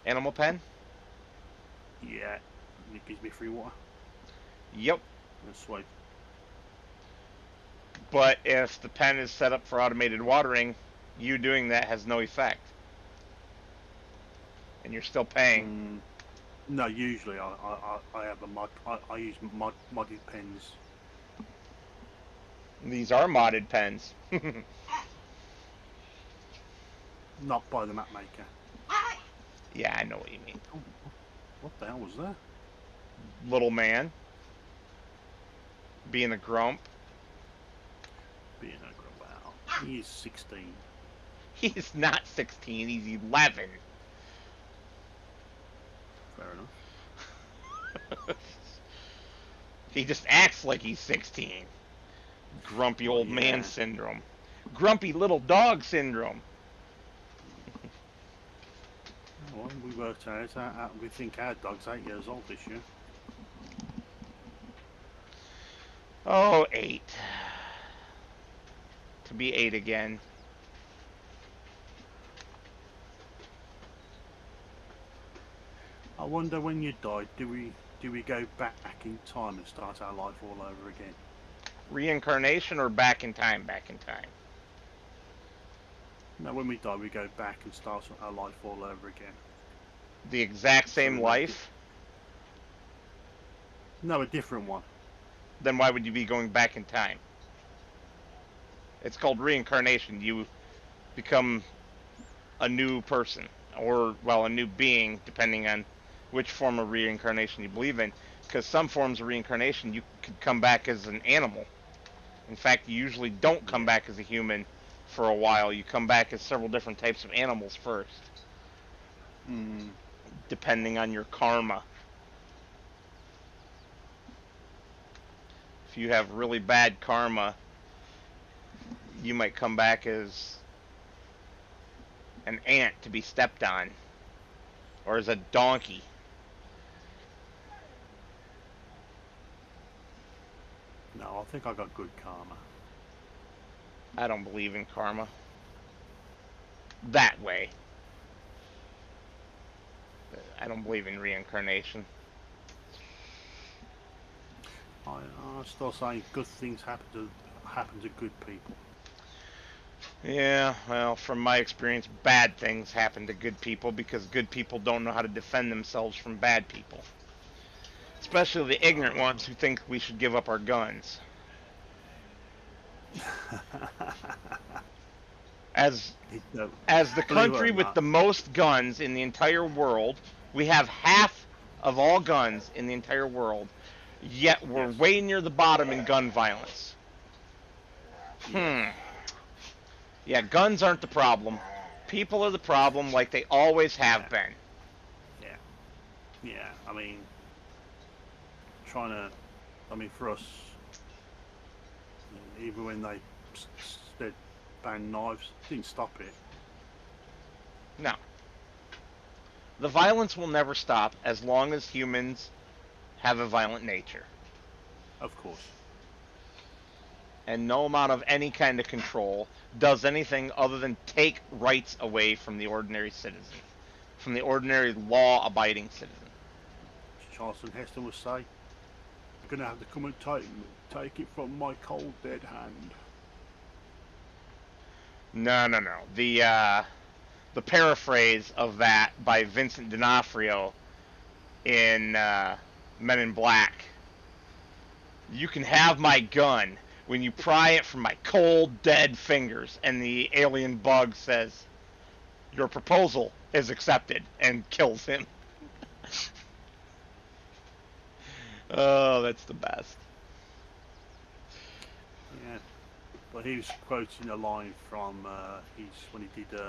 Animal pen? yeah. And it gives me free water. Yep. That's sweet. But if the pen is set up for automated watering, you doing that has no effect. And you're still paying. No, usually I have a mod. I use modded pens. These are modded pens. Not by the map maker. Yeah, I know what you mean. Oh, what the hell was that? Little man being a grump. Being a wow. He is 16. He's not 16, he's 11. Fair enough. He just acts like he's 16. Grumpy Well, old man yeah. syndrome. Grumpy little dog syndrome. Well, we worked out. We think our dog's 8 years old this year. Oh, 8. To be 8 again. I wonder when you died, do we go back in time and start our life all over again? Reincarnation or back in time? Back in time. No, when we die, we go back and start our life all over again. The exact So same we make it. life? No, a different one. Then why would you be going back in time? It's called reincarnation. You become a new person, or, well, a new being, depending on which form of reincarnation you believe in. Because some forms of reincarnation, you could come back as an animal. In fact, you usually don't come Yeah. back as a human for a while. You come back as several different types of animals first. Mm. depending on your karma. If you have really bad karma, you might come back as an ant to be stepped on, or as a donkey. No, I think I got good karma. I don't believe in karma that way. I don't believe in reincarnation. I still say good things happen to good people. Yeah, well, from my experience, bad things happen to good people because good people don't know how to defend themselves from bad people. Especially the ignorant ones who think we should give up our guns. As No, as the believe it country or with not, the most guns in the entire world, we have half of all guns in the entire world, yet we're yes, way near the bottom in gun violence. yes, Yeah, guns aren't the problem. People are the problem like they always have yeah, been. yeah, yeah. I mean, trying to, I mean, for us, even when they said ban knives, didn't stop it. No. The violence will never stop as long as humans have a violent nature. Of course, And no amount of any kind of control does anything other than take rights away from the ordinary citizen, from the ordinary law abiding citizen. Charleston Heston would say, "You're gonna have to come and take it from my cold dead hand." No, no, no. The paraphrase of that by Vincent D'Onofrio in Men in Black. You can have my gun when you pry it from my cold, dead fingers. And the alien bug says, your proposal is accepted, and kills him. Oh, that's the best. Yeah, but he was quoting a line from he's when he did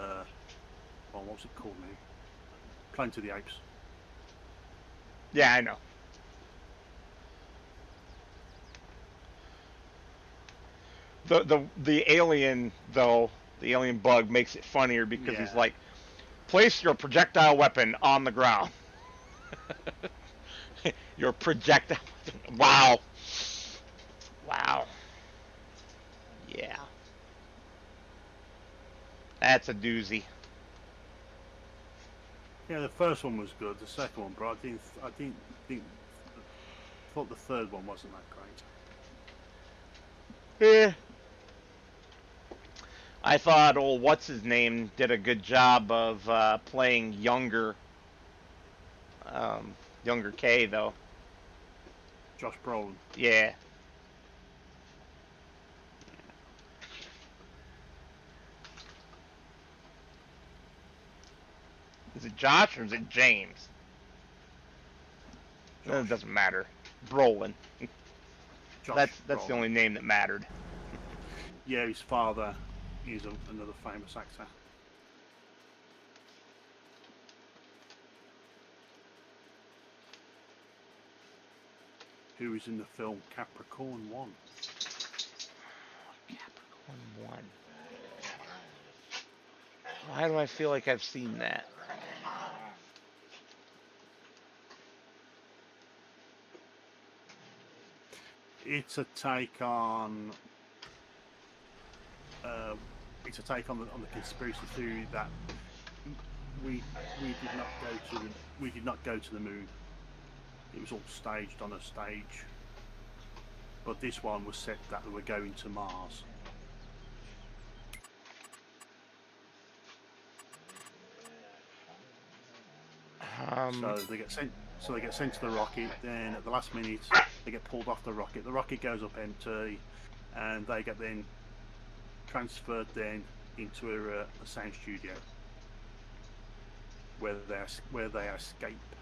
what was it called now? Planet of the Apes. Yeah, I know. The alien though, the alien bug makes it funnier because he's Yeah, like, place your projectile weapon on the ground. Your projectile. Wow. Wow. Yeah. That's a doozy. yeah. The first one was good. The second one, but I didn't think. Thought the third one wasn't that great. Eh. I thought old what's his name did a good job of playing um, younger K though. Josh Brolin. Yeah. Is it Josh or is it James? It Josh. doesn't matter. Brolin. Josh That's the Brolin. only name that mattered. Yeah, his father is another famous actor. Who was in the film Capricorn 1. Capricorn 1. Why do I feel like I've seen that? It's a take on on the conspiracy theory that we did not go to the moon. It was all staged on a stage, but this one was set that we were going to Mars. Um, So they get sent. So they get sent to the rocket. Then at the last minute, they get pulled off the rocket. The rocket goes up empty, and they get then transferred then into a sound studio where they escape,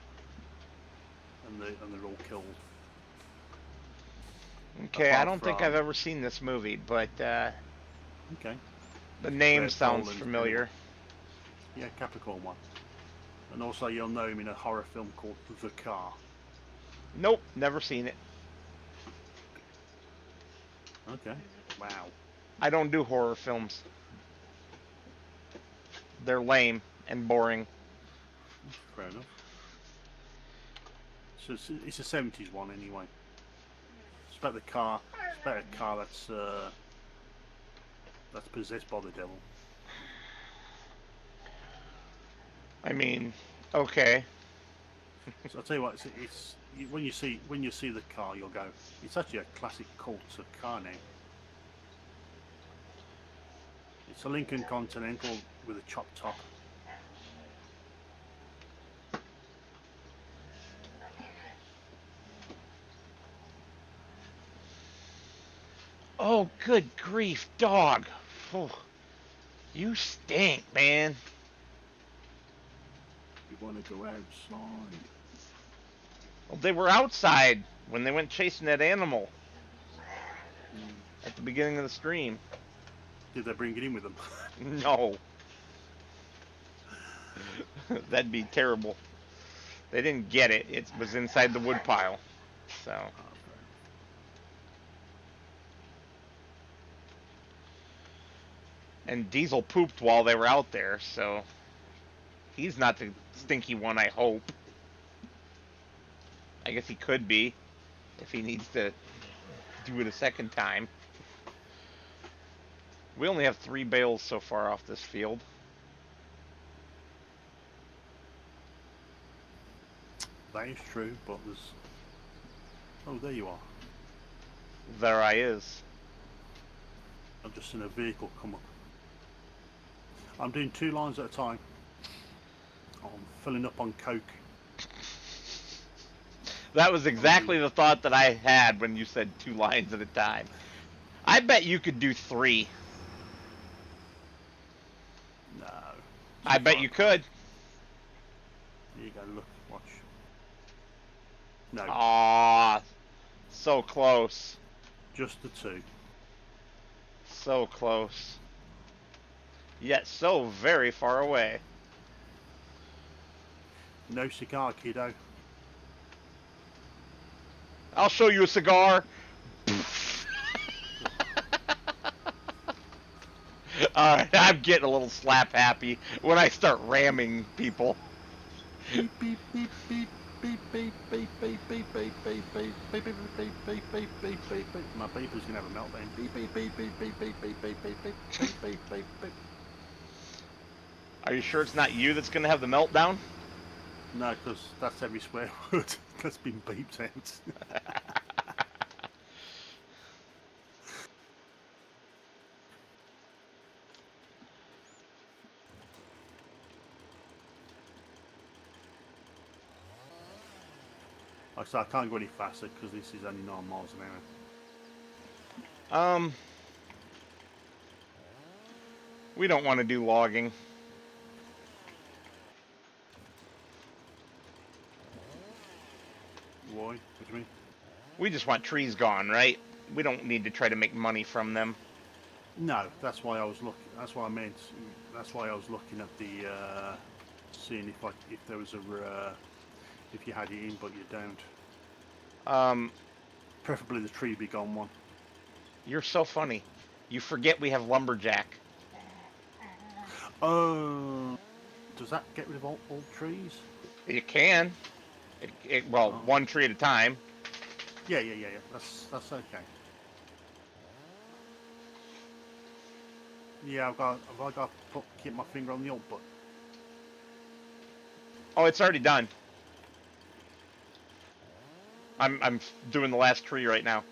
and they're all killed. okay, I Apart don't think I've from ever seen this movie, but okay, the name where sounds Brolin's pretty much familiar. yeah Capricorn 1. And also you'll know him in a horror film called The Car. Nope, never seen it. Okay. Wow. I don't do horror films. They're lame and boring. Fair enough. So it's a 70s one anyway. It's about the car. It's about a car that's possessed by the devil. I mean, okay. So I'll tell you what, when you see the car, you'll go, it's actually a classic cult of car now. It's a Lincoln Continental with a chopped top. Oh, good grief, dog. Oh, you stink, man. You want to go outside? Well, they were outside when they went chasing that animal at the beginning of the stream. Did they bring it in with them? No. That'd be terrible. They didn't get it. It was inside the woodpile. So. And Diesel pooped while they were out there, so he's not the stinky one, I hope. I guess he could be if he needs to do it a second time. We only have 3 bales so far off this field. That is true, but there's... Oh, there you are. There I is. I've just seen a vehicle come up. I'm doing 2 lines at a time. I'm filling up on coke. That was exactly the thought that I had when you said 2 lines at a time. I bet you could do 3. No. I bet you could. There you go, look, watch. No. Aww. So close. Just the 2. So close. Yet so very far away. No cigar, kiddo. I'll show you a cigar. Alright, I'm getting a little slap happy when I start ramming people. Beep beep beep beep beep beep beep beep beep beep beep beep beep beep beep beep beep beep beep beep. My beeper's gonna have a meltdown. Beep beep beep beep beep beep beep beep beep beep beep beep beep beep. Are you sure it's not you that's gonna have the meltdown? No, because that's every swear word that's been beeped out. Like I said, I can't go any faster because this is only 9 miles an hour. We don't want to do logging. Why? What do you mean? We just want trees gone, right? We don't need to try to make money from them. No, that's why I was looking. That's what I meant. That's why I was looking at the seeing if there was a if you had it in, but you don't. Preferably the tree be gone one. You're so funny. You forget we have lumberjack. Oh, does that get rid of all trees? You can. Well, Oh. one tree at a time. Yeah. That's okay. Yeah, have I got to keep my finger on the alt button? Oh, it's already done. I'm doing the last tree right now.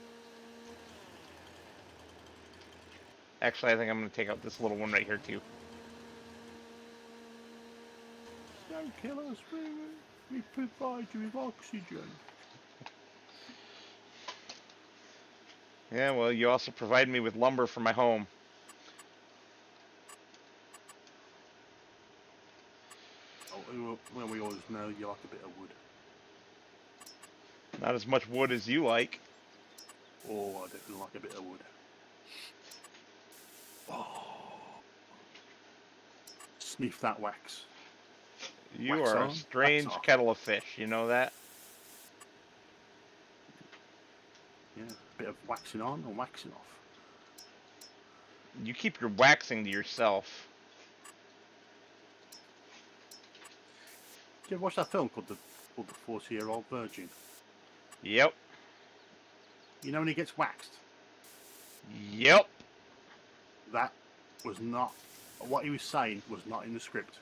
Actually, I think I'm going to take out this little one right here, too. Don't kill us, we provide you with oxygen. Yeah, well, you also provide me with lumber for my home. Oh, well, we always know you like a bit of wood. Not as much wood as you like. Oh, I definitely like a bit of wood. Oh. Sniff that wax. You Wax are a on, wax strange off. kettle of fish. You know that? Yeah, a bit of waxing on and waxing off. You keep your waxing to yourself. Did you ever watch that film called the 40-Year-Old Virgin? Yep. You know when he gets waxed? Yep. That was not, what he was saying was not in the script.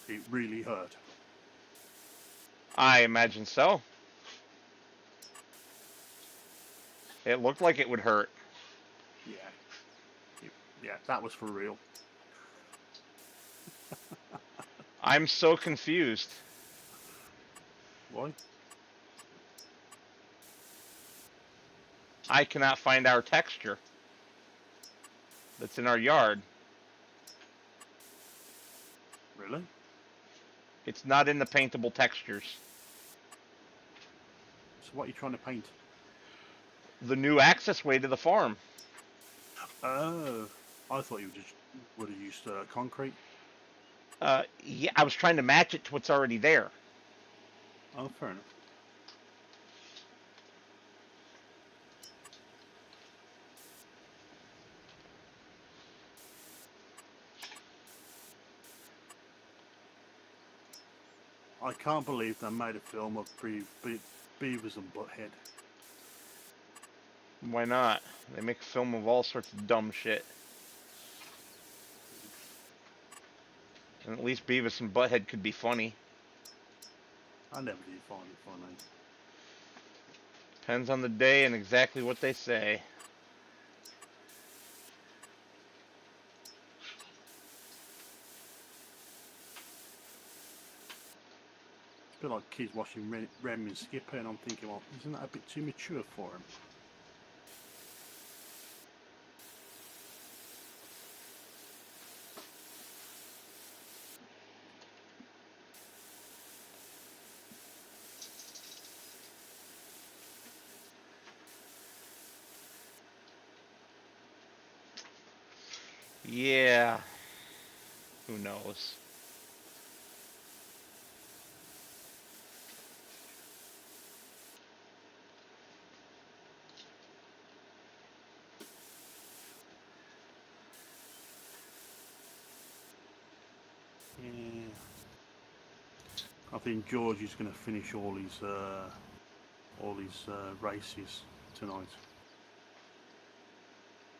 It really hurt. I imagine so. It looked like it would hurt. Yeah. Yeah, that was for real. I'm so confused. Why? I cannot find our texture that's in our yard. Really? It's not in the paintable textures. So what are you trying to paint? The new access way to the farm. Oh, I thought you would have used concrete. Yeah, I was trying to match it to what's already there. Oh, fair enough. I can't believe they made a film of Beavis and Butthead. Why not? They make a film of all sorts of dumb shit. And at least Beavis and Butthead could be funny. I never did find it funny. Depends on the day and exactly what they say. It's a bit like kids watching Rem and Skipper, and I'm thinking, well, isn't that a bit too mature for them? Yeah. Who knows? Yeah. I think George is going to finish all his races tonight.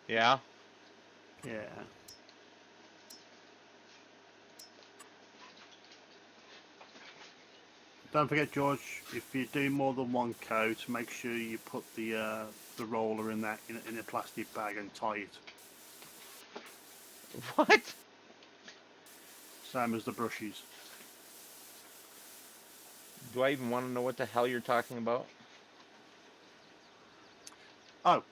Yeah? Yeah. Don't forget, George, if you do more than one coat, make sure you put the roller in a plastic bag and tie it. What? Same as the brushes. Do I even want to know what the hell you're talking about? Oh,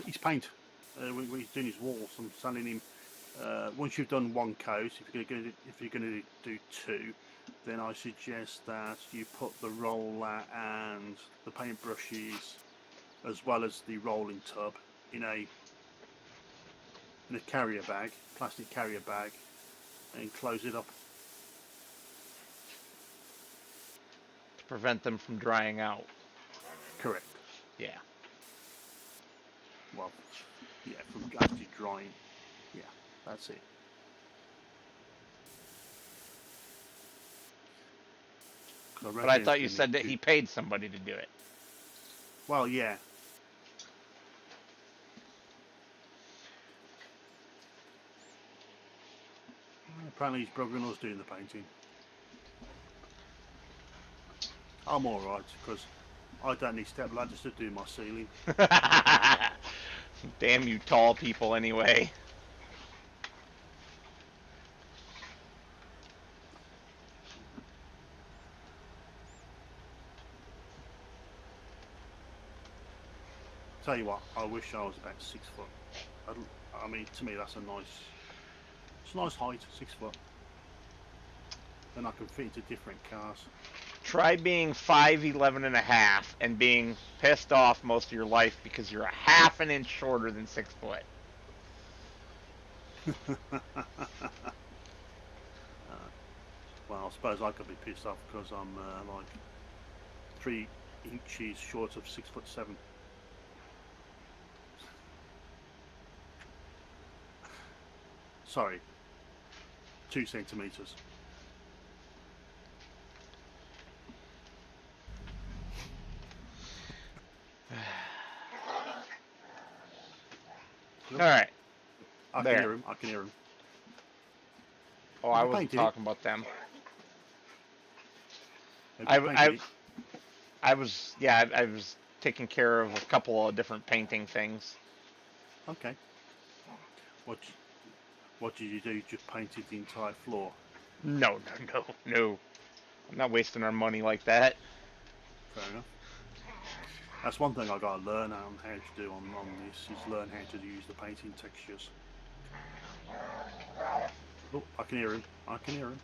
his paint. When he's doing his walls, I'm telling him. Once you've done one coat, if you're going to do two, then I suggest that you put the roller and the paint brushes, as well as the rolling tub, in a carrier bag, plastic carrier bag, and close it up. To prevent them from drying out. Correct. Yeah. Well, yeah, from actually drying. Yeah, that's it. But I thought you said that he paid somebody to do it. Well, yeah. Apparently his brother-in-law's doing the painting. I'm alright, because I don't need step ladders to do my ceiling. Damn you tall people anyway. Tell you what, I wish I was about 6 foot. I mean, to me that's a nice height, 6 foot. Then I can fit into different cars. Try being 5'11" and a half and being pissed off most of your life because you're a half an inch shorter than 6 foot. Well, I suppose I could be pissed off because I'm like 3 inches short of 6'7". Sorry, 2 centimeters. All Yep. right, I can there. hear him. I can hear him. Oh, Have I you wasn't painted it? talking about them. Have you I, painted I, it? I was, yeah, I was taking care of a couple of different painting things. Okay. What What did you do? You just painted the entire floor. No, no, no, no. I'm not wasting our money like that. Fair enough. That's one thing I got to learn on how to do on this is learn how to use the painting textures. Oh, I can hear him. I can hear him.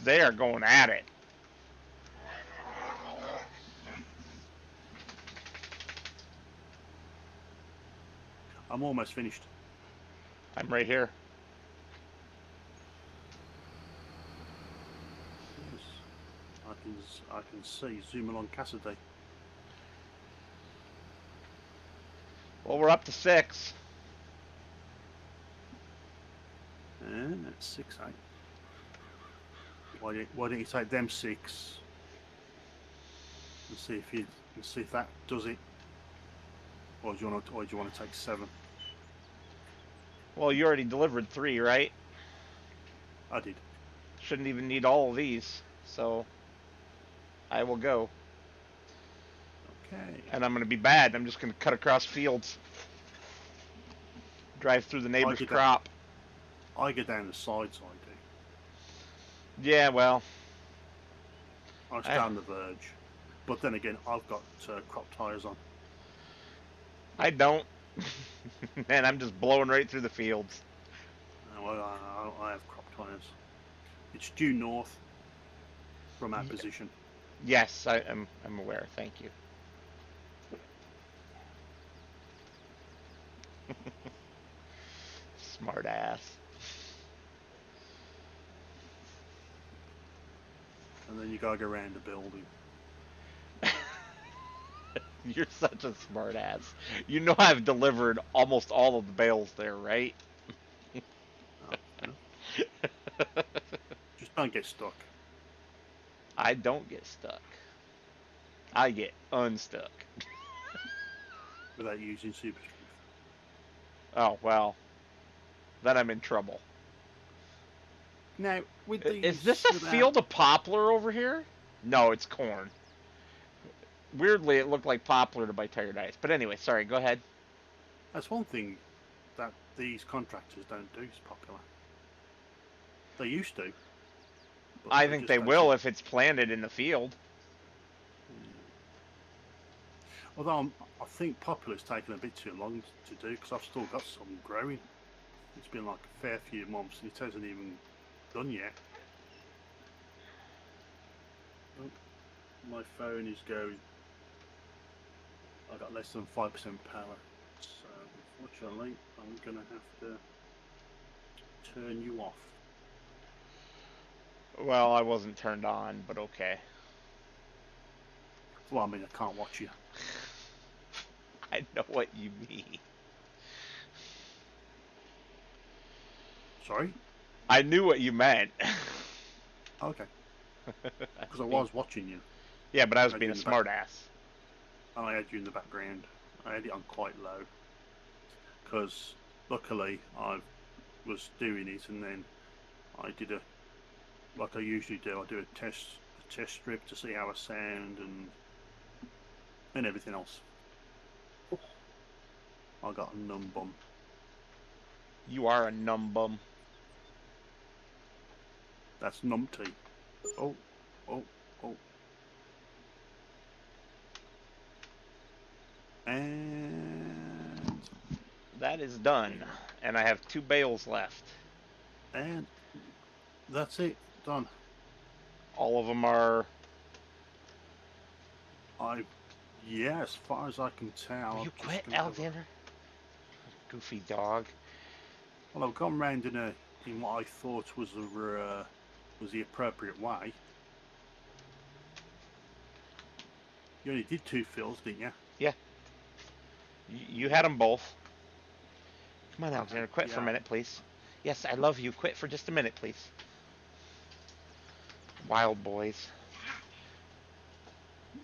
They are going at it. I'm almost finished. I'm right here. Yes, I can see zooming on Cassidy. Well, we're up to 6. And that's 6, 8. Why don't you take them 6 and see if that does it, or do you want to take 7? Well, you already delivered 3, right? I did. Shouldn't even need all of these. So I will go. Okay. And I'm going to be bad. I'm just going to cut across fields. Drive through the I neighbor's get that. crop. I get down the sides. I do. Yeah, well, I stay I on the verge, but then again, I've got crop tires on. I don't. And I'm just blowing right through the fields. Well, I have crop tires. It's due north from our Y- position. yes, I'm aware. Thank you. Smart ass. And then you gotta go around the building. You're such a smart ass. You know I've delivered almost all of the bales there, right? Oh, you know, just don't get stuck I don't get stuck. I get unstuck. without using super strength. Oh, well, then I'm in trouble. Now, with Is this these, a without, field of poplar over here? No, it's corn. Weirdly, it looked like poplar to my tired eyes. But anyway, sorry, go ahead. that's one thing that these contractors don't do is popular. They used to, but I they think just they don't seem. will if it's planted in the field. Yeah. Although I think popular's taken a bit too long to do because I've still got some growing. It's been like a fair few months and it hasn't even done yet. Oh, my phone is going. I got less than 5% power, so unfortunately I'm gonna have to turn you off. Well, I wasn't turned on, but okay. Well, I mean I can't watch you. I know what you mean. Sorry. I knew what you meant. Okay. I Because I mean, was watching you. yeah, but I was I had being you a in the back. smartass. And I had you in the background. I had it on quite low because luckily I was doing it, and then I did a like I usually do. I do a test strip to see how I sound and everything else. I got a numb bum. You are a numb bum. That's numpty. Oh, oh, oh. And That is done. And I have 2 bales left. and that's it. Done. All of them are. I Yeah, as far as I can Will tell, you I'm just quit, gonna have a Alexander? Goofy dog. Well, I've gone round in what I thought was the appropriate way. You only did 2 fills, didn't you? Yeah, you had them both. Come on, Alexander, quit for a Yeah. minute, please. Yes, I love you. Quit for just a minute, please. Wild boys.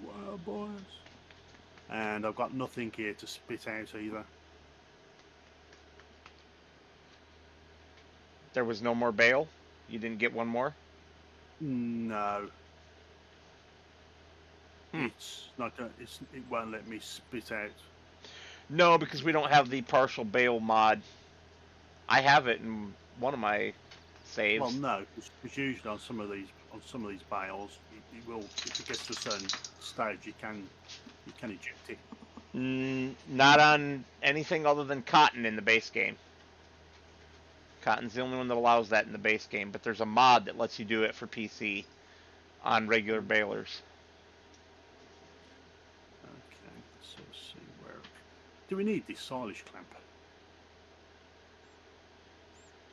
Well, boys. And I've got nothing here to spit out either. There was no more bail? You didn't get one more? No. Hmm. It's not. It won't let me spit out. No, because we don't have the partial bail mod. I have it in one of my Well, saves. no, because usually on some of these bales, it will, if it gets to a certain stage, you can eject it. Not on anything other than Cotton in the base game. Cotton's the only one that allows that in the base game, but there's a mod that lets you do it for PC on regular bailers. Okay, so let's see where. Do we need this silage clamp?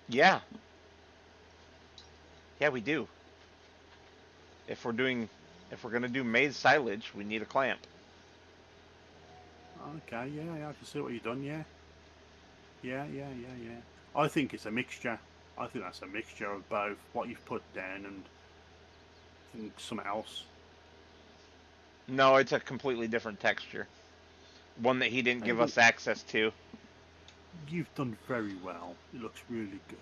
Yeah. Yeah, we do. If we're gonna do maize silage, we need a clamp. Okay, yeah, I can see what you've done. Yeah. I think it's a mixture. I think that's a mixture of both what you've put down and something else. No, it's a completely different texture. One that he didn't give us access to. You've done very well. It looks really good.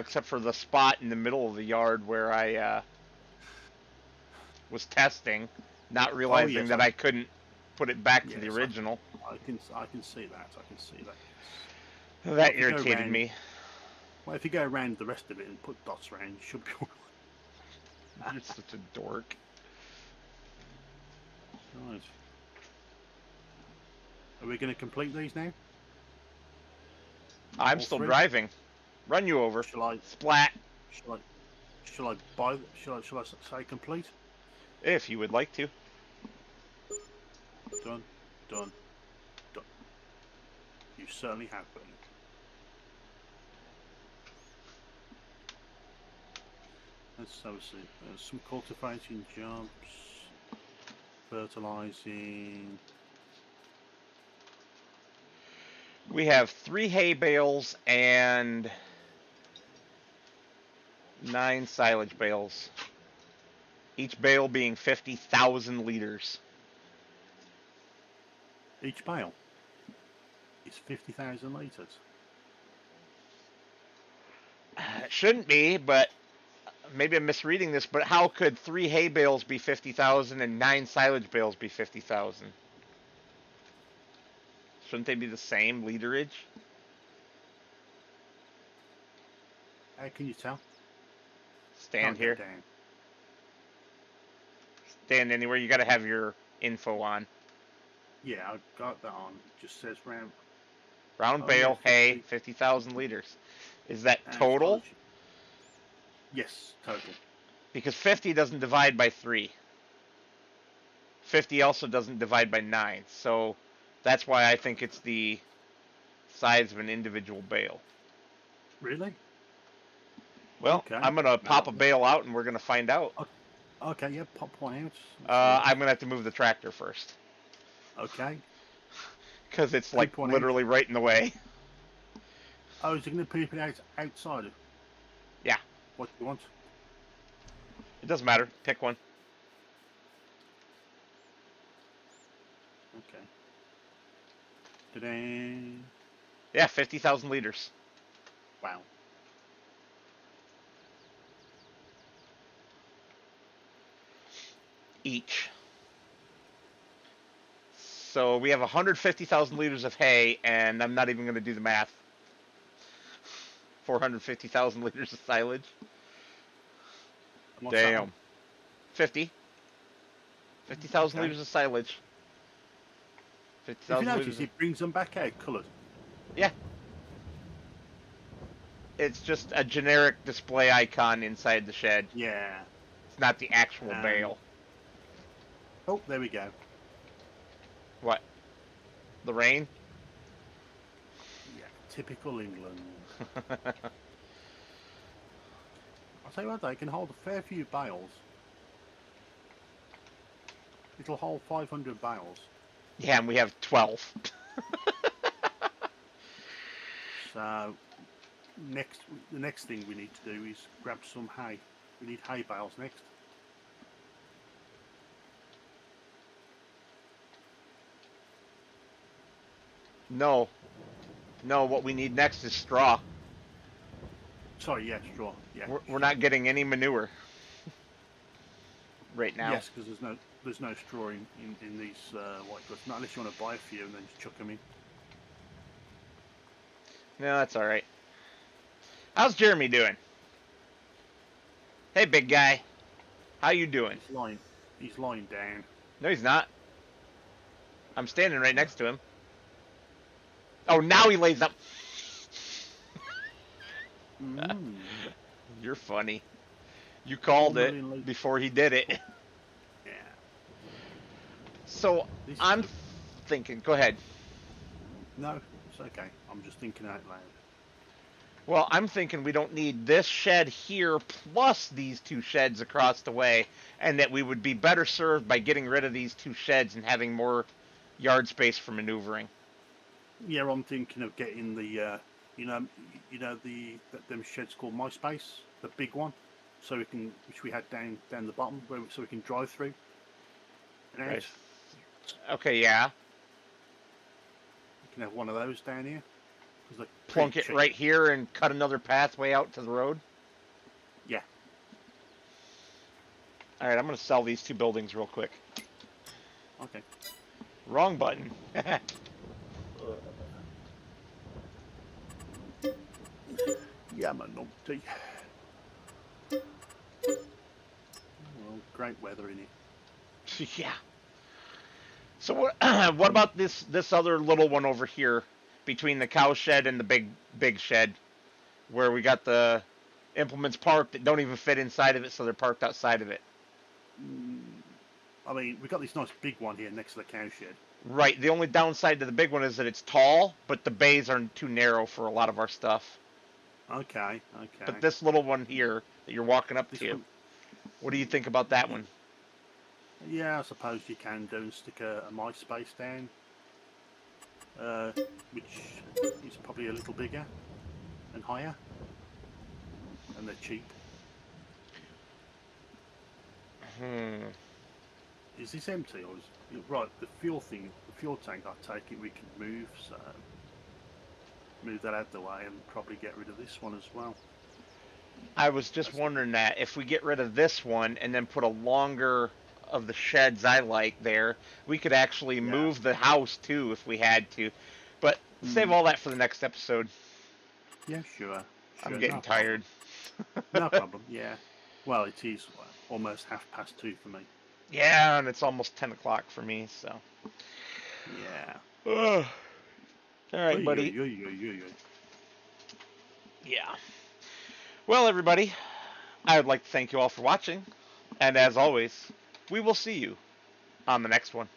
Except for the spot in the middle of the yard where I was testing, not realizing Yes, that I couldn't put it back to the yes, original. I can see that. I can see that. Yes. That irritated me. Well, if you go around the rest of it and put dots around, you should be. You're such a dork. Right. Are we going to complete these now? I'm All still 3? driving. Run you over. Shall I? Splat. Shall I buy? Shall I say complete? If you would like to. Done. Done. Done. You certainly have been. Let's have a see. Some cultivating jobs, fertilizing. We have 3 hay bales and 9 silage bales. Each bale being 50,000 liters. Each bale is 50,000 litres. It shouldn't be, but maybe I'm misreading this, but how could 3 hay bales be 50,000 and 9 silage bales be 50,000? Shouldn't they be the same literage? How can you tell? Stand here. Down. Stand anywhere. You got to have your info on. Yeah, I've got that on. It just says round. Round bale, yeah, hay, 50,000 liters. Is that total? Yes, total. Because 50 doesn't divide by 3. 50 also doesn't divide by 9. So that's why I think it's the size of an individual bale. Really? Well, okay. I'm going to pop a bale out and we're going to find out. Okay, yeah, pop one out. I'm going to have to move the tractor first. Okay. Because it's like literally right in the way. Oh, is it going to keep it outside? Yeah. What do you want? It doesn't matter. Pick one. Okay. Ta-da. Yeah, 50,000 liters. Wow. Each. So we have 150,000 liters of hay, and I'm not even going to do the math. 450,000 liters of silage. Damn. 50. 50,000 liters of silage. 50,000 liters. It brings them back out coloured. Yeah. It's just a generic display icon inside the shed. Yeah. It's not the actual bale. Oh, there we go. What? The rain? Typical England. I'll tell you what, they can hold a fair few bales. It'll hold 500 bales. Yeah, and we have 12. So the next thing we need to do is grab some hay. We need hay bales next. No. No, what we need next is straw. Sorry, yeah, straw. Yeah. We're not getting any manure right now. Yes, because there's no straw in these white goods. Not unless you want to buy a few and then just chuck them in. No, that's all right. How's Jeremy doing? Hey, big guy. How you doing? He's lying down. No, he's not. I'm standing right next to him. Oh, now he lays up. You're funny. You called it before he did it. Yeah. So I'm thinking. Go ahead. No, it's okay. I'm just thinking out loud. Well, I'm thinking we don't need this shed here plus these two sheds across the way, and that we would be better served by getting rid of these two sheds and having more yard space for maneuvering. Yeah, I'm thinking of getting the, them sheds called MySpace, the big one, so we can, which we had down the bottom, so we can drive through. Right. Okay, yeah. You can have one of those down here. Plunk it right here and cut another pathway out to the road? Yeah. Alright, I'm going to sell these two buildings real quick. Okay. Wrong button. Yeah, man, numpty. Well, great weather in it. Yeah. So what about this other little one over here? Between the cow shed and the big shed, where we got the implements parked that don't even fit inside of it, so they're parked outside of it. I mean, we've got this nice big one here next to the cow shed. Right. The only downside to the big one is that it's tall, but the bays are too narrow for a lot of our stuff. Okay. But this little one here that you're walking up to, what do you think about that one? Yeah, I suppose you can do and stick a MySpace down. Which is probably a little bigger and higher, and they're cheap. Is this empty or is right? The fuel tank, I take it we can move, so move that out of the way and probably get rid of this one as well. I was just wondering that if we get rid of this one and then put a longer of the sheds I like there, we could actually move the house too if we had to. But save all that for the next episode. Yeah, sure. I'm getting tired. No problem. Yeah. Well, it is almost 2:30 for me. Yeah, and it's almost 10 o'clock for me, so. Yeah. All right, buddy. Yeah. Well, everybody, I would like to thank you all for watching. And as always, we will see you on the next one.